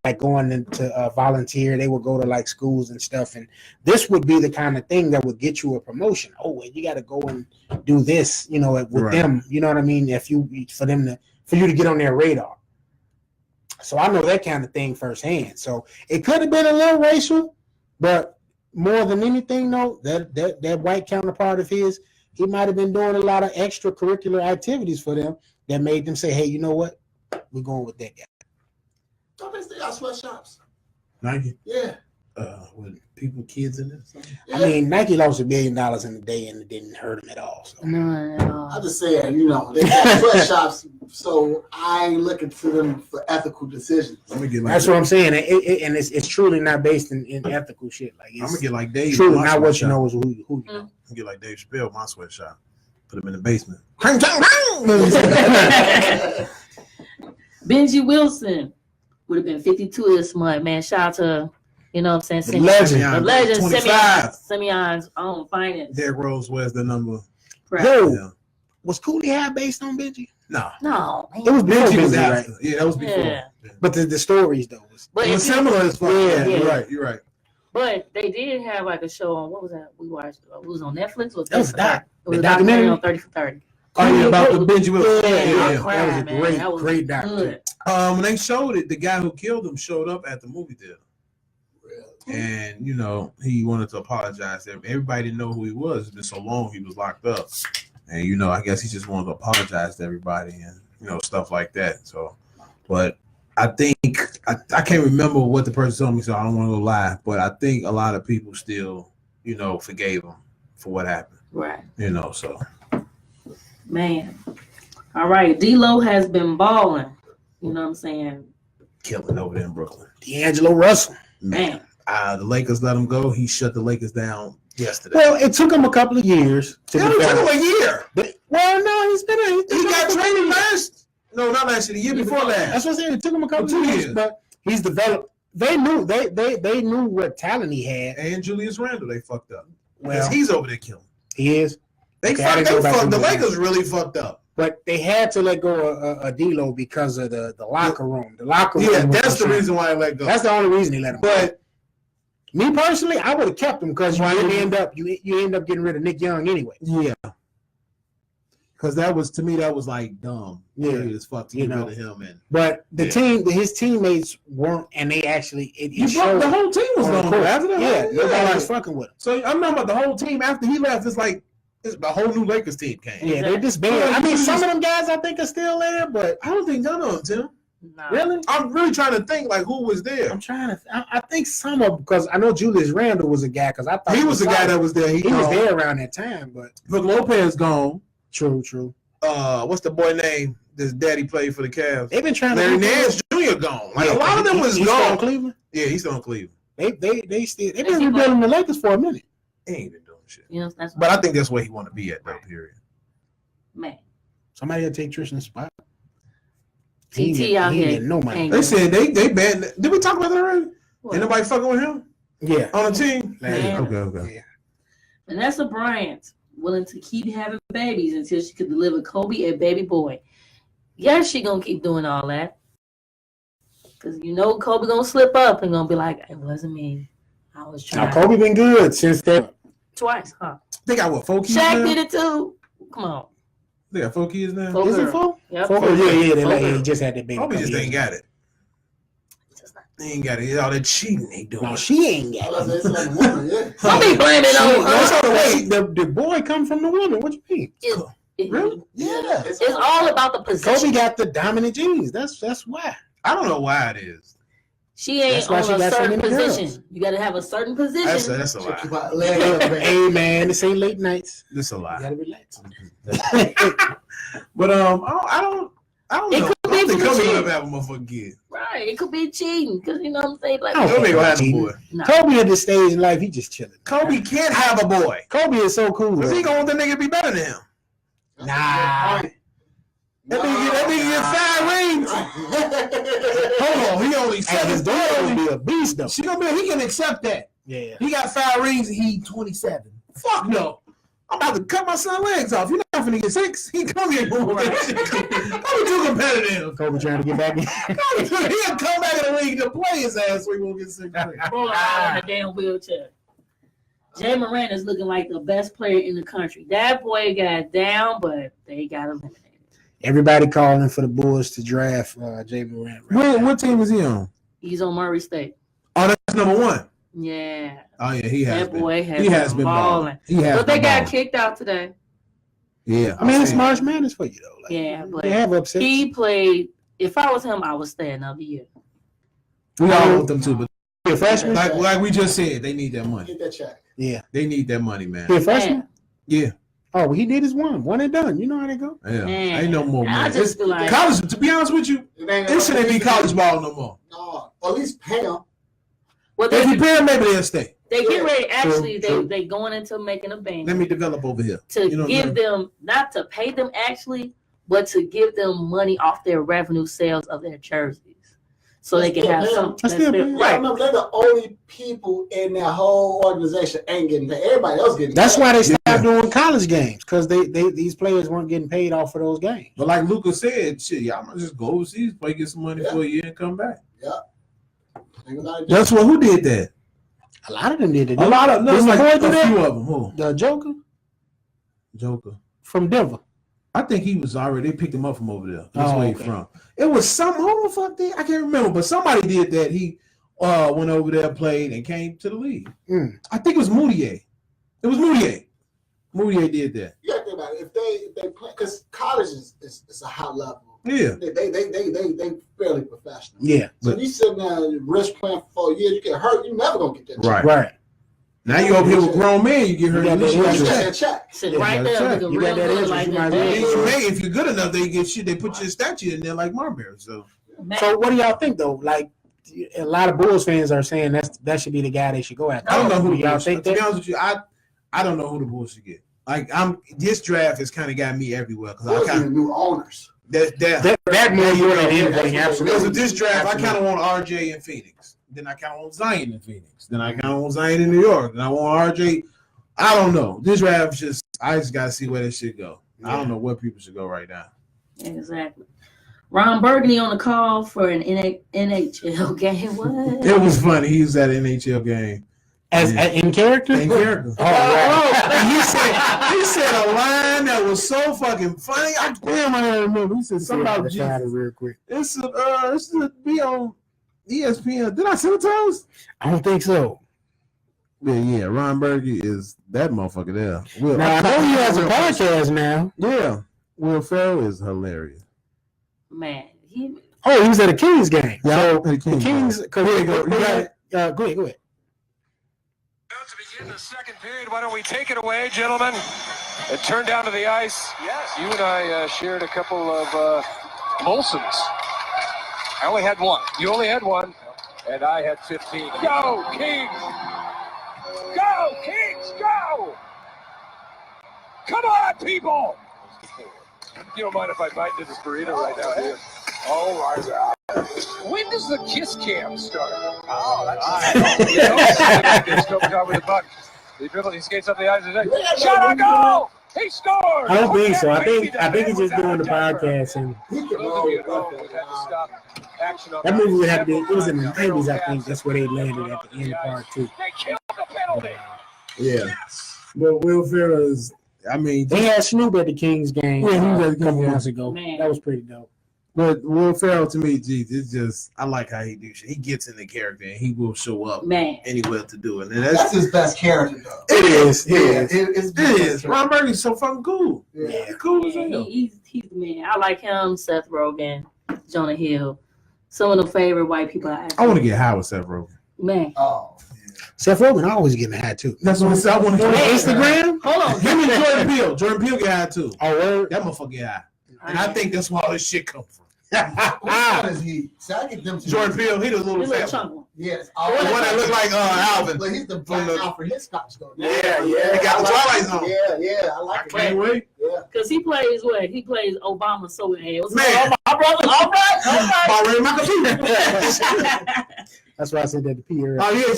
like going into volunteer. They would go to like schools and stuff. And this would be the kind of thing that would get you a promotion. Oh, you got to go and do this, you know, with Right. them. You know what I mean? For you to get on their radar. So I know that kind of thing firsthand. So it could have been a little racial, but more than anything, though, that white counterpart of his, he might have been doing a lot of extracurricular activities for them that made them say, hey, you know what? We're going with that guy. Don't they still got sweatshops? Nike. Yeah. With people, kids in it. Something? I mean, Nike lost $1 billion in a day and it didn't hurt him at all. So. I'm just saying, you know, they got sweatshops, so I ain't looking to them for ethical decisions. I'm gonna get like That's what I'm saying. And it's truly not based in ethical shit. Like I'm gonna it's get like Dave. truly my not what you sweatshop. know is who you know. I'm gonna get like Dave Chappelle, my sweatshop. Put him in the basement. Benji Wilson would have been 52 this month, man. Shout out to, you know what I'm saying? The legend. The legend, 25. Simeon's own finance. Derrick Rose wears the number. Yo, Yeah. was Cooley High based on Benji? No. No, man. It was before Benji was Benji, after. right? Yeah, that was before. Yeah. But the stories though was But It was if you- similar as fuck. Yeah, You're yeah. right. You're right. But they did have like a show on, what was that? We watched, it was on Netflix. That was a doc. It was The a documentary documentary? on 30 for 30. Oh yeah, about the Benji Wilson. Yeah, I yeah. cried, That was a man. great, That was great doc. good. When they showed it, the guy who killed him showed up at the movie theater, and you know he wanted to apologize to everybody. Everybody didn't know who he was. It's been so long he was locked up, and you know I guess he just wanted to apologize to everybody and you know stuff like that. So, but I think I can't remember what the person told me, so I don't want to go lie. But I think a lot of people still you know forgave him for what happened. Right. You know, so Man. All right. D-Lo has been balling. You know what I'm saying? killing over there in Brooklyn. D'Angelo Russell. Man. The Lakers let him go. He shut the Lakers down yesterday. Well, it took him a couple of years to It took develop. him a year. Well, no, he's been. He got traded last. No, not last year. The year before That's last. what I'm saying. It took him a couple For 2 of years, years. but he's developed. They knew they knew what talent he had. And Julius Randle, they fucked up. Well, Because he's over there killing. he is. They Okay, I fucked. didn't They go back fucked. and The look at Lakers really fucked up. But they had to let go of D'Lo because of the locker room. The locker room. Yeah, was that's the concerned. reason why I let go. That's the only reason he let him go. But Me personally, I would have kept him because you Why end up getting rid of Nick Young anyway. yeah, because that was to me that was like dumb. Yeah. As fuck to You get know. rid of him. And But the Yeah. his teammates weren't, and they actually it you showed the whole team was on the gone court. after that. Yeah, nobody Like, was fucking with him. so I'm talking about the whole team after he left. It's like the whole new Lakers team came. Yeah, they disbanded. Well, I mean, you some just- of them guys I think are still there, but I don't think none of them, Tim. Nah. really, I'm really trying to think like who was there. I'm trying to. I think some of because I know Julius Randle was a guy because I thought He was the guy that was there. he was there around that time. But But Lopez gone. true. What's the boy name? This daddy played for the Cavs. They've been trying Larry to. Nance Jr. gone. Like Yeah, a lot of them was he's still in gone. Cleveland. Yeah, he's still in Cleveland. They still they've Is been he rebuilding the Lakers for a minute. He ain't been doing shit. You know, that's But I think that's where he want to be at though. Period. man. Somebody will take Tristan's spot. TT out he here. ain't getting no money. ain't They said they banned. Did we talk about that already? What? Ain't nobody fucking with him Yeah. on the team. Man. Okay. Yeah. Vanessa Bryant willing to keep having babies until she could deliver Kobe a baby boy. Yes, she gonna keep doing all that. Cause you know Kobe gonna slip up and gonna be like, it wasn't me. I was trying. Now Kobe been good since then. Twice, huh? They got what 4 kids Shaq now? did it too. Come on. They got 4 kids now. Four Is it girls. four? Yep. Oh yeah. They Four like, girls. he just had that baby. Kobe just couple ain't years got it. They ain't got it. All that cheating they doing. ago. No, she ain't I got was it. gonna say, it's like a woman, yeah. Don't be blaming it on That's her. all the way. The boy come from the woman. What you mean? Really? Yeah. It's all about the position. Kobe got the dominant genes. That's why. I don't know why it is. She ain't That's why on she a got so certain many girls. position. You got to have a certain position. That's a lie. Keep our leg up, man. Hey man, this ain't late nights. That's a You lie. gotta relax. But I don't It know. could I be don't think from Kobe cheating. gonna have a motherfucking kid. Right. It could be cheating because you know what I'm saying. Like, I don't Kobe gonna have a boy. nah. Kobe at this stage in life, he just chilling. Kobe can't have a boy. Kobe is so cool. Cause though. he gonna want the nigga to be better than him. Nah. That nigga get 5 rings. Hold on, he only Hey, his 7. daughter would be a beast though. She gonna be. He can accept that. Yeah. He got 5 rings and he 27. Fuck no. I'm about to cut my son's legs off. You're not finna get 6. He come here with that shit. Kobe too competitive. Kobe trying to get back in. He'll come back in the league to play his ass so he won't get 6 rings. Roll around in a damn wheelchair. Jay Moran is looking like the best player in the country. That boy got down, but they got eliminated. Everybody calling for the Bulls to draft Jay Morant. What team is he on? He's on Murray State. Oh, that's number 1. Yeah. Oh yeah, he has That been. boy has He has been been balling. balling. He has But they been got balling. kicked out today. Yeah, I mean, it's March Madness for you though. Like, Yeah, but they have upset. he played. If I was him, I would stay another year. We all want them too, but He a freshman? like we just said, they need that money. Get that check. Yeah. They need that money, man. He a freshman? Man, Yeah, Oh, well, he did his one and done. You know how they go. yeah. man. Ain't no more I money. just feel like College. To be honest with you, it shouldn't be college ball no more. No, or at least pay them. well, If you they pay them, maybe they'll stay. get ready. Actually, True. they going into making a bank Let me develop over here. to You know what give I mean? them, not to pay them actually, but to give them money off their revenue sales of their jerseys, so they can have some. That's still big. Yeah, Right. remember, they're the only people in that whole organization ain't getting paid. Everybody else getting That's paid. why they stopped Yeah. doing college games because these players weren't getting paid off for those games. But like Luca said, shit, y'all might just go overseas, play, get some money for a year, and come back. Think about it. That's who did that. A lot of them did it. A lot of no, Didn't like the boy a do that? few of them. Who? The Joker Joker. from Denver. I think he was already. They picked him up from over there. That's Oh, where okay. he from. It was some. Who the fuck did? I can't remember. But somebody did that. He went over there, played, and came to the league. Mm. I think it was Moutier. It was Moutier. Moutier did that. You got to think about it. If they play, because college is a high level. Yeah. They fairly professional. Yeah, So you sitting there risk playing for 4 years, you get hurt, you never gonna get that. check. right. Now you over here with grown men, you get hurt. You got You that You get got interest. that check. Sit Yeah, right that's there, right. looking You got real that good interest, like you that. might as well Hey, get Hey, if you're good enough, they get shit. They put you in statue, and they're like Marbury. So Man. So what do y'all think though? Like a lot of Bulls fans are saying that should be the guy they should go after. I don't know who y'all y'all think. To be honest with you, I don't know who the Bulls should get. Like this draft has kind of got me everywhere because I kind of new owners. That more you than anything. Absolutely. Because with this draft, I kind of want RJ in Phoenix. Then I kind of want Zion in Phoenix. Then I kind of want Zion in New York. Then I want RJ. I don't know. This draft I just gotta see where this shit go. Yeah. I don't know where people should go right now. Exactly. Ron Burgundy on the call for an NHL game. What? It was funny. He was at an NHL game. In character? In character. He said a line that was so fucking funny. I remember. He said something about Jesus. Real quick. It should be on ESPN. Did I send it to us? I don't think so. Yeah. Ron Burgundy is that motherfucker there. Now I know he has a podcast now. Yeah. Will Ferrell is hilarious. Man, he was at a Kings game. Yeah, so the Kings. Go ahead. Go ahead. To begin the second period, why don't we take it away, gentlemen, and turn down to the ice? Yes. You and I shared a couple of Molsons. I only had one. You only had one, and I had 15. Go, Kings! Go, Kings, go! Come on, people! You don't mind if I bite into this burrito right now, do you? Oh, my God. When does the kiss cam start? Oh, that's Kopitar with the puck. He dribbles, he skates up the ice and says, shot on goal! He scored! I don't think so. I think he's just doing the podcast and that movie would have to be. It was in the 90s, I think. That's where they landed at the end of part 2. They killed the penalty. Yeah. But Will Ferrell is. I mean, they had Snoop at the Kings game. Yeah, he was a couple months ago. Man. That was pretty dope. But Will Ferrell, to me, geez, it's just I like how he do shit. He gets in the character and he will show up anywhere to do it. And that's his best character, though. It is. It is. Ron Burgundy's so fucking cool. Yeah, cool as hell. He's the man. I like him. Seth Rogen, Jonah Hill. Some of the favorite white people I want to get high with Seth Rogen. Man. Oh. Seth Rogen always getting high too. That's what I want to on Instagram. Hold on. Him and Jordan Peele. Jordan Peele get high too. Oh, word? That motherfucker get high. And I think that's where all this shit comes from. What is he? So I get them Jordan Peele, he the little fat one. Yes. The one that look like Alvin. But he's the black Alfred Hitchcock though. Yeah. He got the Twilight Zone. Yeah. I like it. Can't wait. Yeah. Because he plays what? He plays Obama so it was. Man. My brother, all right. Already my computer. That's why I said that to Pierre. Oh, yeah.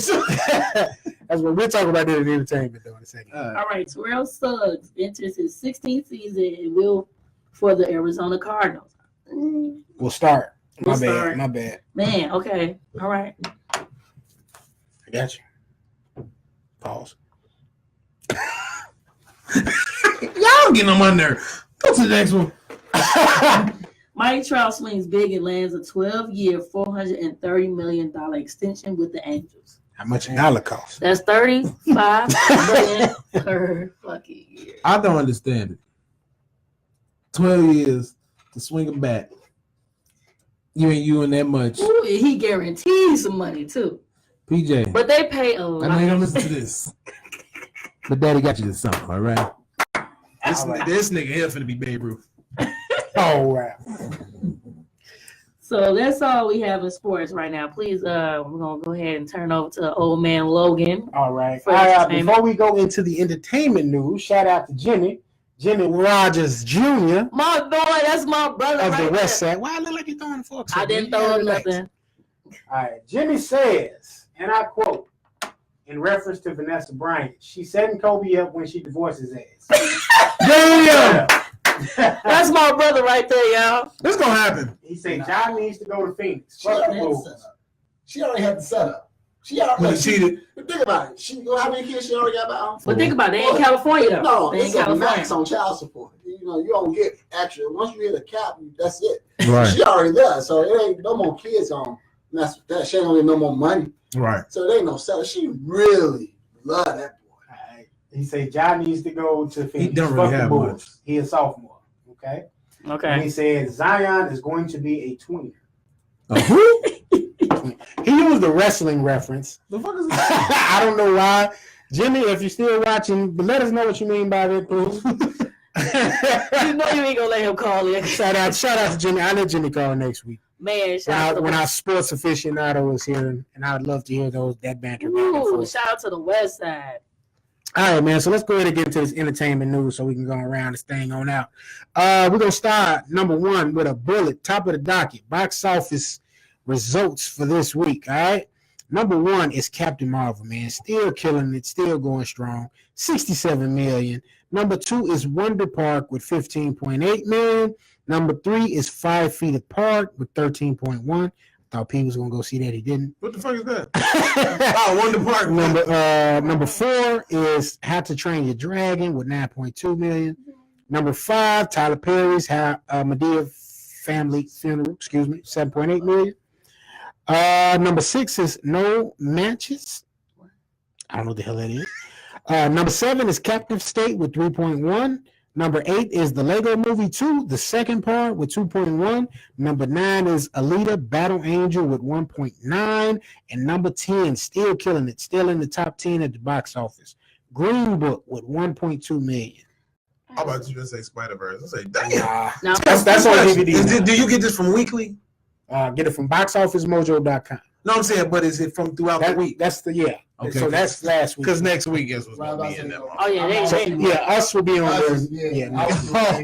That's what we're talking about in entertainment, though, in a second. All right. Terrell Suggs enters his 16th season and will for the Arizona Cardinals. We'll start. My bad. Man, okay. All right. I got you. Pause. Y'all getting on my nerve. Go to the next one. Mike Trout swings big and lands a 12-year, $430 million extension with the Angels. How much a dollar cost? That's $35 million per fucking year. I don't understand it. 12 years to swing a bat. You ain't you in that much. Ooh, he guarantees some money too. PJ. But they pay a lot. I know you don't listen to this. But Daddy got you this song, all right? This nigga here finna be Babe Ruth. Oh, wow. So that's all we have in sports right now. Please, we're gonna go ahead and turn over to old man Logan. All right. Before we go into the entertainment news, shout out to Jimmy Rogers Jr. My boy, that's my brother of right the West there. Side. Why I look like you're throwing forks? I didn't throw up nothing. All right. Jimmy says, and I quote, in reference to Vanessa Bryant, she's setting Kobe up when she divorces his ass. Damn! That's my brother right there, y'all. This gonna happen. He said John needs to go to Phoenix. She already had the setup. She already cheated. But think about it. How many kids she already got by? But think about it. They in California, though. No, they it's a max on child support. You know, you don't get extra. Once you hit a cap, that's it. Right. She already there, so it ain't no more kids on. Mess with that. She ain't gonna get no more money. Right. So it ain't no setup. She really love that boy. All right. He said John needs to go to Phoenix. He don't really have much. He a sophomore. Okay. And he said Zion is going to be a tweener. Who? He used the wrestling reference. The fuck is that? I don't know why. Jimmy, if you're still watching, but let us know what you mean by that, please. You know you ain't gonna let him call in. Shout out to Jimmy. I'll let Jimmy call next week. Man, shout out to when the our sports aficionado is here, and I'd love to hear that banter. Back and Ooh, forth. shout out to the West Side. All right, man. So let's go ahead and get into this entertainment news so we can go around this thing on out. We're going to start, number one, with a bullet, top of the docket, box office results for this week, all right? Number one is Captain Marvel, man. Still killing it, still going strong, $67 million. Number two is Wonder Park with $15.8 million. Number three is 5 Feet Apart with 13.1. Thought P was gonna go see that, he didn't. What the fuck is that? Oh, Wonder Park. Number four is How to Train Your Dragon with 9.2 million. Number five, Tyler Perry's Medea Family Funeral, 7.8 million. Number six is No Matches. I don't know what the hell that is. Number seven is Captive State with 3.1. Number 8 is the Lego Movie 2, the second part with 2.1. Number 9 is Alita Battle Angel with 1.9. And number 10, still killing it, still in the top 10 at the box office, Green Book with 1.2 million. How about you just say Spider-Verse? I say, damn. Now, That's on DVD. Do you get this from weekly? Get it from boxofficemojo.com. No, I'm saying, but is it from throughout the week? That's Okay. So that's last week. Because next week is what's going to be in that one. oh yeah, So, yeah, us will be on there.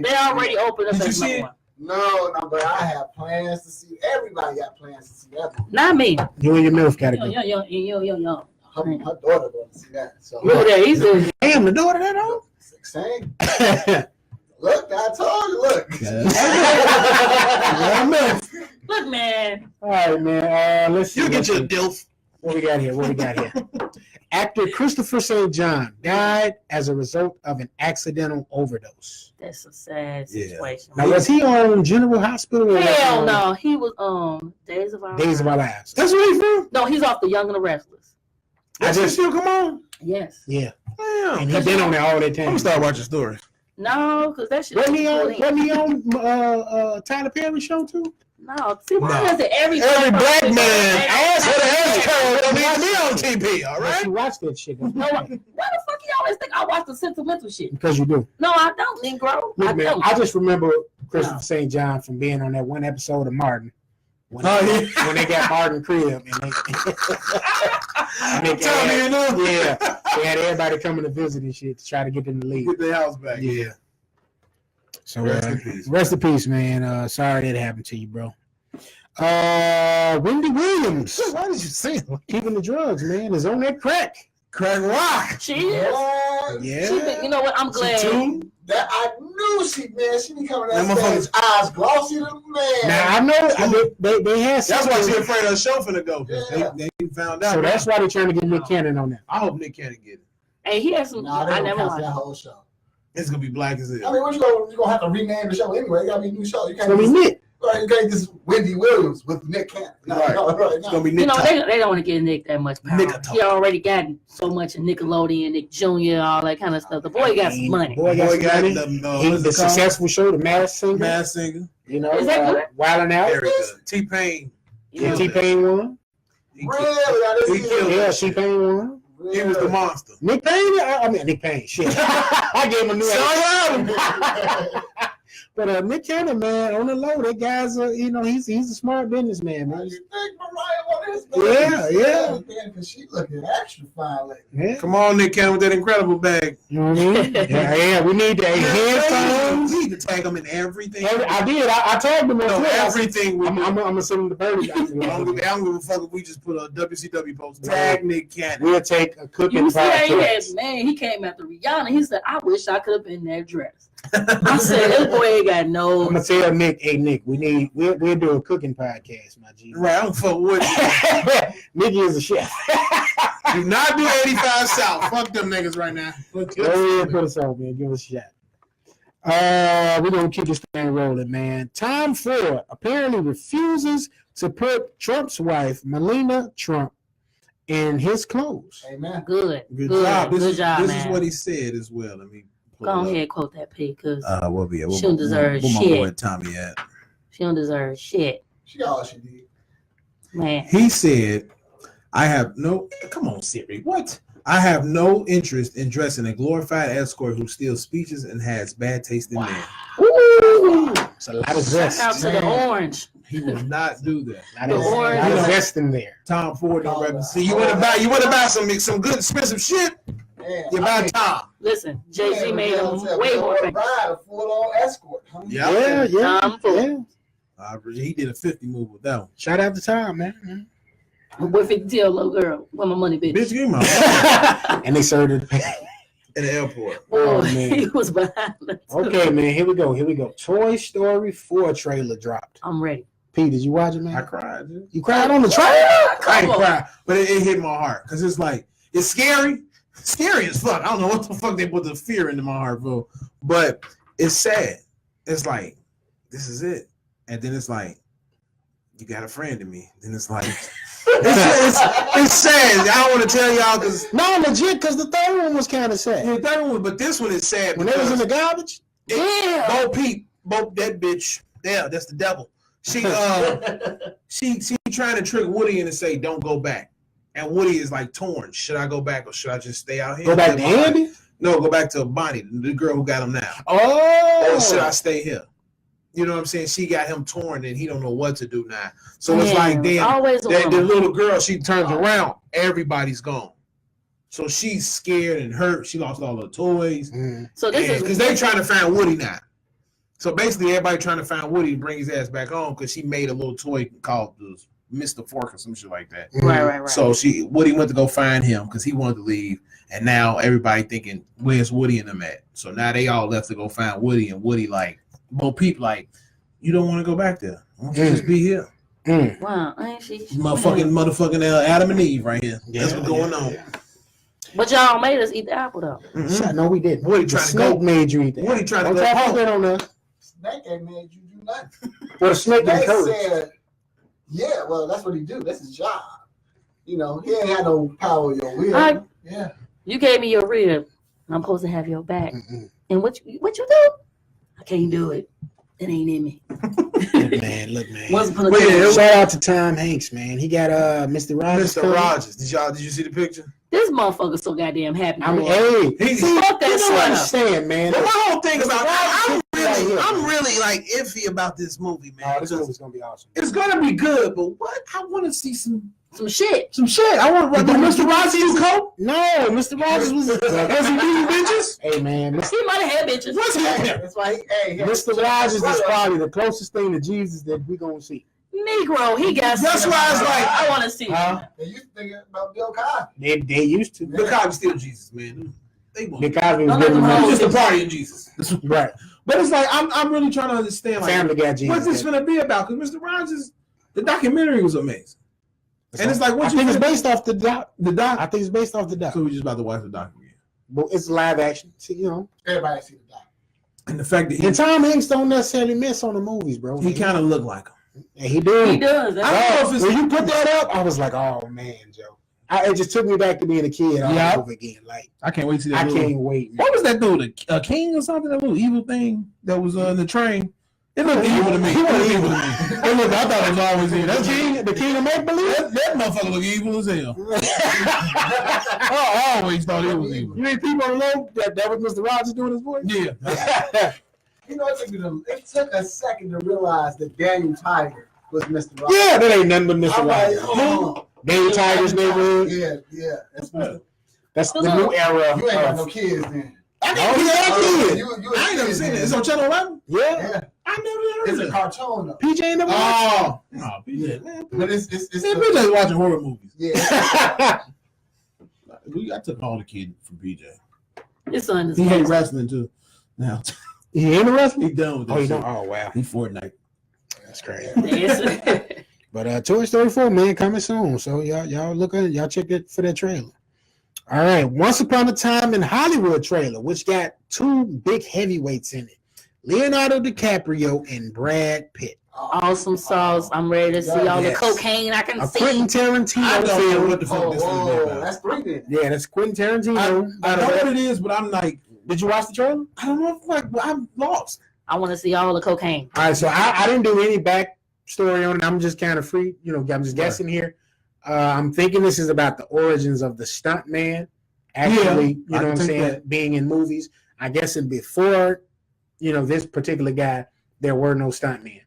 they already opened up. Did you as see number it? one. No, but I have plans to see. Everybody got plans to see that movie. Not me. You and your MILF gotta go. Yo. Her daughter going to see that. So Look at that. He's a Damn, the daughter that on? same. Look, I told you. Look. look, man. All right, man. Let's see. You get your DILF. What we got here? Actor Christopher St. John died as a result of an accidental overdose. That's a sad situation. Now, was he on General Hospital? Or Hell no. He was on Days of Our Days of Our Lives. Lives. That's where he's from? No, he's off the Young and the Restless. That's just still come on. Yes. Yeah. Damn. And he's been on there all that I'm time. going to start watching stories. No, because that shit. Wasn't he on Tyler Perry show too? No, see, why is it every black man ass with an S curve don't need to be on TV, all Right? right? You watch that shit. No, why the fuck you always think I watch the sentimental shit? Because you do. No, I don't, Negro. Look, I man, don't. I just remember Christopher St. John from being on that one episode of Martin. When they got Martin crib and they had everybody coming to visit and shit to try to get them to leave. Get the house back. Yeah. So Rest in peace. Man. Sorry that happened to you, bro. Wendy Williams. Why did you say it? Keeping the drugs, man, is on that crack. Crack rock. She is. Yeah. She been, you know what? I'm glad. That I knew she be coming That that stage, eyes glossy to the man. Now I know they had. That's why something- she's afraid of the show finna go. Yeah. They found out. So that's why they're trying to get Nick Cannon on that. I hope Nick Cannon get it. And he has some. Nah, they I don't never cancel that watched. whole show. It's gonna be black as I hell. mean, what you gonna have to rename the show anyway? It gotta be a new show. You It's can't gonna be just, Nick. you can't just Wendy Williams with Nick Cannon. No, Right. no. It's gonna be You Nick. know, Top. they don't want to give Nick that much power. Nick a He already got so much in Nickelodeon, Nick Jr., all that kind of stuff. The boy got some money. Boy got some money. He's the successful show, The Masked Singer. Mass Singer. You know, Is that good? Wilding Out. Very good. T-Pain. Yeah, T-Pain won. Really? Yeah, T-Pain won. He was the monster. Nick Payne? I mean, Nick Payne. Shit. I gave him a new album. But Nick Cannon, man, on the low, that guy's he's a smart businessman, man. You think Mariah on his Yeah. because she looking extra fine lately. Yeah. Come on, Nick Cannon with that incredible bag. You know what I mean? yeah, we need the headphones. You need to tag him in everything. I did. I tagged him on No, Twitter. everything we I'm do. gonna send him the birdie. I don't give a fuck if we just put a WCW post. Tag Nick Cannon. We'll take a cooking You see how podcast. he came after Rihanna. He said, I wish I could have been that dress. I said, this boy ain't got I'm no. gonna tell Nick, hey Nick, we'll do a cooking podcast, my G. Right, I don't fuck with you. Nicky is a chef. Do not do 85 South. Fuck them niggas right now. Go ahead, put us on, man. Give us a shot. We're gonna keep this thing rolling, man. Tom Ford apparently refuses to put Trump's wife, Melania Trump, in his clothes. Amen. Good job. This man. is what he said as well. Let me pull Go it up. ahead, quote that P, because We'll be she don't deserve where my shit. boy Tommy at? she don't deserve shit, She got all she did. man. He said, I have no. Come on, Siri. What? I have no interest in dressing a glorified escort who steals speeches and has bad taste in men. Ooh, it's a lot of Shout zest. out to the orange. He will not do that. The orange. A lot of zest in there. Tom Ford don't represent. You want to buy some good expensive shit? Man, You buy Tom. Listen, Jay-Z made him way more famous. Bride a full-on escort. Yeah. Tom Ford. He did a 50 move with that one. Shout out to Tom, man. What if he tell little girl, where my money, bitch? Bitch, give me my And they served it. in the airport. Boy, Oh, man. he was behind us. Okay, man. Here we go. Toy Story 4 trailer dropped. I'm ready. P, did you watch it, man? I cried. Dude. You cried on the trailer? I Come ain't on. cry, but it hit my heart because it's like it's scary as fuck. I don't know what the fuck they put the fear into my heart for, but it's sad. It's like this is it, and then it's like you got a friend in me. Then it's like it's sad. I don't want to tell y'all because No, legit, because the third one was kind of sad. the third one, but this one is sad When they was in the garbage? Yeah. Bo that bitch. Yeah, that's the devil. She trying to trick Woody into say don't go back. And Woody is like torn. Should I go back or should I just stay out here? Go back to Andy? No, go back to Bonnie, the girl who got him now. Oh. Or should I stay here? You know what I'm saying? She got him torn and he don't know what to do now. So it's like always the little girl, she turns around, everybody's gone. So she's scared and hurt. She lost all her toys. So this is because they trying to find Woody now. So basically, everybody trying to find Woody to bring his ass back home because she made a little toy called Mr. Fork or some shit like that. right. So Woody went to go find him because he wanted to leave, and now everybody thinking where's Woody and them at? So now they all left to go find Woody, and Woody like, more people like, you don't want to go back there. Why don't you just be here? Wow, ain't she? Motherfucking Adam and Eve right here. That's what's going on. Yeah. But y'all made us eat the apple though. No, we didn't. Woody The trying to snake go. made you eat that. Woody trying to Don't go try to home. put that on there. Snake ain't made you do nothing. Well, the snake They encouraged. said, yeah, well, that's what he do. That's his job. You know, he ain't had no power of your will. Yeah. You gave me your rib. I'm supposed to have your back. And what you do? I can't do it. It ain't in me. Look, man. Once upon a time. Shout out to Tom Hanks, man. He got Mr. Rogers. Mr. Rogers. Did you see the picture? This motherfucker's so goddamn happy. I mean, boy. hey, Fuck that you don't slap. understand, man. But my whole thing about Right I'm really like iffy about this movie, man. Oh, this movie's gonna be awesome. It's gonna be good, but what? I want to see some shit. shit. I want to run. Mr. Rogers use coke? No, Mr. Rogers was. Was he beating bitches? Hey, man, He might have had bitches. What's happening? That's why Mr. Rogers is probably the closest thing to Jesus that we gonna see. Negro, he got. That's why it's like I want to see. They used to think about Bill Cosby. They used to. Bill Cosby still Jesus, man. They want Bill Cosby was No, giving no, them no. just a party in Jesus. right. But it's like I'm really trying to understand like Family Guy Jesus. what's this gonna be about? Because Mr. Rogers, the documentary was amazing. And it's like what I you think it's finna- based off the doc. The doc. I think it's based off the doc. So we're just about to watch the documentary. But it's live action. See, you know. Everybody see the doc. And the fact that And Tom Hanks don't necessarily miss on the movies, bro. he kind of looked like him. And he do. He does. I don't know if it's When you put that up, I was like, oh man, Joe. It just took me back to being a kid all Yeah. over again. Like, I can't wait to see I that. little- can't wait. Man. What was that dude? A king or something? That little evil thing that was in the train. It looked evil to me. He wasn't evil to me. It looked. I thought it was always evil. The king of make believe. That motherfucker look evil as hell. I always thought it was evil. You mean people don't know that was Mr. Rogers doing his voice? Yeah. You know, it took a second to realize that Daniel Tiger was Mr. Rogers. Yeah, that ain't nothing but Mr. I'm like, Rogers. oh, Dave Tiger's neighborhood. Yeah. That's Mr. That's the new era. You ain't got no kids then. I Oh, didn't I ain't never seen it. It's on Channel 11? Yeah. Yeah. I never It's heard a of it. cartoon though. PJ ain't never watched Oh. No, PJ. Man, But it's PJ watching horror movies. yeah. I took all the kids from PJ. His son is. He hate wrestling too. Now He ain't interested. he done with that. Oh, you shit. don't? Oh, wow. He Fortnite. That's crazy. Yes. But Toy Story 4, man, coming soon. So y'all check it for that trailer. All right. Once Upon a Time in Hollywood trailer, which got two big heavyweights in it. Leonardo DiCaprio and Brad Pitt. Awesome sauce. I'm ready to see all the Yes. cocaine I can A see. Quentin Tarantino I don't know film. what the fuck this is about. That's three then. Yeah, that's Quentin Tarantino. I know what it is, but I'm like, Did you watch the trailer? I don't know if I'm lost. I want to see all the cocaine. All right, so I didn't do any backstory on it. I'm just kind of free. I'm just guessing here. I'm thinking this is about the origins of the stuntman actually, I you know what I'm take saying, that. being in movies. I guess before, this particular guy, there were no stuntmen.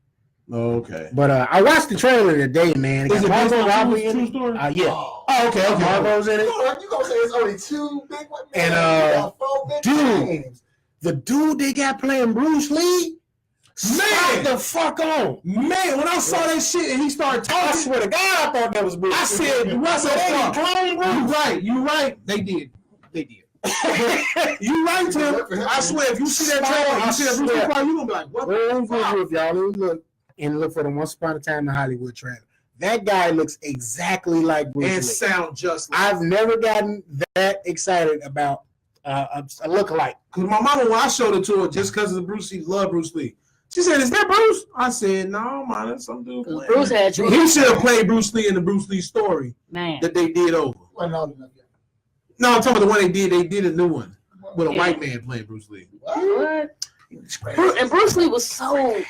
Okay. But I watched the trailer today, man. Is it based on Robbie true in it. story? Yeah. Oh, okay. Margot's in it. You gonna say it's only 2 big ones? And, You got 4 big dude, names. The dude they got playing Bruce Lee, spot the fuck on. Man, when I saw that shit and he started I talking, swear to God, I thought that was Bruce. I said, "What's So they up?" clone Bruce. You right. They did. You right, Tim. I swear, if you see that trailer, you see that Bruce Lee part, you gonna be like, "What the fuck?" With y'all, look for the Once Upon a Time in Hollywood trailer. That guy looks exactly like Bruce And Lee. sound just like. I've never gotten that excited about a lookalike. Because my mama, when I showed it to her, just because of Bruce Lee, love Bruce Lee. She said, "Is that Bruce?" I said, "No, man, that's some dude." Bruce had He should have played Bruce Lee in the Bruce Lee story man. that they did over. Wasn't old enough yet. No, I'm talking about the one they did. They did a new one with a white man playing Bruce Lee. What? And Bruce Lee was so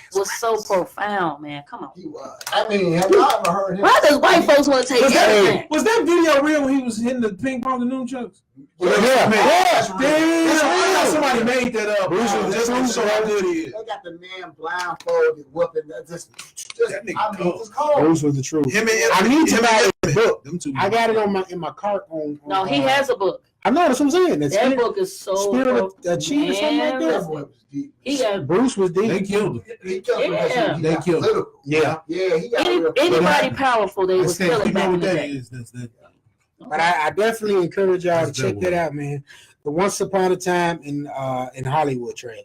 profound, man. Come on. He was. I mean, have y'all ever heard him? Why does white folks want to take everything? Was that video real when he was hitting the ping pong and nunchucks? Yeah. Damn. That's I thought somebody made that up. Bruce was just to show how good he is. They got the man blindfolded, whooping. Just That nigga I mean, cold. just cold. Bruce was the truth. Him and I need to buy the book. Them two. I got it in my cart on. No, he has a book. I know that's what I'm saying. That book is so. Spirit of Achievement, something like That that. boy was deep. He got Bruce was deep. They killed him. He killed him. Yeah. He They got killed him. political. Yeah. Yeah, he got real anybody powerful. They was You killing know back in what the that day. is? That's that. But I definitely encourage y'all to That's check that that one. out, man. The Once Upon a Time in Hollywood trailer.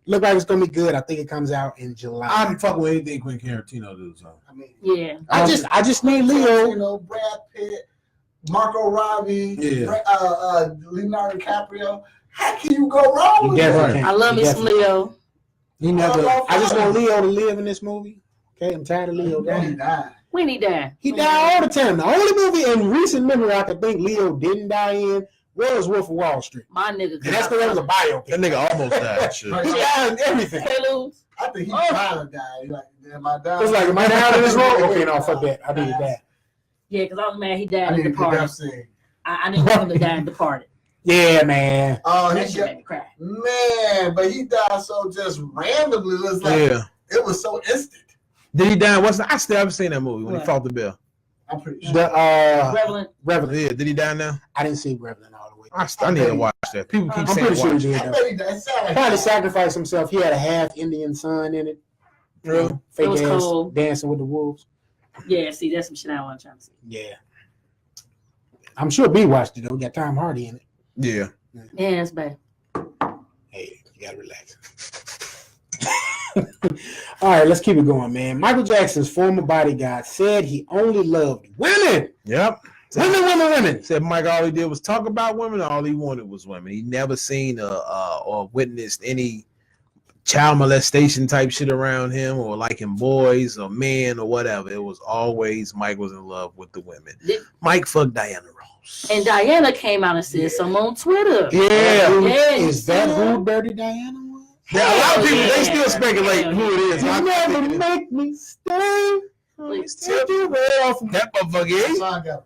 Look like it's gonna be good. I think it comes out in July. I'm fucking with anything Quentin Tarantino does. I mean, Yeah. I just need Leo. You know, Brad Pitt, Marco Robbie, Leonardo DiCaprio. How can you go wrong with Definitely that? can't. I love me some Leo. He never. I just want Leo to live in this movie. Okay, I'm tired of Leo He dying. died. When he died. He died all the time. The only movie in recent memory I could think Leo didn't die in was Wolf of Wall Street. My nigga. And that's because that was a biopic. That nigga almost died. Shit. He died in everything. Preludes. I think he finally died. He like, damn, I died. It's like, am I down in this role? Okay, no, fuck that. I needed that. Yeah, because I was mad he I died in need to get that Departed. scene. I didn't want him to die in Departed. Yeah, man. Oh, That he shit got, made me cry. man, but he died so just randomly. It was like, it was so instant. Did he die? I still haven't seen that movie when he What? fought the bell. I'm pretty sure. The Reverend. Revenant. Yeah, did he die now? I didn't see Revenant all the way. I need to watch that. People keep I'm saying pretty sure he watch. did. I though. bet he died. It sounded like Probably sacrificed himself. He had a half Indian son in it. Really? Fake It was ass cool. dancing with the wolves. Yeah, see, that's some shit I want to try to see. Yeah. I'm sure B watched it though. We got Tom Hardy in it. Yeah. Yeah, that's bad. Hey, you gotta relax. All right, let's keep it going, man. Michael Jackson's former bodyguard said he only loved women. Yep. Women. Said Mike all he did was talk about women. All he wanted was women. He never seen or witnessed any child molestation type shit around him or liking boys or men or whatever. It was always Mike was in love with the women. Mike fucked Diana Ross. And Diana came out and said something on Twitter. Yeah. Is that who Dirty Diana was? Yeah, a lot of people they still speculate who it is. You never make me stay. Take you off. That motherfucker is. Song ever.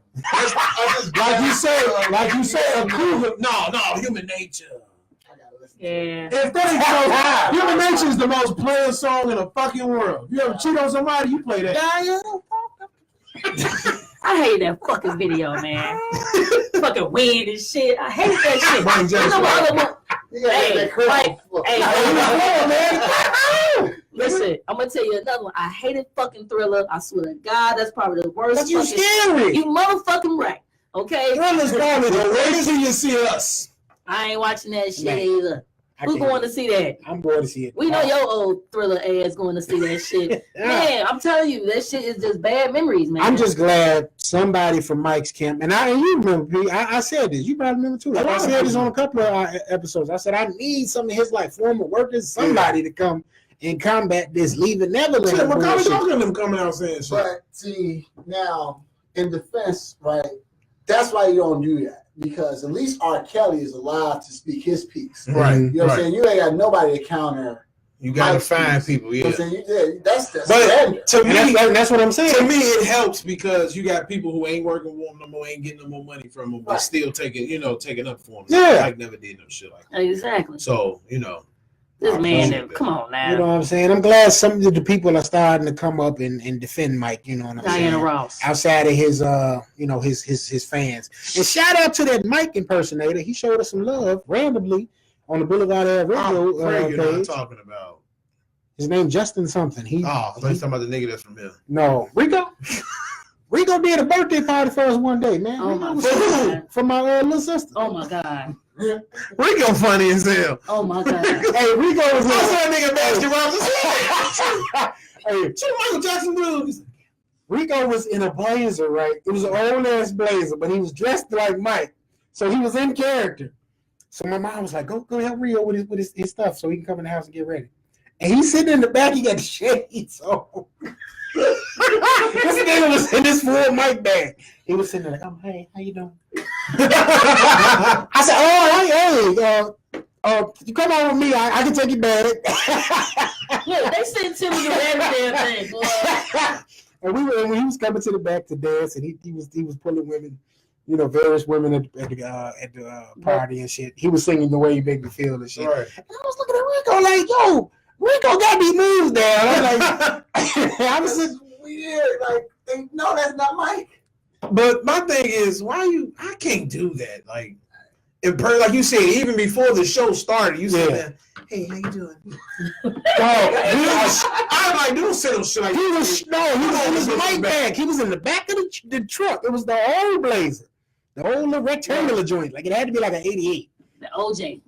Like you say, a cougar. No, human nature. I gotta listen. Yeah. If that ain't human nature is the most played song in the fucking world. You ever cheat on somebody, you play that. I hate that fucking video, man. Fucking weird and shit. I hate that shit. Mike Jackson. You know what other one? You gotta Hey, get that crystal Mike, floor. hey, listen, I'm gonna tell you another one. I hated fucking Thriller. I swear to God, that's probably the worst. But you fucking- scary. You motherfucking right. Okay? Thriller's probably the Wait worst. till you see us. I ain't watching that shit Man. either. I Who's can't- going to see that? I'm going to see it. We know your old Thriller ass going to see that shit. Man, I'm telling you, that shit is just bad memories, man. I'm just glad somebody from Mike's camp, and you remember, P, I said this. You probably remember too. Like I said this on a couple of episodes. I said I need some of his like former workers, somebody to come and combat this leaving Neverland. Shit, Macaulay bullshit. Culkin and them coming out saying shit. But see, now in defense, right? That's why you don't do that. Because at least R. Kelly is allowed to speak his piece. Right. You know what I'm saying? You ain't got nobody to counter You gotta Mike find speaks. people, You know yeah. what I'm saying? That's But standard. to me, that's what I'm saying. to me, it helps because you got people who ain't working for them no more, ain't getting no more money from them, but Right. still taking up for them. Yeah. Like never did no shit like that. Exactly. So This I man, appreciate that. come on now. You know what I'm saying? I'm glad some of the people are starting to come up and defend Mike. You know what I'm Diana saying? Ross. Outside of his, his fans. And shout out to that Mike impersonator. He showed us some love randomly on the BlvdAve radio Craig, you're not page. talking about. His name Justin something. I thought you were talking about the nigga that's from here. No, Rico. Rico did a birthday party for us one day, man. Oh Rico my was God. for my little sister. Oh my God. Rico funny as hell. Oh my God. Hey, Rico was I saw that nigga Baskin Robbins. Hey, Two Michael Jackson blues. Rico was in a blazer, right? It was an old ass blazer, but he was dressed like Mike, so he was in character. So my mom was like, "Go help Rio with his stuff, so he can come in the house and get ready." And he's sitting in the back. He got the shades on. This nigga was in his full Mike bag. He was sitting there like, "Oh, hey, how you doing?" I said, "Oh, hey, you come on with me. I can take you back." Look, they sent Timmy to every damn thing, boy. And when he was coming to the back to dance, and he was pulling women, various women at the party and shit. He was singing "The Way You Make Me Feel" and shit. Right. And I was looking at Rico like, "Yo, Rico got these moves down." I'm like, I was just Weird. Like, no, that's not Mike. But my thing is, I can't do that. Like, like you said, even before the show started, you said that. Hey, how you doing? I'm like, don't say no shit like he was in his Mike bag. He was in the back of the truck. It was the old blazer, the old little rectangular joint. Like it had to be like an '88. The OJ.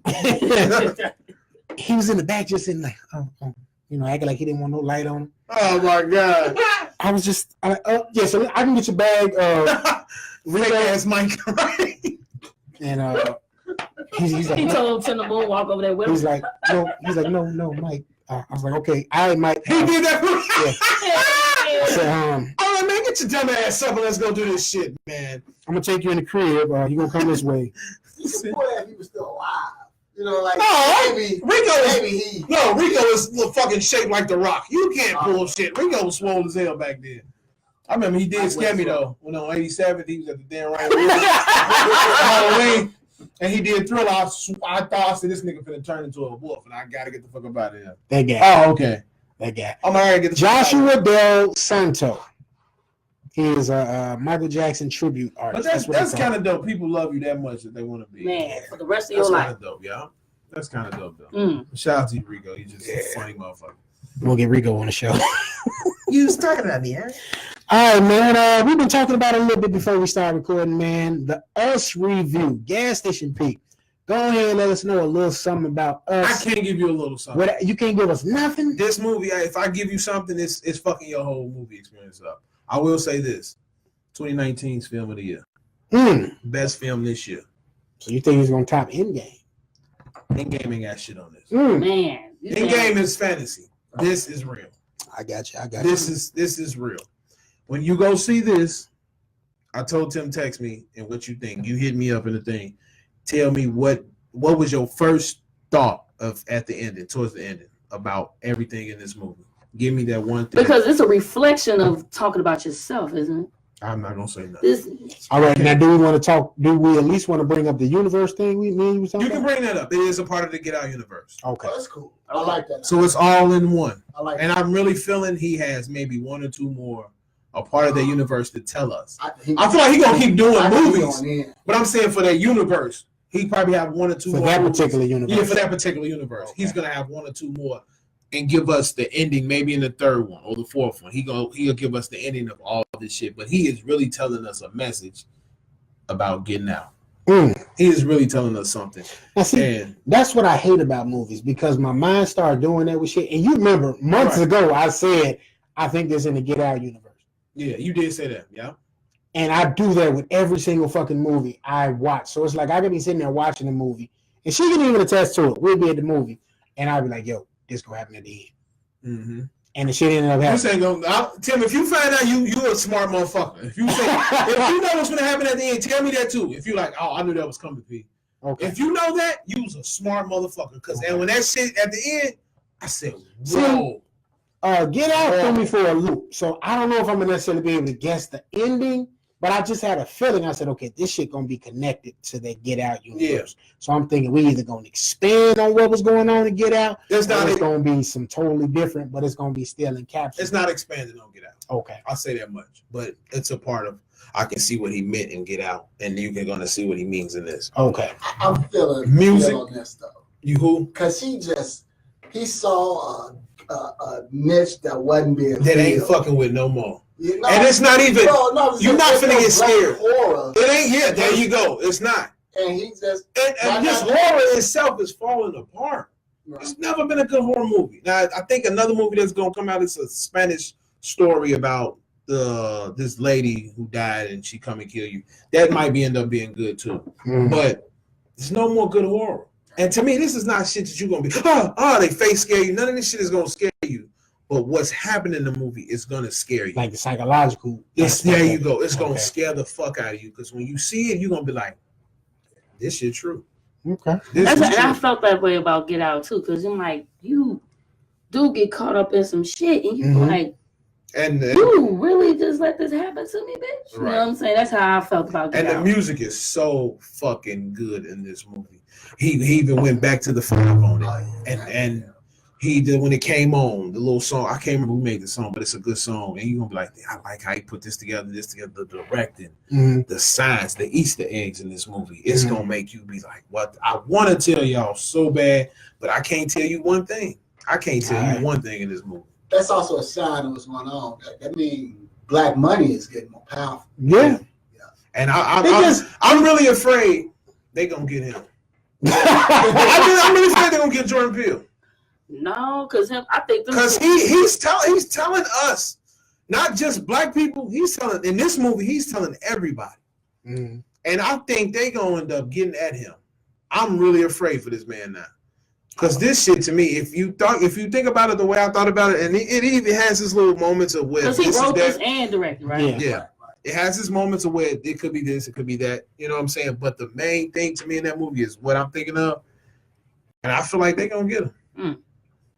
He was in the back, just in like, acting like he didn't want no light on him. Oh my God! I was just, so I can get your bag, Rico ass Mike, right? And he's like, He told Tim to walk over there with him. he's like, no, Mike. I was like, okay, I might. He did that. I said, all right, man, get your dumb ass up and let's go do this shit, man. I'm gonna take you in the crib. You gonna come this way. Boy, if he was still alive. Like Rico maybe is fucking shaped like the Rock. You can't pull shit. Rico was swole as hell back then. I remember he did scare me though. When on 87th, he was at the damn right Halloween, and he did Thriller. I thought I said this nigga finna turn into a wolf, and I gotta get the fuck up out of here. That guy. Oh, okay. That guy. I'm already get the Joshua Del Santo. He is a Michael Jackson tribute artist. But that's kind of dope. People love you that much that they want to be. Man, for the rest of That's your kind life. of dope, yeah. That's kind of dope though. Shout out to you, Rico. You just a funny motherfucker. We'll get Rico on the show. You was talking about me, huh? All right, man. We've been talking about it a little bit before we start recording, man. The Us review, Gas Station Pete. Go ahead and let us know a little something about Us. I can't give you a little something. You can't give us nothing? This movie, if I give you something, it's fucking your whole movie experience up. I will say this. 2019's film of the year. Best film this year. So you think he's going to top Endgame? Endgame ain't got shit on this. Man. Endgame is fantasy. This is real. I got you. This is real. When you go see this, I told Tim text me and what you think. You hit me up in the thing. Tell me what was your first thought of at the ending, towards the ending, about everything in this movie. Give me that one thing. Because it's a reflection of talking about yourself, isn't it? I'm not gonna say nothing. All right, now do we want to talk? Do we at least want to bring up the universe thing? You can bring that up. It is a part of the Get Out universe. Okay, that's cool. I like that. So it's all in one. I like and I'm really feeling he has maybe one or two more a part of that universe to tell us. I feel like he's gonna keep doing movies, but I'm saying for that universe, he probably have one or two for more that movies. particular universe. Yeah, for that particular universe, he's gonna have one or two more. And give us the ending, maybe in the third one or the fourth one. He'll give us the ending of all this shit. But he is really telling us a message about getting out. He is really telling us something. Now see, that's what I hate about movies, because my mind started doing that with shit. And you remember months ago I said I think this in the Get Out universe. Yeah, you did say that. Yeah. And I do that with every single fucking movie I watch. So it's like I could be sitting there watching a movie, and she can even attest to it. We'll be at the movie, and I'll be like, "Yo, this gonna happen at the end," and the shit ended up happening. Tim, if you find out you're a smart motherfucker. If you say if you know what's gonna happen at the end, tell me that too. If you like, oh, I knew that was coming to be. Okay. If you know that, you was a smart motherfucker. And when that shit at the end, I said, See, whoa. Get Out threw me for a loop. So I don't know if I'm gonna necessarily be able to guess the ending, but I just had a feeling. I said, okay, this shit gonna be connected to that Get Out universe. Yeah. So I'm thinking we either gonna expand on what was going on in Get Out, it's gonna be some totally different, but it's gonna be still encapsulated. It's not expanded on Get Out. Okay. I'll say that much. But it's a part of I can see what he meant in Get Out, and you can gonna see what he means in this. Okay. I'm feeling music on this though. You who? Because he saw a niche that wasn't being that ain't fucking with no more. You know, and it's not even you're not finna get scared. Horror. It ain't here. There you go. It's not. And he just and this horror itself is falling apart. Right. It's never been a good horror movie. Now I think another movie that's gonna come out is a Spanish story about this lady who died and she come and kill you. That might end up being good too. But there's no more good horror. And to me, this is not shit that you're gonna be, they face scare you. None of this shit is gonna scare you. But what's happening in the movie is gonna scare you. Like the psychological. There you go. It's gonna scare the fuck out of you. Because when you see it, you're gonna be like, this shit true. Okay. I felt that way about Get Out too, because I'm like, you do get caught up in some shit and you like, and you really just let this happen to me, bitch. You know what I'm saying? That's how I felt about Get Out. And the music is so fucking good in this movie. He even went back to the 5 on it, and he did when it came on the little song. I can't remember who made the song, but it's a good song. And you're gonna be like, I like how he put this together, the directing, the science, the Easter eggs in this movie. It's gonna make you be like, what? I want to tell y'all so bad, but I can't tell you one thing. I can't tell you one thing in this movie. That's also a sign of what's going on. That means black money is getting more powerful. Yeah. And I'm really afraid they're gonna get him. I'm really afraid they're gonna get Jordan Peele. No, because I think he's telling us, not just black people. He's telling in this movie. He's telling everybody, and I think they gonna end up getting at him. I'm really afraid for this man now, because this shit to me, if you think about it the way I thought about it, and it even has his little moments of where because he wrote this and directed, right? Yeah. It has its moments of where it could be this, it could be that. You know what I'm saying? But the main thing to me in that movie is what I'm thinking of. And I feel like they're going to get him.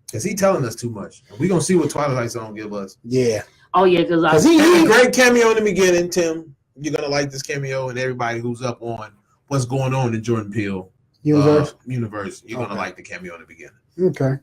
Because he's telling us too much. We're going to see what Twilight Zone give us. Yeah. Oh, yeah. Because he had a great cameo in the beginning, Tim. You're going to like this cameo, and everybody who's up on what's going on in Jordan Peele universe. You're going to like the cameo in the beginning. Okay.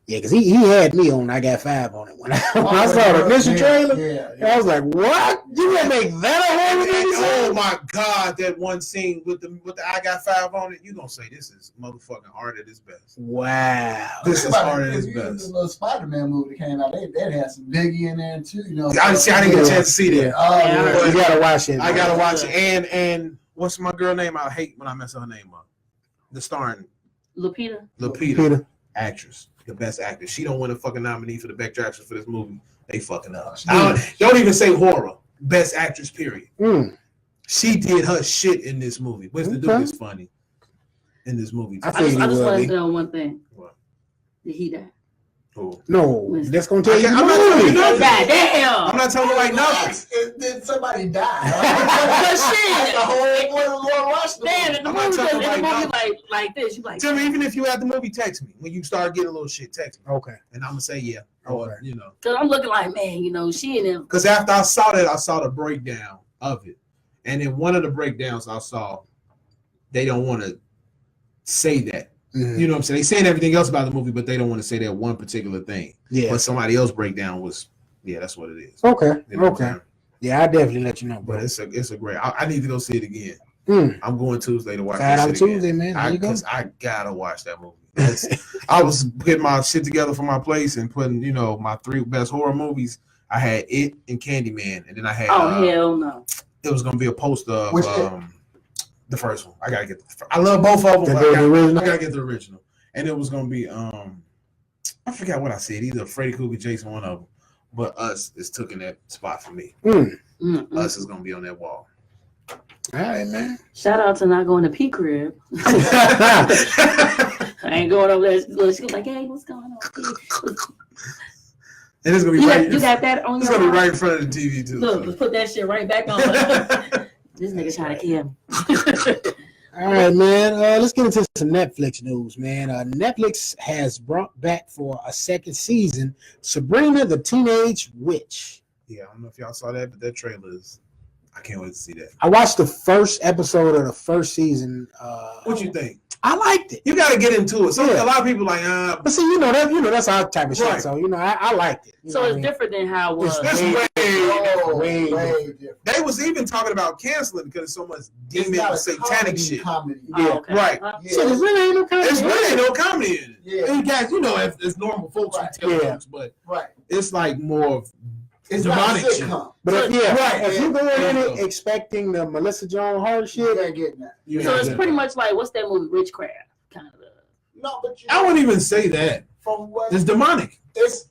Yeah, because he had me on I Got 5 on it. When I saw the initial trailer, I was like, what? You gonna make that a horror movie? Oh my God, that one scene with the I Got 5 on it, you gonna say this is motherfucking art at its best. Wow. This is art at its best. The little Spider-Man movie that came out, they had some Biggie in there too, you know. I didn't get a chance to see that. You gotta watch it. I gotta watch it. And what's my girl name? I hate when I mess her name up. The starring Lupita. Actress. The best actress. She don't win a fucking nominee for the best actress for this movie. They fucking up. Don't even say horror. Best actress, period. She did her shit in this movie. Winston Duke is funny in this movie. I just want to know one thing. What? Did he die? Who? No, that's gonna tell you. I'm not telling you nothing. Damn. I'm not telling you like nothing. Did somebody die? Shit. The whole Lord watched damn, the movie was like this. You like, Tim, even if you had the movie, text me when you start getting a little shit. Text me. Okay. And I'm gonna say yeah. Or you know. Because I'm looking like, man, you know, she and him. Because after I saw that, I saw the breakdown of it, and in one of the breakdowns I saw, they don't want to say that. You know what I'm saying? They saying everything else about the movie, but they don't want to say that one particular thing. Yeah. But somebody else breakdown was, that's what it is. Okay. You know okay. Yeah, I definitely let you know, bro. But it's a great. I need to go see it again. I'm going Tuesday to watch that shit Tuesday, again. man. Because I gotta watch that movie. I was getting my shit together for my place and putting, my 3 best horror movies. I had It and Candyman, and then I had. Oh hell no! It was gonna be a poster of. The first one. I gotta get. I love both of them. I gotta get the original. And it was gonna be. I forgot what I said. Either Freddy Krueger, Jason, one of them. But Us is taking that spot for me. Us is gonna be on that wall. All right, man. Shout out to not going to P Crib. I ain't going over there. She was like, "Hey, what's going on?" And it's gonna be right. You got that on. It's gonna be right in front of the TV too. Look, let's put that shit right back on. This nigga trying to kill me. All right, man. Let's get into some Netflix news, man. Netflix has brought back for a second season Sabrina the Teenage Witch. Yeah, I don't know if y'all saw that, but that trailer is. I can't wait to see that. I watched the first episode of the first season. What you think? I liked it. You got to get into it. So Yeah. a lot of people like, But see, that's our type of shit. Right. So I liked it. You So know it's what I mean? different than how it was. It's way different. They was even talking about canceling because of so much It's demon not a satanic shit. comedy. Yeah, okay. right. Yeah. So there's really ain't no kind It's really no comedy in it. Yeah. And guys, it's normal folks Right. who tell Yeah. jokes, but Right. it's like more of It's not a demonic shit. sitcom. But if you go in Yeah. it expecting the Melissa Joan Hart You shit, ain't getting that. You So know, it's pretty much like what's that movie, Witchcraft, kind of. No, but I wouldn't even say that. from what It's demonic. it's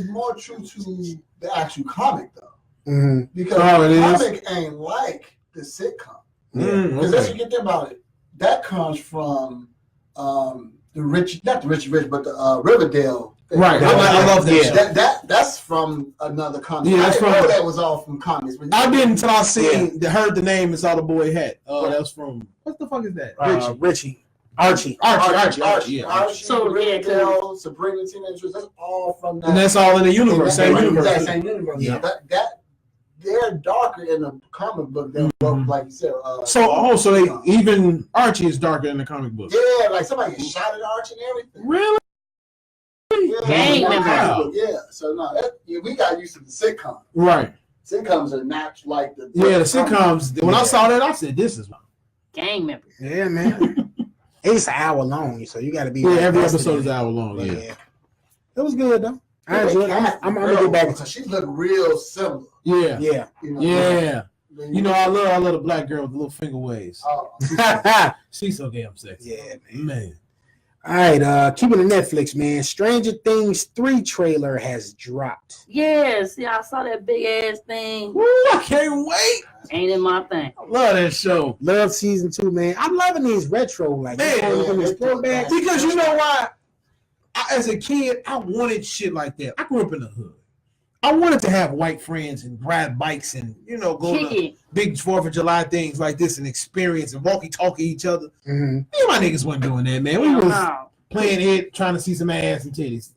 more true to the actual comic though, mhm. because Oh, it the is? comic ain't like the sitcom. Okay. Because that's what you think about it. That comes from not the Richie Rich, but the Riverdale. thing. Right. I love that Yeah. show. That's from another comic. Yeah, I that's didn't from- know that was all from comics. But I didn't until I heard the name and saw the boy hat. That's from what the fuck is that? Archie. Archie. So, yeah, Riverdale, Sabrina Teenage Witch, that's all from that. And that's all in the universe, same universe. That too. same universe. Yeah. That they're darker in the comic book than both, like you said. So they even Archie is darker in the comic book. Yeah, like somebody shot at Archie and everything. Really? Yeah, Gang yeah, member. yeah. So no, we got used to the sitcom. Right. Sitcoms are not like the Yeah, the sitcoms. When I saw that, I said, "This is Gang members. Yeah, man. It's an hour long, so you got to be. every invested episode in is it. an hour long." But, Yeah, it was good though. I enjoyed it. I'm gonna get back. because she looked real similar. yeah, Yeah. You know, yeah. You know, I love the black girl with the little finger waves. All She's so damn sexy. Yeah, man. right. Keeping the Netflix, man. Stranger Things 3 trailer has dropped. Yes, yeah, I saw that big ass thing. Woo, I can't wait. Ain't in my thing. I love that show. Love season 2, man. I'm loving these retro like Man, throwbacks. Because you know why? As a kid, I wanted shit like that. I grew up in the hood. I wanted to have white friends and ride bikes and, go Kick to it. big 4th of July things like this and experience and walkie-talkie each other. Mm-hmm. Me and my niggas wasn't doing that, man. We Hell was no. playing it, trying to see some ass and titties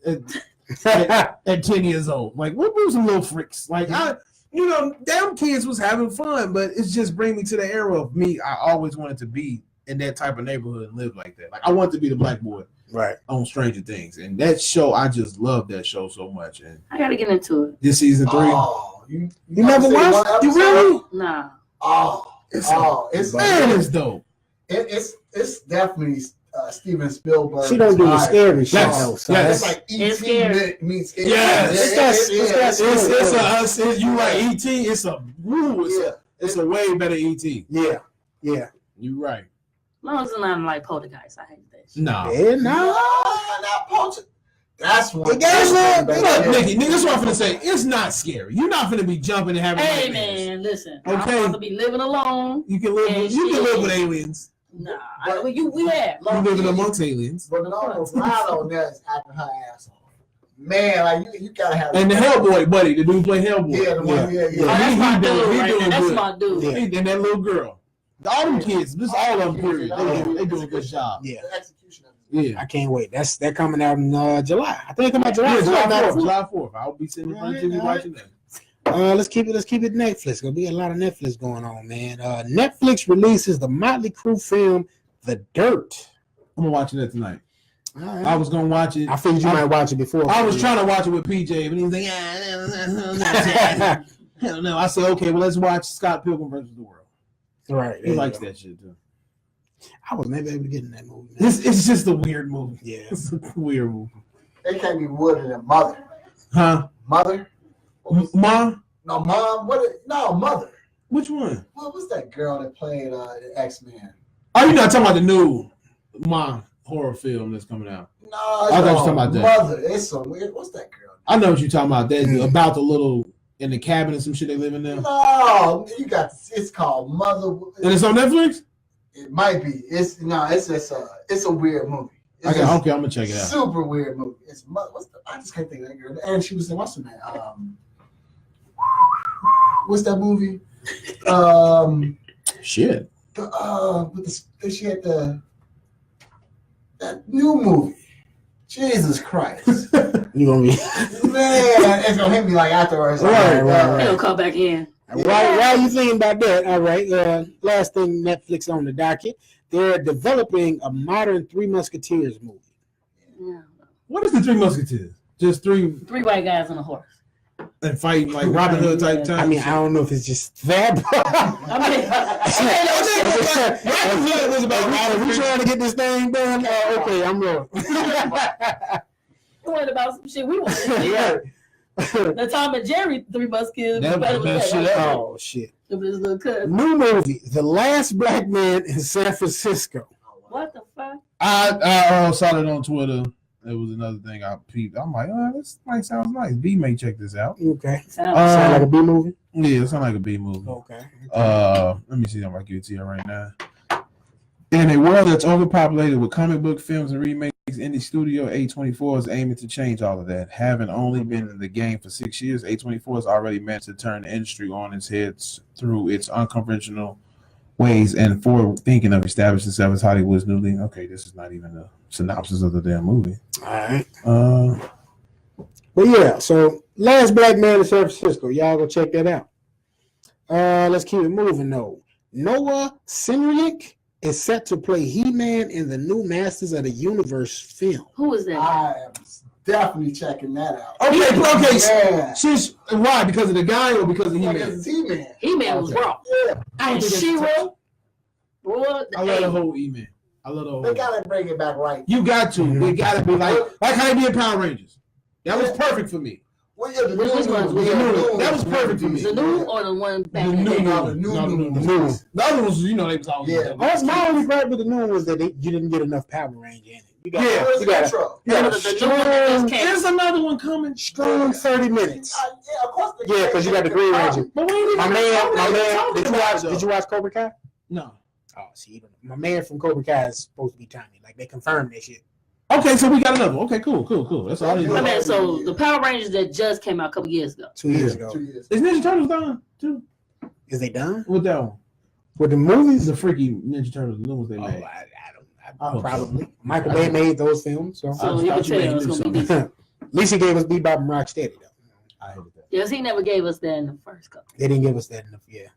at 10 years old. Like, we were some little freaks. Like, damn kids was having fun, but it's just bring me to the era of me. I always wanted to be in that type of neighborhood and live like that. Like, I wanted to be the black boy. Right. On Stranger Things, and that show, I just love that show so much. And I gotta get into it. this season 3, Oh, you never seen watched? one you episode? really? Nah. It's Man, it's dope. it's definitely Steven Spielberg. She don't do the scary shit Yes. though. So Yes. It's like It's scary. E.T. meets it. Yes. It's You like E.T. It's a way better E.T. Yeah. You right. As long as it's not like Poltergeist, I hate that shit. No. Yeah, No, no. not Poacher. That's one. It goes up. Look, Nikki, that's what I'm finna say. It's not scary. You're not finna be jumping and having Hey nightmares. man, listen. Okay. I'm supposed to be living alone. You can live. And You can shit. live with aliens. Nah, we have. You living amongst aliens. But the Brown on there is acting her ass off. Man, like you gotta have. And the Hellboy buddy, the dude play Hellboy. Yeah, the one. Yeah. Oh, that's He my doing- dude he right doing there. That's good. my dude. Yeah. And that little girl. All them kids, this all of them, period. They do a good job. Yeah. The execution of it. Yeah. I can't wait. They're coming out in July. I think they come out July. Yeah, July 4th. 4th. July 4th. I'll be sitting in front of TV watching that. Let's keep it Netflix. Gonna be a lot of Netflix going on, man. Netflix releases the Motley Crue film The Dirt. I'm gonna watch that tonight. All right. I was gonna watch it. I figured you might watch it before. I was trying to watch it with PJ, but he was like, hell no. I said, okay, well, let's watch Scott Pilgrim versus the World. Right. He likes that shit too. I was never able to get in that movie. Man. It's just a weird movie. Yeah. It's a weird movie. They can't be wooder than Mother. Huh? Mother? Mom? No, Mom. No, Mother. Which one? What was that girl that played the X-Men? Oh, you're not talking about the new Mom horror film that's coming out. No, I thought you were talking about that. Mother. It's some weird. What's that girl? I know what you're talking about. That about the little in the cabin and some shit they live in there. No, you got. It's called Mother. And it's on Netflix? It might be. It's a weird movie. It's Okay, just I'm gonna check it out. super weird movie. It's I just can't think of that girl. And she was in what's her name? What's that movie? Shit. She had that new movie. Jesus Christ. You gonna be Man, it's gonna hit me like afterwards. Right. He'll come back in. While are you thinking about that? All right. Last thing, Netflix on the docket. They're developing a modern Three Musketeers movie. Yeah. What is the Three Musketeers? Just three white guys on a horse. and fighting like Robin Hood type time. I mean, I don't know if it's just that. Robin Hood was about Are we trying to get this thing done? Okay, I'm rolling. We wanted about some shit we wanted. The Tom and Jerry Three Musketeers. Oh shit! New movie, The Last Black Man in San Francisco. What the fuck? I saw that on Twitter. It was another thing I peeped. I'm like, oh, this might sound nice. B may check this out. Okay. Sound like a B movie? Yeah, it sounds like a B movie. Okay. Let me see if I can give it to you right now. In a world that's overpopulated with comic book films and remakes, indie studio A.24 is aiming to change all of that. Having only been in the game for 6 years, A.24 has already meant to turn the industry on its heads through its unconventional ways and forward thinking of establishing itself as Hollywood's new lead. Okay, this is not even a synopsis of the damn movie. All right. But yeah, so Last Black Man in San Francisco. Y'all go check that out. Let's keep it moving though. Noah Cynric is set to play He-Man in the new Masters of the Universe film. Who is that? I am definitely checking that out. Okay. She's why? Because of the guy or because of He-Man? Because it's He-Man. He-Man was raw. Yeah. And She-Ra. I love the whole He-Man. I love the whole. They gotta bring it back right. You got to. They gotta be like how they be in Power Rangers. That was perfect for me. Well, yeah, Which one? That was perfect for me. The new or the one back in the day? The new. The other ones, they was always. Yeah. My only gripe with the new one was that you didn't get enough Power Ranger in it. You got There's another one coming. Strong 30 minutes. Yeah, of course. Yeah, because you got the Green Ranger. But My man. Did you watch Cobra Kai? No. Oh, see, my man from Cobra Kai is supposed to be Tommy. Like they confirmed that shit. Okay, so we got another one. Okay, cool. That's all. I mean, so the Power Rangers that just came out a couple years ago. 2 years ago. Is Ninja Turtles done too? Is they done with that one? With the movies? The freaky Ninja Turtles, the ones they made. I don't probably. Michael Bay made those films, so you can tell it's gonna be decent. At least he gave us Bebop and Rocksteady though. I hated that. Yes, he never gave us that in the first couple. They didn't give us that enough. Yeah.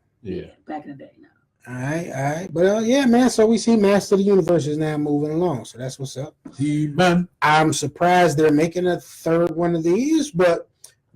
Back in the day. No. All right. But yeah, man. So we see Master of the Universe is now moving along. So that's what's up. Man. I'm surprised they're making a third one of these, but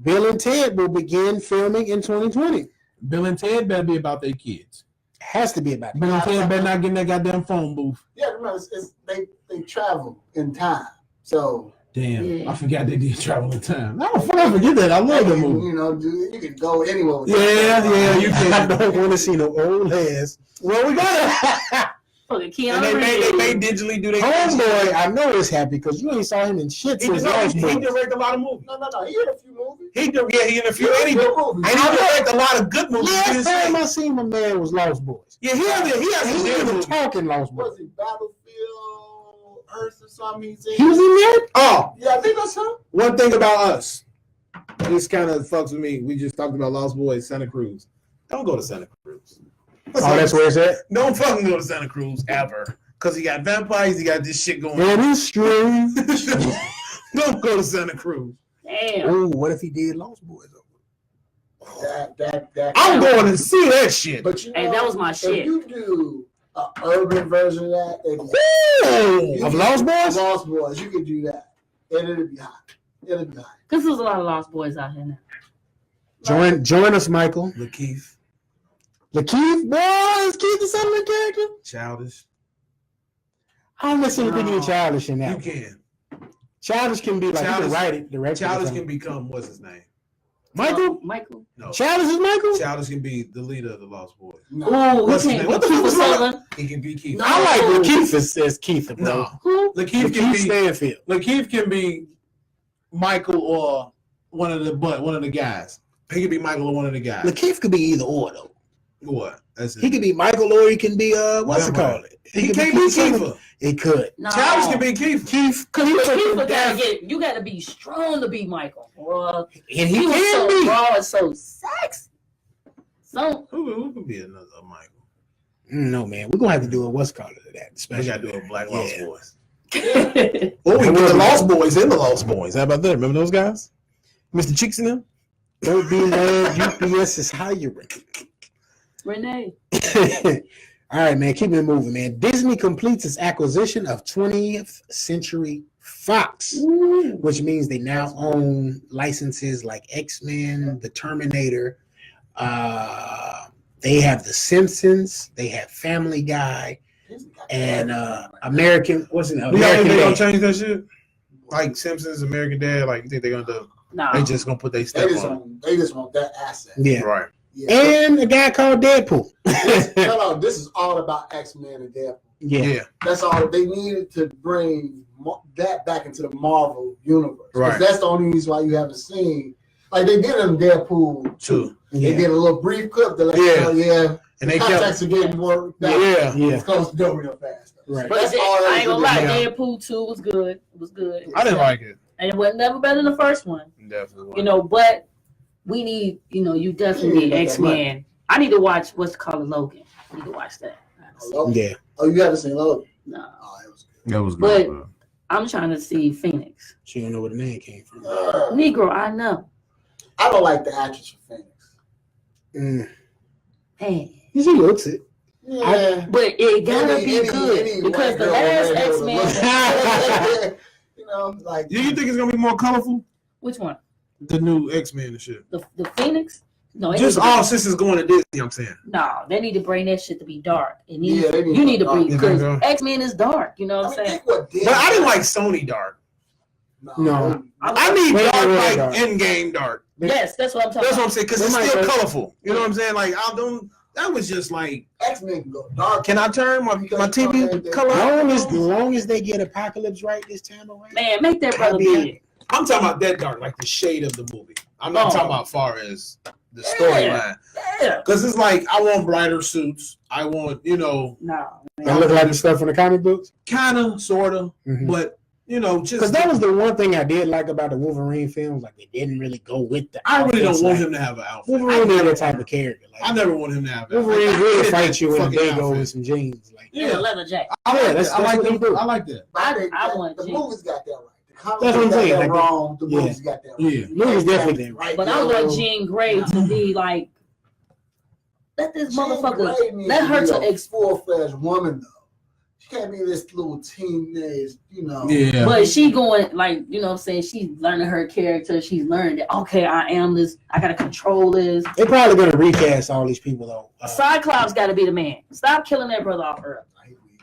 Bill and Ted will begin filming in 2020. Bill and Ted better be about their kids. Has to be about Bill and Ted better not get in that goddamn phone booth. Yeah, remember, they travel in time. So damn, I forgot they did travel in time. I forget that. I love that movie. You know, dude, you can go anywhere with that. You can. I don't want to see no old ass. Well, we got it. And they may digitally do their homeboy. I know it's happy because you ain't saw him in shit since He directed a lot of movies. No. He in a few movies. He in a few. And he directed a lot of good movies. Last time I seen my man was Lost Boys. Yeah, he was talking Lost Boys. Was he Battlefield Earth or something? He was in there. Oh, yeah, I think that's him. One thing about us, this kind of fucks with me. We just talked about Lost Boys, Santa Cruz. Don't go to Santa Cruz. That's where it's at? Don't fucking go to Santa Cruz ever. Because he got vampires, he got this shit going on. That is strange. Don't go to Santa Cruz. Damn. Oh, what if he did Lost Boys? I'm going to see that shit. But you know, hey, that was my shit. If you do an urban version of that, of Lost Boys? Lost Boys, you could do that. And it'll be hot. It'll be hot. Because there's a lot of Lost Boys out here now. Join us, Michael. Lakeith. Lakeith, boy, is Keith the son of the character? Childish. I don't necessarily think he's childish in that. You can. Childish can be like, you can write it, direct it. Childish can become, what's his name? Michael? No. Childish is Michael? Childish can be the leader of the Lost Boys. No. Oh, he can't. What the fuck was that? He can be Keith. No. I like Lakeith as Keith, bro. No. Who? Lakeith can be Stanfield. Lakeith can be Michael or one of the guys. He could be Michael or one of the guys. Lakeith could be either or though. What? He could be Michael or he can be what's it called? He can't be Kiefer. He could. No. Childish can be Kiefer. You gotta be strong to be Michael. Bro. And he was can so be raw and so sexy. So who can be another Michael? No, man. We're gonna have to do a what's called it that. We Especially got to do a Black Lost Yeah. Boys. Or we can get the Lost Boys in the Lost Boys. How about that? Remember those guys? Mr. Cheeks and them? Don't be mad. UPS is hiring. Renee. All right, man. Keep it moving, man. Disney completes its acquisition of 20th Century Fox, which means they now own licenses like X-Men, The Terminator. They have The Simpsons. They have Family Guy, and American. What's it? Do y'all think American they gonna Dad. change that shit? Like Simpsons, American Dad. Like you think they're gonna do? No. They just gonna put their They step just, on. they just want that asset. Yeah, Right. Yeah. and a guy called Deadpool. No, this is all about X-Men and Deadpool. Yeah. That's all they needed to bring that back into the Marvel universe. 'Cause Right. That's the only reason why you haven't seen. Like they did in Deadpool 2. Yeah. They did a little brief clip to let Yeah. you know, yeah. And they contacts kept. are getting more. Yeah. Yeah. It's close to go real fast. Right. But That's all I ain't gonna lie, Yeah. Deadpool 2 was good. It was good. I didn't like it. And it was never better than the first one. Definitely. You know, but we need, you definitely need Yeah, X-Men. I need to watch what's called Logan. I need to watch that. Yeah. Oh, you haven't seen Logan? No. Oh, it was good. That was But- good. I'm trying to see Phoenix. She don't know where the name came from. Negro, I know. I don't like the actress for Phoenix. Hey. She looks it. Yeah. But it gotta be Any good because white the girl last would X-Men. look- you know, like Do you think it's gonna be more colorful? Which one? The new X-Men and shit. The Phoenix? No, it Just need to be- all sisters going to Disney. I'm saying. No, they need to bring that shit to be dark. It Yeah, needs, they need you need to dark. bring You because think so? X-Men is dark. You know I what I'm mean, saying? think what But I didn't like Sony dark. No. I need Wait, dark wait, like dark. Endgame dark. Yes, that's what I'm talking That's what I'm about. saying because They it's might still go- colorful. You know what I'm saying? Like I don't. That was just like. X-Men can go dark. Can I turn my TV color? Long as they get Apocalypse right this time around. Man, make that brother I'll be- big. I'm talking about that dark, like the shade of the movie. I'm not Oh. talking about far as the storyline. Yeah. Because it's like I want brighter suits. I want, No. They look like the stuff from the comic books. kind of, sort of, Mhm. but just Because that was the one thing I did like about the Wolverine films. Like they didn't really go with the. I really don't outfits, want like, him to have an outfit. Wolverine is that type of character. Like, I never want him to have. An Wolverine outfit. really fight you in a Fucking Dago outfit. with some jeans. Like In a leather jacket. I like Yeah, that. that's I like what he that. do. I like that. I want the jeans. movies got that right. The comics That's what I'm got saying, that like, wrong. The yeah. movies got that right. Yeah. Movies definitely did right. But I want Jean Grey to be like, let this motherfucker, let her to a full-fledged woman though. She can't be this little teenage, Yeah. But she going like, you know what I'm saying? She's learning her character. She's learned that, okay, I am this. I got to control this. They're probably gonna recast all these people though. Cyclops got to be the man. Stop killing that brother off early.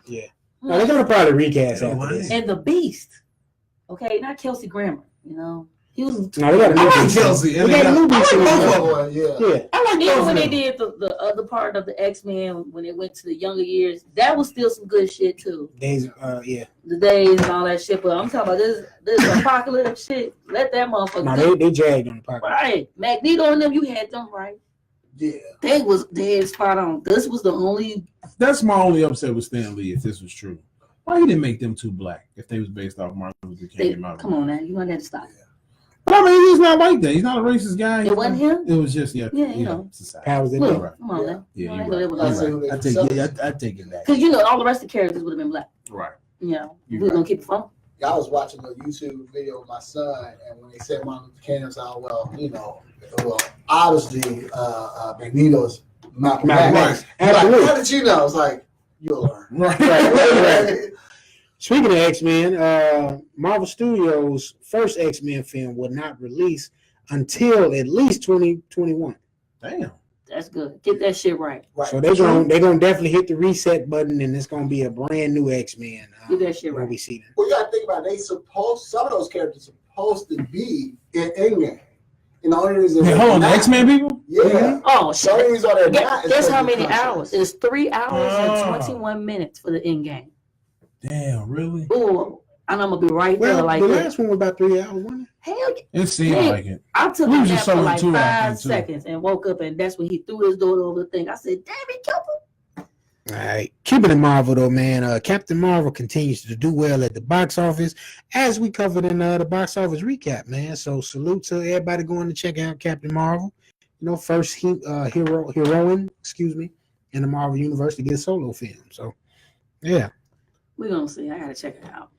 Yeah. No, they're gonna probably recast after this. And the Beast. Okay, not Kelsey Grammer, He was. No, they got a new I like beast. Kelsey. They got a new beast. I like in both there. of them. Yeah. Yeah. I like Even both when of they them. did the other part of the X-Men, when it went to the younger years, that was still some good shit too. Days, yeah. The days and all that shit. But I'm talking about this apocalypse shit. Let that motherfucker. No, they jagged on the pocket. Right. Magneto and them, you had them right. Yeah. They was dead spot on. This was the only. That's my only upset with Stan Lee. If this was true, why he didn't make them two black? If they was based off Martin Luther King. Come on now, you want that to stop. But I mean, he's not like that. He's not a racist guy. It wasn't him? It was just Yeah, you know. society. Powers that Look, be. Right. come on now. Yeah, I you're know right. it was That's all it. right. I take it back. Because all the rest of the characters would have been black. Right. We're You're gonna keep it fun. I was watching a YouTube video with my son, and when they said Martin Luther King, I was like, obviously, Magneto's Malcolm Malcolm X. X. Like, Absolutely. how did you know? I was like, you'll learn. Right. Speaking of X-Men, Marvel Studios' first X-Men film will not release until at least 2021. Damn. That's good. Get that shit right. Right. So they're gonna definitely hit the reset button, and it's gonna be a brand new X-Men. Get that shit when right. we see them. Well, you got to think about it. Some of those characters supposed to be in Endgame. And the only reason Hey, hold on, the not- X-Men people? Yeah. Oh The only shit! reason they're not is Guess because how of the many contracts. hours? It's 3 hours Oh. and 21 minutes for the end game. Damn, really? Ooh, and I'm gonna be right there Well, like the that. last one was about 3 hours, wasn't it? Hell yeah! It seemed Hey. like it. I took We a was nap just for so like into it, I 5 think, too. seconds and woke up, and that's when he threw his daughter over the thing. I said, "Damn it, kill him!" All right. Keeping it Marvel though, man. Captain Marvel continues to do well at the box office, as we covered in the box office recap, man. So salute to everybody going to check out Captain Marvel. First heroine, in the Marvel universe to get a solo film. So, yeah. We're gonna see. I gotta check it out.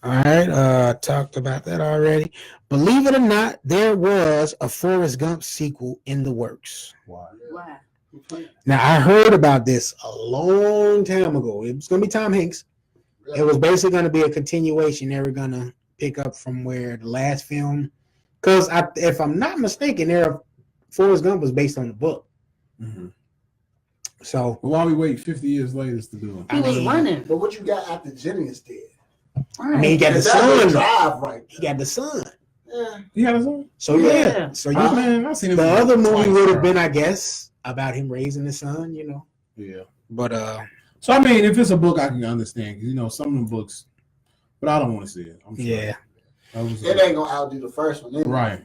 All right. Talked about that already. Believe it or not, there was a Forrest Gump sequel in the works. Why? Why? Now, I heard about this a long time ago. It was going to be Tom Hanks. It was basically going to be a continuation. They were going to pick up from where the last film, because if I'm not mistaken, Forrest Gump was based on the book. Mm-hmm. So why we wait 50 years later to do it? He was running. But what you got after Jennings did? Right. I mean, he got the That's son. drive right He got the son. Yeah. He had his own. So yeah. So you Man, I've seen him. the other movie would have been, I guess, about him raising the son. You know. Yeah. But So I mean, if it's a book, I can understand. You know, some of them books, but I don't want to see it. I'm sorry. yeah. It ain't gonna outdo the first one. Anyway. Right.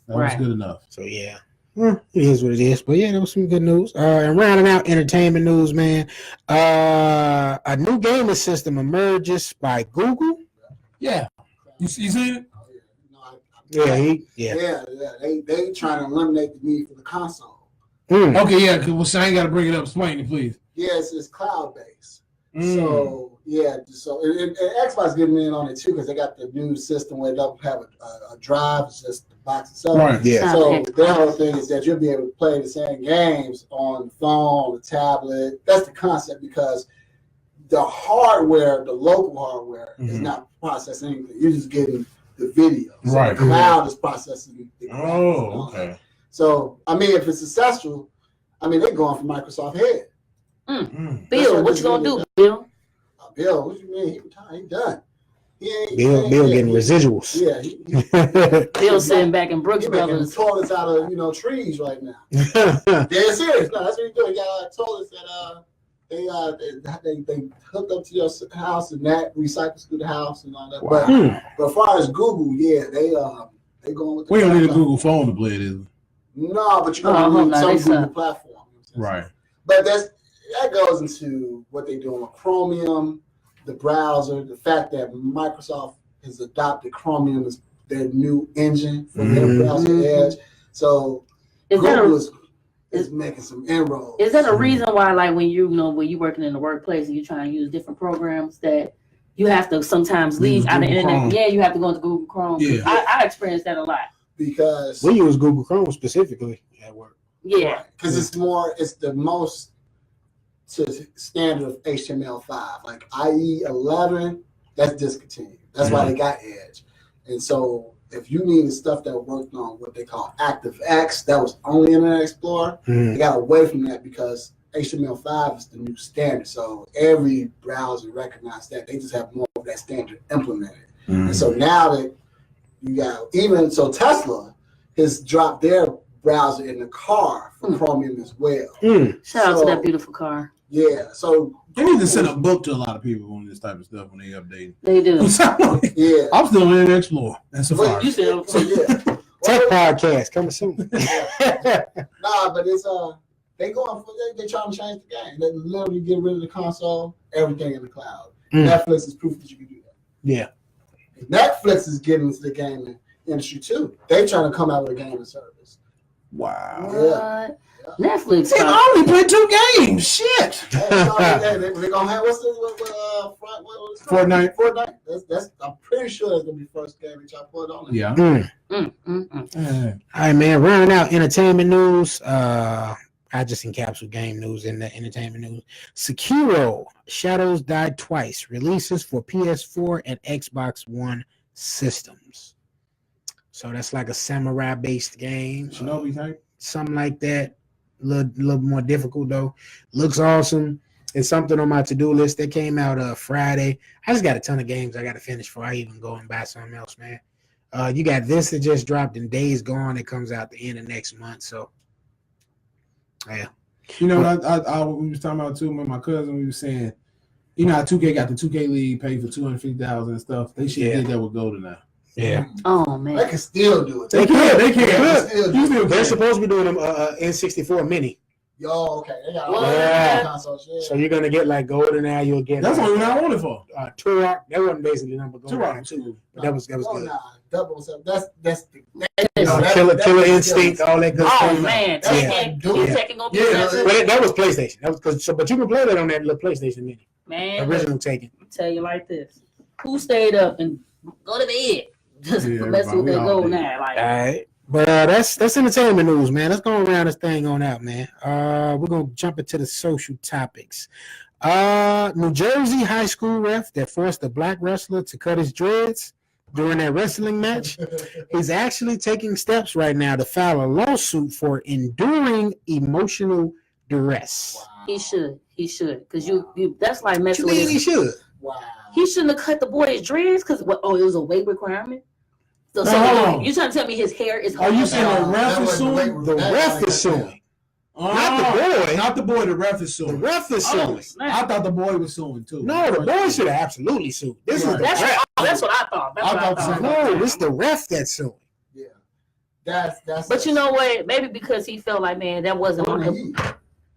That was good enough. So yeah. It is what it is. But yeah, there was some good news. And rounding out entertainment news, man. A new gaming system emerges by Google. Yeah. You seen it? Yeah. They trying to eliminate the need for the console. Okay, yeah. Well, Shane got to bring it up. Explain it, please. Yes, it's cloud based. So yeah, and Xbox getting in on it too because they got the new system where they don't have a drive. It's just the box itself. Right. Yeah. So their whole thing is that you'll be able to play the same games on the phone, the tablet. That's the concept because the hardware, the local hardware, is not processing anything. You're just getting the video. So Right. the cloud is processing the graphics. Oh, okay. So I mean, if it's successful, I mean they're going for Microsoft head. Bill, what you gonna do, Bill? Bill, what you mean? He retired. He done. Bill getting residuals. Yeah. Bill sitting back in Brooks He's making Brothers. toilets out of trees right now. Dead serious. No, that's what he's doing. He got toilets that they hook up to your house and that recycles through the house and all that. Wow. But as far as Google, yeah, they going with the We don't need a Google phone to play it, is it? No, but you're gonna need some Google platform. Right. But that goes into what they're doing with Chromium, the browser, the fact that Microsoft has adopted Chromium as their new engine for their browser edge. So Google is making some inroads. Is that a reason why, like when you're working in the workplace and you're trying to use different programs that you have to sometimes leave out of the internet? Chrome. Yeah, you have to go into Google Chrome. Yeah. I experienced that a lot. Because we use Google Chrome specifically at work. Yeah. Because it's the most to standard of HTML5. Like IE 11, that's discontinued. That's why they got Edge. And so if you needed stuff that worked on what they call ActiveX, that was only Internet Explorer, they got away from that because HTML5 is the new standard. So every browser recognized that. They just have more of that standard implemented. And so now that you got, Tesla has dropped their browser in the car for Chromium as well. Shout out to that beautiful car. Yeah, so they need to send a book to a lot of people on this type of stuff when they update. They do. Yeah, I'm still in Internet Explorer and Safari. You said Tech podcast coming soon. Nah, but it's they going for they trying to change the game. They literally get rid of the console, everything in the cloud. Netflix is proof that you can do that. Yeah, Netflix is getting into the gaming industry too. They trying to come out with a gaming service. Wow. Yeah. Netflix. They only played 2 games. Shit. They gonna have Fortnite. Fortnite. That's I'm pretty sure that's gonna be the first game that y'all put on it. Yeah. All right, man. Rounding out entertainment news. I just encapsulate game news in the entertainment news. Sekiro: Shadows Die Twice releases for PS4 and Xbox One systems. So that's like a samurai-based game. Shinobi type. Something like that. A little more difficult though. Looks awesome. It's something on my to-do list that came out Friday. I just got a ton of games I got to finish before I even go and buy something else, man. You got this that just dropped in Days Gone. It comes out the end of next month. So, yeah. You know what we was talking about too with my cousin. We were saying, you know how 2K got the 2K League paid for $250,000 and stuff. They should have did that with Golden now. Yeah. Oh man. They can still do it. They can. Still do it. They're supposed to be doing them N64 mini. Yo, okay. They got Well, all yeah. console shit. So you're gonna get like Golden Eye. You'll get That's like, what I wanted for. Turok. That wasn't basically number Golden Eye Turok. too, but that was good. Double seven. That's Killer Instinct, all that good Oh stuff. man, That's Tekken gonna be Yeah. that too? But that was PlayStation. That was but you can play that on that little PlayStation Mini. Man, Original Taken. I'll tell you like this: who stayed up and go to bed just Yeah, messing with we that all Golden did. Eye? Like, All right. But that's entertainment news, man. Let's go around this thing on out, man. We're gonna jump into the social topics. New Jersey high school ref that forced a black wrestler to cut his dreads during that wrestling match. He's actually taking steps right now to file a lawsuit for enduring emotional duress. he should, because you that's like What messing you with mean he his. should? Wow. He shouldn't have cut the boy's dreads because it was a weight requirement. So No. you trying to tell me his hair is? Are you saying the ref That is was the way- suing? The ref is suing. Not the boy. Not the boy. The ref is The suing. ref is Oh, suing. snap. I thought the boy was suing too. No, the boy should have absolutely sued. This is the That's ref. that's what I thought. That's I what thought I so. thought. No, this the ref that's suing. Yeah. That's. But you know what? Maybe because he felt like, man, that wasn't on him.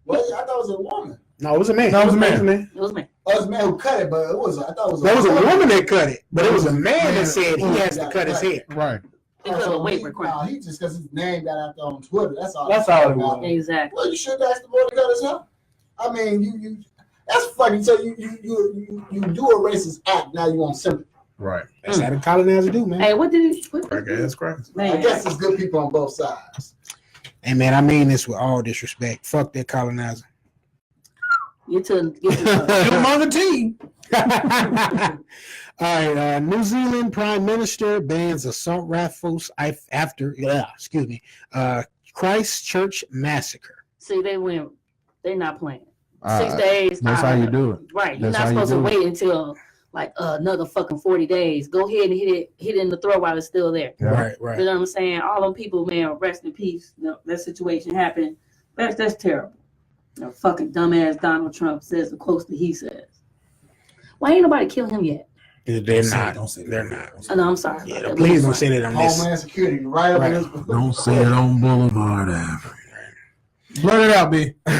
Well, I thought it was a woman. No, it was a man. No, it was a man. It was me. Oh, it was a man who cut it, but it was. I thought it was. There was a woman that cut it, but it was a man that said he Yeah. has to cut his hair. Right. Because of a weight requirement. He just because his name got out there on Twitter. That's all. That's all it was. Exactly. Well, you should ask the boy to cut his hair. I mean, you. That's funny. So you do a racist act. Now you want sympathy. Right. That's how the colonizer do, man. Hey, what did he? Okay, that's crazy. I Man, guess it's good people on both sides. Hey, man, I mean this with all disrespect. Fuck that colonizer. get to Get him on the team. All right, New Zealand Prime Minister bans assault rifles after, Christchurch massacre. see. They're not playing. 6 days. That's how you do it. Right. You're That's not how you supposed to do it. wait until like another fucking 40 days. Go ahead and hit it in the throat while it's still there. Yeah. Right, You right. know what I'm saying? All them people, man, rest in peace. That situation happened. That's terrible. Fucking dumbass Donald Trump says the quotes that he says. Why ain't nobody kill him yet? They're not. Don't say that. They're not. Oh, no, I'm sorry. Yeah, please don't say that on this. Homeland Security, right up in this. Don't say it on Boulevard Ave. Blurt it out, B. All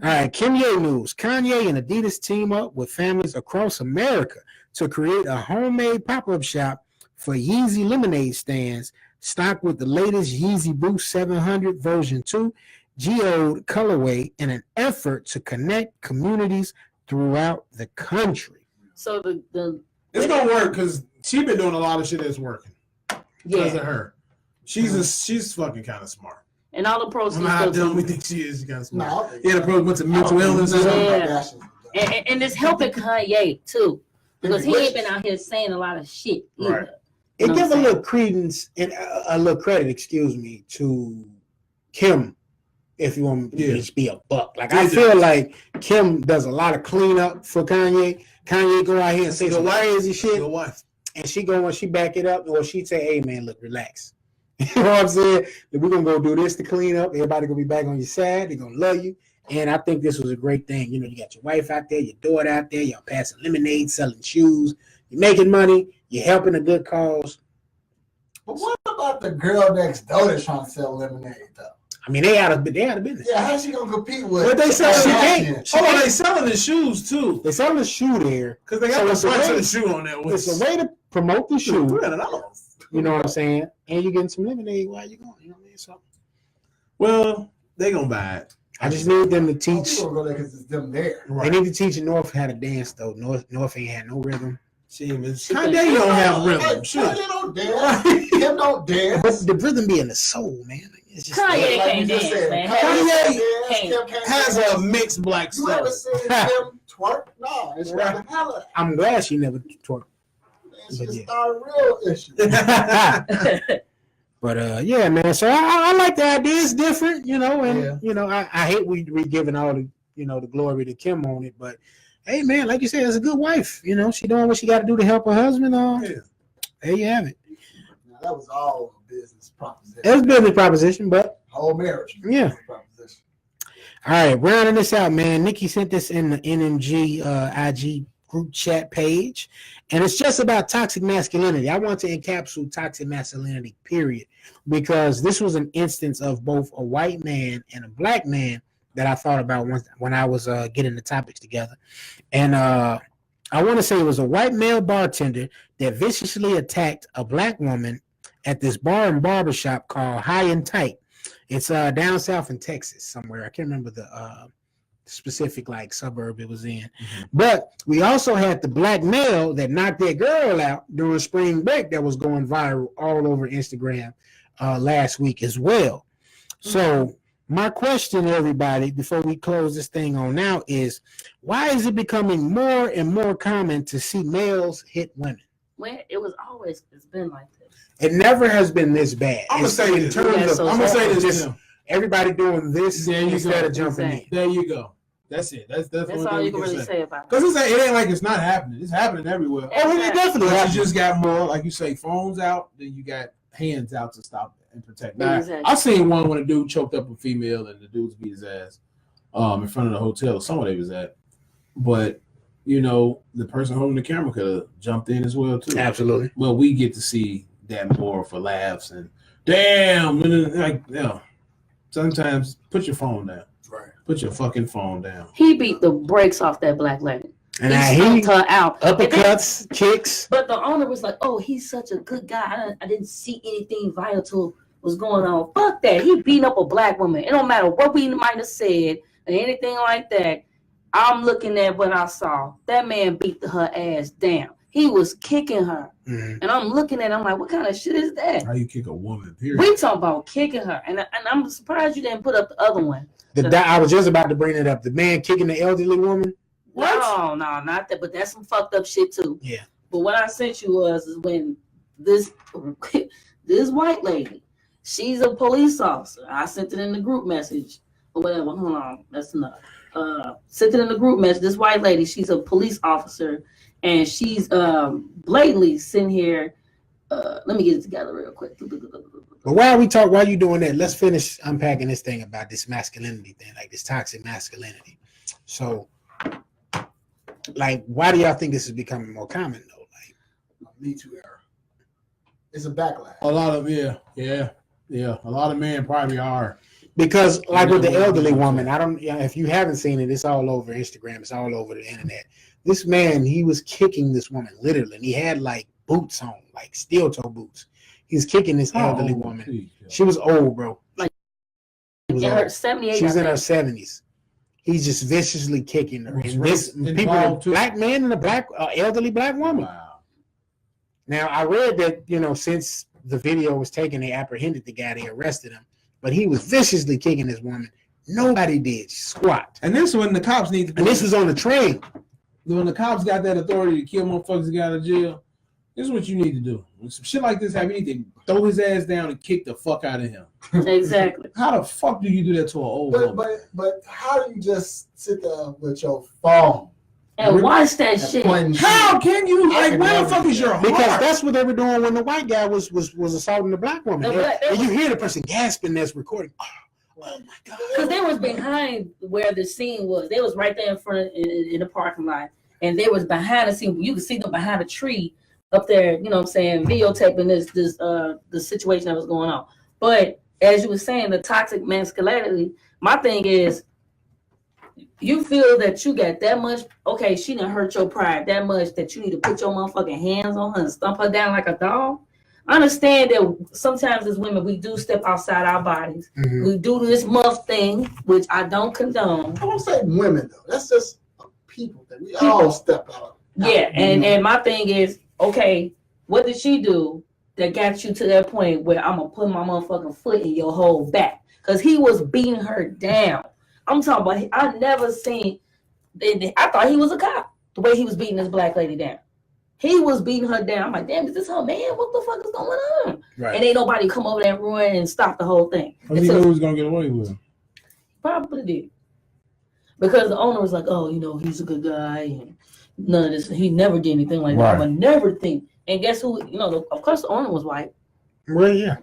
right, Kanye news. Kanye and Adidas team up with families across America to create a homemade pop-up shop for Yeezy lemonade stands stocked with the latest Yeezy Boost 700 version 2 geode colorway in an effort to connect communities throughout the country. So the It's gonna work because she's been doing a lot of shit that's working because yeah, of her. She's fucking kind of smart. and all the proceeds I'm not go telling we to think she is. She's kind of smart. No, Yeah, the pro went to mental illness or something. Yeah. and it's helping Kanye too because he ain't been out here saying a lot of shit either. Right. It You know gives what a I'm little credence and a little credit, to Kim, if you want me to just be a buck. Like, I feel like Kim does a lot of cleanup for Kanye. Kanye go out here and say some crazy shit, Your wife. and she go and she back it up, or she say, "Hey man, look, relax." You know what I'm saying? We're gonna go do this to clean up. Everybody gonna be back on your side. They're gonna love you. And I think this was a great thing. You know, you got your wife out there, your daughter out there, y'all passing lemonade, selling shoes, you're making money, you're helping a good cause. But what about the girl next door that's trying to sell lemonade though? I mean, they out of business. Yeah, how's she gonna compete with? But they sell She can't. Hold on, they selling the shoes too They selling the shoe there. because they got So the it's a price of way- the shoe on there. It's a way to promote the shoe. $300. You know what I'm saying? And you're getting some lemonade while you're going. You know what I mean? So Well, they gonna buy it. I just need them to People teach. gonna go there because it's them there. They need to teach North how to dance though. North ain't had no rhythm. Kanye don't have rhythm. Shit. Kanye don't dare. Kim don't dare. But the rhythm be in the soul, man. It's just Kanye Like can't you just dance, said, man. Kanye Kim can't Has dance. a mixed black You ever soul. seen Kim twerk? No, it's right. Hella. I'm glad she never twerked. She But just yeah. started real issue. But yeah, man. So I like the idea. It's different, you know, and Yeah. you know, I hate we giving all the the glory to Kim on it, but hey, man, like you said, it's a good wife. You know, she doing what she got to do to help her husband. Yeah. There you have it. Now, that was all a business proposition. It was a business proposition, but Whole marriage. Yeah. Business proposition. all right, rounding this out, man. Nikki sent this in the NMG IG group chat page, and it's just about toxic masculinity. I want to encapsulate toxic masculinity, period, because this was an instance of both a white man and a black man that I thought about when I was getting the topics together, and I want to say it was a white male bartender that viciously attacked a black woman at this bar and barbershop called High and Tight. It's down south in Texas somewhere. I can't remember the specific like suburb it was in. Mm-hmm. But we also had the black male that knocked that girl out during spring break that was going viral all over Instagram last week as well. Mm-hmm. So my question to everybody before we close this thing on now is, why is it becoming more and more common to see males hit women? Well, it's been like this. It never has been this bad. I'm gonna say this. Everybody doing this instead of jumping in. There you go. That's it. That's all you can really say about it. Because it ain't like it's not happening. It's happening everywhere. Oh, it definitely happens. You just got more, like you say, phones out, then you got hands out to stop and protect. Now, exactly. I seen one when a dude choked up a female and the dudes beat his ass in front of the hotel, somewhere they was at. But, you know, the person holding the camera could have jumped in as well, too. Absolutely. Well, we get to see that more for laughs and damn, like, you know, sometimes put your phone down. Right. Put your fucking phone down. He beat the brakes off that black lady. And he her out. Uppercuts, kicks. But the owner was like, oh, he's such a good guy. I didn't see anything vital was going on. Fuck that. He beat up a black woman. It don't matter what we might have said or anything like that. I'm looking at what I saw. That man beat her ass down. He was kicking her. Mm-hmm. And I'm looking at it, I'm like, what kind of shit is that? How you kick a woman, period? We talking about kicking her. And I'm surprised you didn't put up the other one. I was just about to bring it up. The man kicking the elderly woman? What? No, not that. But that's some fucked up shit, too. Yeah. But what I sent you is when this white lady, she's a police officer. I sent it in the group message or whatever. Hold on. That's enough. Sent it in the group message. This white lady, she's a police officer. And she's blatantly sitting here. Let me get it together real quick. But while you doing that, let's finish unpacking this thing about this masculinity thing, like this toxic masculinity. So, like, why do y'all think this is becoming more common though? Like, Me Too era. It's a backlash. A lot of yeah. A lot of men probably are. Because like with the elderly woman, if you haven't seen it, it's all over Instagram, it's all over the internet. This man, he was kicking this woman literally, and he had like boots on, like steel toe boots. He was kicking this elderly woman. Please, she was old, bro. Like in her 78. She was in her 70s. He's just viciously kicking her. And this black man and a black elderly black woman. Wow. Now I read that since the video was taken, they apprehended the guy, they arrested him, but he was viciously kicking this woman. Nobody did squat. And this when the cops need to. And this was on the train. When the cops got that authority to kill motherfuckers that got out of jail, this is what you need to do. When some shit like this happen, you need to throw his ass down and kick the fuck out of him. Exactly. How the fuck do you do that to an old woman? But how do you just sit there with your phone and watch that shit? How can you? Like, where the fuck is your heart? Because that's what they were doing when the white guy was assaulting the black woman. And you hear the person gasping that's recording. Oh my God. Because they was behind where the scene was. They was right there in front in the parking lot. And they was behind the scene. You could see them behind a tree up there, you know what I'm saying, videotaping the situation that was going on. But as you were saying, the toxic masculinity, my thing is, you feel that you got that much, okay, she done hurt your pride that much that you need to put your motherfucking hands on her and stomp her down like a dog. I understand that sometimes as women, we do step outside our bodies. Mm-hmm. We do this muff thing, which I don't condone. I won't say women, though. That's just people that we all step out. Yeah, and my thing is, okay, what did she do that got you to that point where I'm going to put my motherfucking foot in your whole back? Because he was beating her down. I'm talking about, I never seen, I thought he was a cop, the way he was beating this black lady down. He was beating her down. I'm like, damn, is this her man? What the fuck is going on? Right. And ain't nobody come over there and ruin and stop the whole thing. He knew he was going to get away with it. Probably did. Because the owner was like, oh, he's a good guy. And none of this. He never did anything like that. I would never think. And guess who? Of course the owner was white. Well, yeah.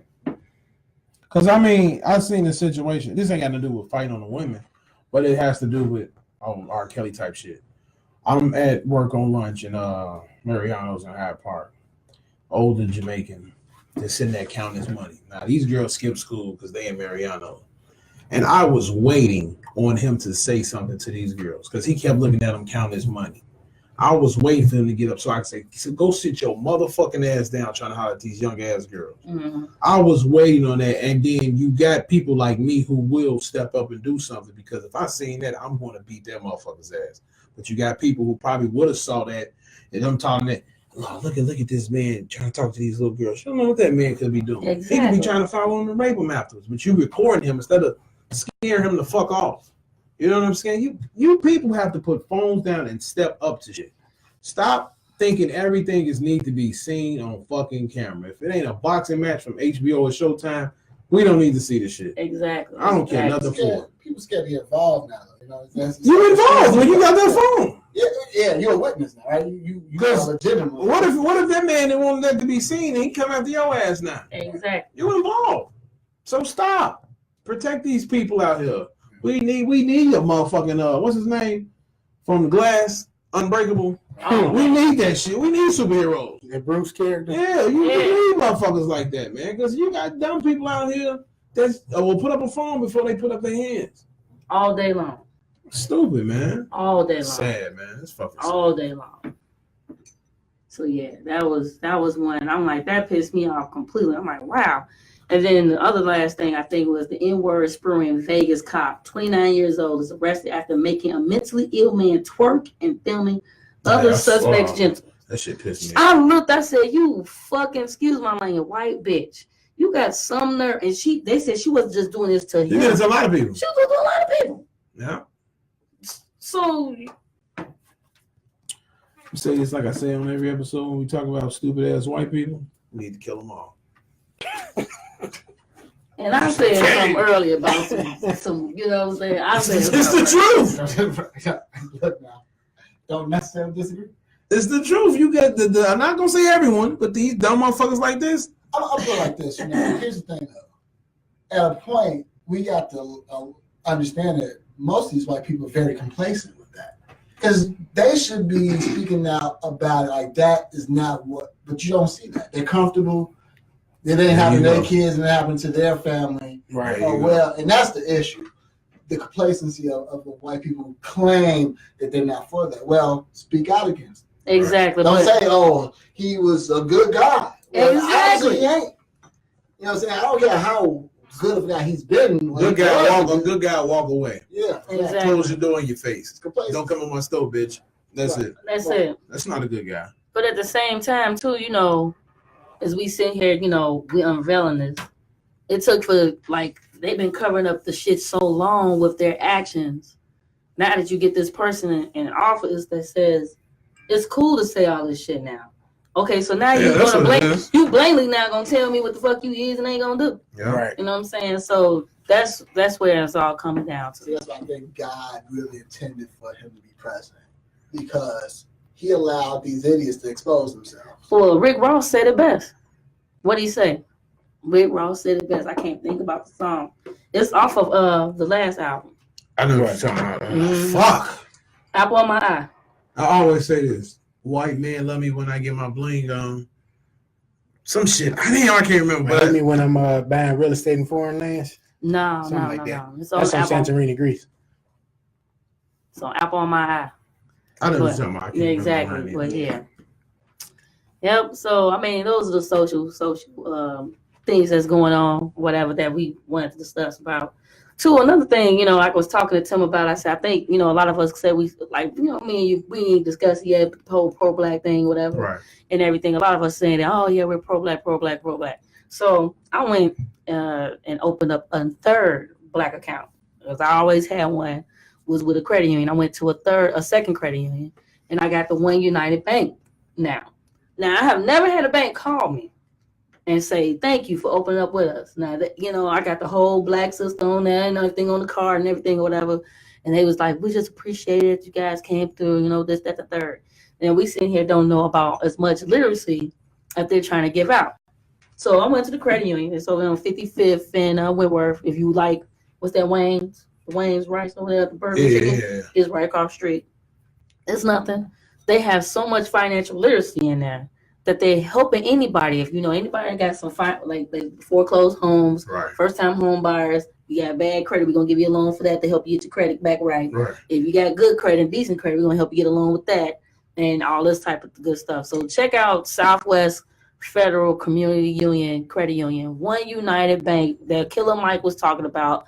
Because, I've seen the situation. This ain't got to do with fighting on the women, but it has to do with R. Kelly type shit. I'm at work on lunch in Mariano's in Hyde Park. Older Jamaican just sitting there counting his money. Now, these girls skip school because they in Mariano. And I was waiting on him to say something to these girls because he kept looking at them counting his money. I was waiting for him to get up so I could say, go sit your motherfucking ass down trying to holler at these young ass girls. Mm-hmm. I was waiting on that. And then you got people like me who will step up and do something because if I seen that, I'm going to beat that motherfucker's ass. But you got people who probably would have saw that and I'm talking that, oh, look at this man trying to talk to these little girls. You don't know what that man could be doing. Exactly. He could be trying to follow him and rape him afterwards. But you recording him instead of scaring him the fuck off. You know what I'm saying? You people have to put phones down and step up to shit. Stop thinking everything is need to be seen on fucking camera. If it ain't a boxing match from HBO or Showtime, we don't need to see this shit. Exactly. I don't care nothing for it. People scared to get involved now. You know, You involved when you got that phone. Yeah, you're a witness now, right? You are legitimate. What if that man didn't want that to be seen and he come after your ass now? Exactly. You involved. So stop. Protect these people out here. We need a motherfucking what's his name? From Glass, Unbreakable. Oh, we need that shit. We need superheroes. That Bruce character. Yeah, you need motherfuckers like that, man. Because you got dumb people out here that will put up a phone before they put up their hands. All day long. Stupid, man. All day long. Sad, man. It's fucking all day long. So yeah, that was one. I'm like, that pissed me off completely. I'm like, wow. And then the other last thing I think was the N-word spewing Vegas cop, 29 years old, is arrested after making a mentally ill man twerk and filming other suspects gentle. That shit pissed me off. I looked, I said, you fucking, excuse my language, white bitch. You got some nerve. And they said she wasn't just doing this to him. She did it to a lot of people. She was doing it to a lot of people. Yeah. So You say it's like I say on every episode when we talk about stupid ass white people, we need to kill them all. and I said something earlier about some, you know what I'm saying? I said It's the truth. Look now, don't necessarily disagree. It's the truth. You got the I'm not gonna say everyone, but these dumb motherfuckers like this. I'll go like this. You know, here's the thing though. At a point, we got to understand that most of these white people are very complacent with that, because they should be speaking out about it like that is not what. But you don't see that. They're comfortable. It ain't happening to their kids and it happened to their family. Right. Oh well, and that's the issue. The complacency of the white people who claim that they're not for that. Well, speak out against it. exactly. Don't say, "Oh, he was a good guy." Well, Exactly. he ain't. You know what I'm saying? I don't care how good of a guy he's been. Good guy walk away. Yeah. Exactly. Close your door in your face. Complacency. Don't come on my stove, bitch. That's Right. it. That's it. That's not a good guy. But at the same time, too, you know, as we sit here, you know, we unveiling this, it took for, like, they've been covering up the shit so long with their actions. Now that you get this person in office that says, it's cool to say all this shit now. Okay, so now you're you blatantly now gonna tell me what the fuck you is and ain't gonna do. Yeah. Right. You know what I'm saying? So that's where it's all coming down to. See, that's why I think God really intended for him to be president, because he allowed these idiots to expose themselves. Well, Rick Ross said it best. What'd he say? Rick Ross said it best. I can't think about the song. It's off of the last album. I know what you're talking about. Mhm. Fuck. Apple on My Eye. I always say this. White men love me when I get my bling on. Some shit. I can't remember. But But me when I'm buying real estate in foreign lands. No. Something like that. It's on That's on Apple. Santorini, Greece. It's on Apple on My Eye. I know what But- you're talking about. I can't Yeah, remember exactly. mine But either. yeah. Yep. So I mean, those are the social things that's going on, whatever that we wanted to discuss about. Too, another thing, you know, I was talking to Tim about. I said, I think, you know, a lot of us said we like, you know, me and you, we ain't discussed yet the whole pro-black thing, whatever, Right. and everything. A lot of us saying that, oh yeah, we're pro-black. So I went and opened up a third black account, because I always had one, was with a credit union. I went to a second credit union, and I got the One United Bank now. Now I have never had a bank call me and say, thank you for opening up with us. Now, that, you know, I got the whole black system on there and everything on the card and everything or whatever. And they was like, we just appreciate it. You guys came through, you know, this, that, the third. And we sitting here don't know about as much literacy that they're trying to give out. So I went to the credit union. It's over on 55th and Whitworth. If you like, what's that, Wayne's Rice over there at the Burger Chicken? Yeah. Is right across the street. It's nothing. They have so much financial literacy in there that they're helping anybody. If you know anybody that got some like foreclosed homes, Right. first time home buyers, You got bad credit, we're gonna give you a loan for that to help you get your credit back right. If you got good credit and decent credit, we're gonna help you get a loan with that and all this type of good stuff. So check out Southwest Federal Community Union Credit Union, One United Bank that Killer Mike was talking about.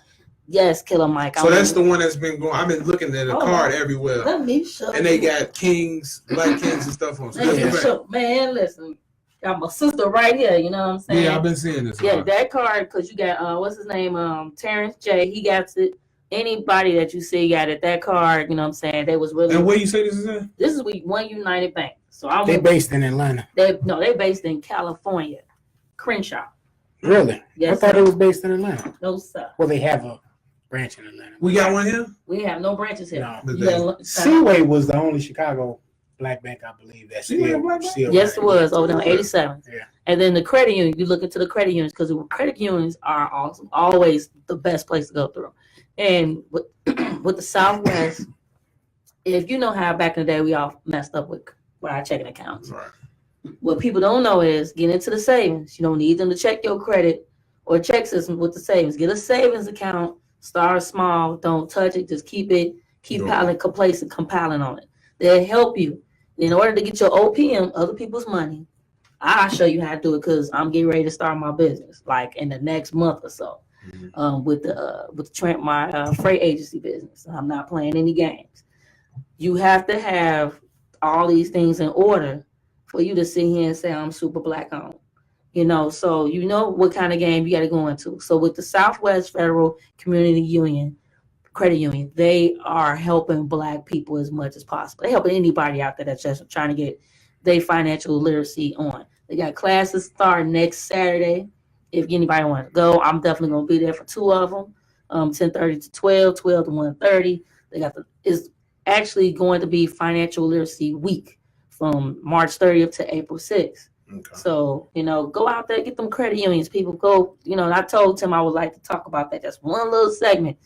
Yes, Killer Mike. So that's the one that's been going. I've been looking at a card everywhere. Let me show and they got kings, black kings and stuff on. So man, listen. Got my sister right here, you know what I'm saying? Yeah, I've been seeing this. Yeah, that card, because you got what's his name? Terrence J. He got it. Anybody that you see got it. That card, you know what I'm saying? They was really. And where you say this is at? This is One United Bank. So they're based in Atlanta. They're based in California, Crenshaw. Really? Yes. I thought it was based in Atlanta. No, sir. Well, they have a branch in Atlanta. We got one here. We have no branches here. No. Seaway was the only Chicago black bank, I believe. That still yes, it was. Oh, no, 87. Yeah. And then the credit union, you look into the credit unions because credit unions are awesome, always the best place to go through. And with the Southwest, if you know how back in the day we all messed up with our checking accounts. Right. What people don't know is get into the savings. You don't need them to check your credit or check system with the savings. Get a savings account. Start small. Don't touch it. Just keep piling, compiling on it. They'll help you. In order to get your OPM, other people's money, I'll show you how to do it because I'm getting ready to start my business like in the next month or so. With my freight agency business. I'm not playing any games. You have to have all these things in order for you to sit here and say I'm super black owned. You know, so you know what kind of game you got to go into. So with the Southwest Federal Community Union, Credit Union, they are helping black people as much as possible. They're helping anybody out there that's just trying to get their financial literacy on. They got classes starting next Saturday. If anybody wants to go, I'm definitely going to be there for 2 of them, 10:30 to 12, 12 to 1:30. It's actually going to be Financial Literacy Week from March 30th to April 6th. Okay. So, you know, go out there, get them credit unions. People go, you know, and I told Tim I would like to talk about that. That's one little segment.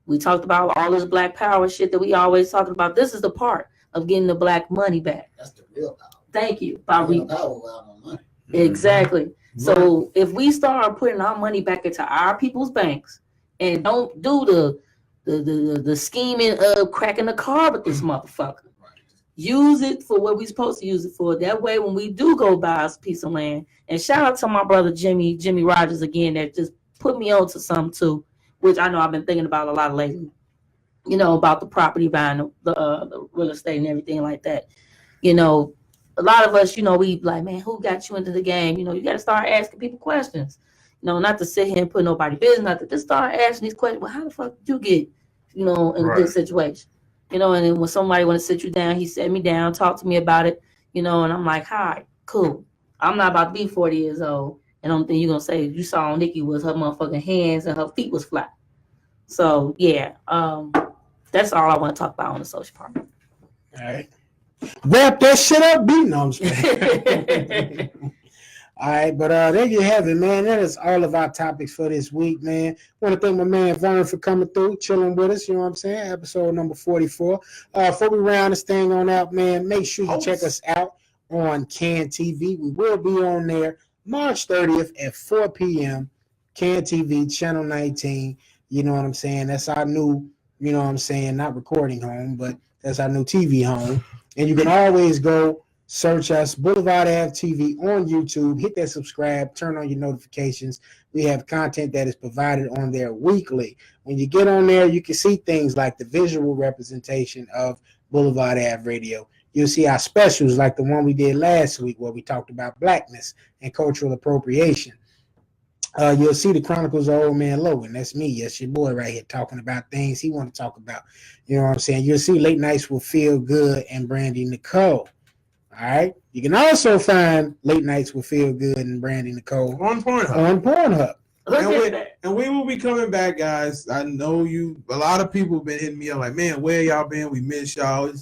We talked about all this black power shit that we always talking about. This is the part of getting the black money back. That's the real power. Thank you. Real power without no money. Exactly. So if we start putting our money back into our people's banks and don't do the scheming of cracking the car with this motherfucker, use it for what we're supposed to use it for. That way, when we do go buy us a piece of land, and shout out to my brother Jimmy Rogers again, that just put me on to something too, which I know I've been thinking about a lot lately. You know, about the property buying, the real estate and everything like that. You know, a lot of us, you know, we like, man, who got you into the game? You know, you got to start asking people questions. You know, not to sit here and put nobody business, not to just start asking these questions. Well, how the fuck did you get, you know, in a good situation? You know, and then when somebody want to sit you down, he sat me down, talked to me about it, you know, and I'm like, hi, cool. I'm not about to be 40 years old. And the only thing you're going to say you saw on Nikki was her motherfucking hands and her feet was flat. So, yeah, that's all I want to talk about on the social part. All right. Wrap that shit up, B. No, I'm just kidding. All right, but there you have it, man. That is all of our topics for this week, man. I want to thank my man Vern for coming through, chilling with us, you know what I'm saying? Episode number 44. Before we round this thing on out, man, make sure you check us out on Can TV. We will be on there March 30th at 4 p.m. Can TV, Channel 19. You know what I'm saying? That's our new, you know what I'm saying, not recording home, but that's our new TV home. And you can always go search us, BlvdAve TV on YouTube. Hit that subscribe, turn on your notifications. We have content that is provided on there weekly. When you get on there, you can see things like the visual representation of BlvdAve Radio. You'll see our specials like the one we did last week where we talked about blackness and cultural appropriation. You'll see the Chronicles of Old Man Logan. That's me. That's your boy right here talking about things he want to talk about. You know what I'm saying? You'll see Late Nights with Feel Good and Brandy Nicole. All right. You can also find Late Nights with Feel Good and Brandy Nicole on Pornhub. And we will be coming back, guys. I know a lot of people have been hitting me up like, man, where y'all been? We miss y'all.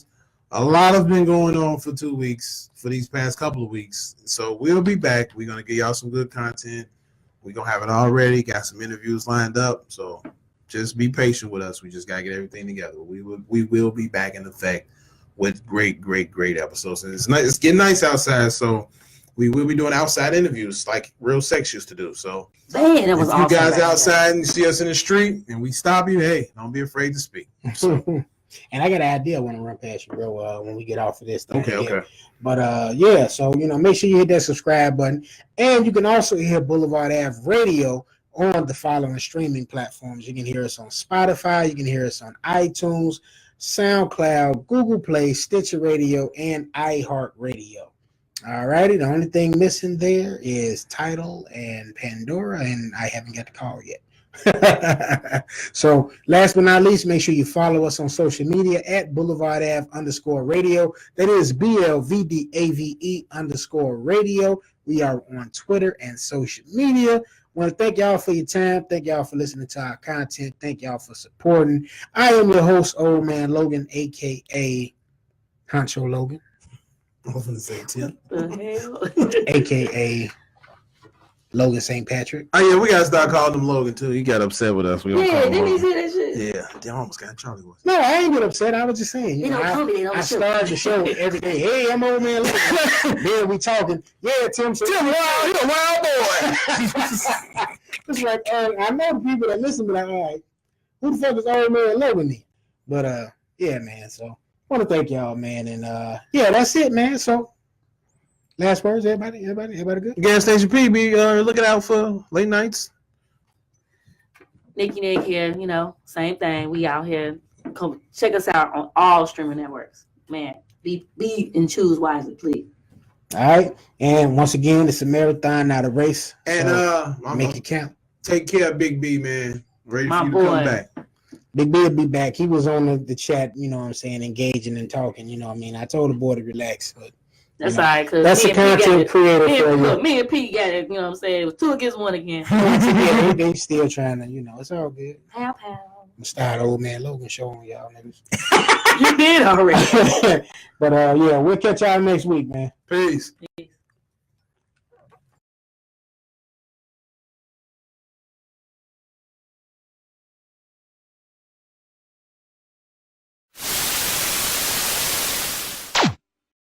A lot has been going on for 2 weeks, for these past couple of weeks. So we'll be back. We're going to give y'all some good content. We're going to have it all ready. Got some interviews lined up. So just be patient with us. We just got to get everything together. We will be back in effect with great episodes. And it's getting nice outside. So we will be doing outside interviews like Real Sex used to do. So Man, that was if you awesome. guys outside and you see us in the street and we stop you, hey, don't be afraid to speak. So, and I got an idea I want to run past you, bro, when we get off of this thing. okay. But yeah, so make sure you hit that subscribe button. And you can also hear BlvdAve Radio on the following streaming platforms. You can hear us on Spotify, you can hear us on iTunes, SoundCloud, Google Play, Stitcher Radio, and iHeartRadio. All righty. The only thing missing there is Tidal and Pandora, and I haven't got the call yet. So last but not least, make sure you follow us on social media at BlvdAve_radio. That is BlvdAve_radio. We are on Twitter and social media. Want to thank y'all for your time. Thank y'all for listening to our content. Thank y'all for supporting. I am your host, Old Man Logan, aka Honcho Logan. I was going to say Tim. aka Logan St. Patrick. Oh, yeah, we got to start calling him Logan, too. He got upset with us. We don't call him didn't he Logan. say that shit? Yeah, they almost got Charlie was. No, I ain't get upset. I was just saying. They don't tell me they don't I show. started the show every day. Hey, I'm Old Man Logan. Then we talking. Yeah, Tim. Tim, wild, you a wild boy. It's like, I know the people that listen, but like, all right, who the fuck is Old Man Logan then? But yeah, man. So I want to thank y'all, man, and yeah, that's it, man. So last words, everybody good? Gas Station P, be looking out for late nights. Nicky Nick here, same thing. We out here. Come check us out on all streaming networks. Man, be and choose wisely, please. All right. And once again, it's a marathon, not a race. And so make it count. Take care of Big B, man. Ready My for you boy. to come back. Big B will be back. He was on the chat, engaging and talking, I told the boy to relax, but That's all right. Cause that's a content creator for you. Look, me and Pete got it. It was 2 against 1 again. they still trying to, it's all good. Pow pow. I'm start Old Man Logan show on y'all niggas. You did already. But yeah, we'll catch y'all next week, man. Peace. Peace.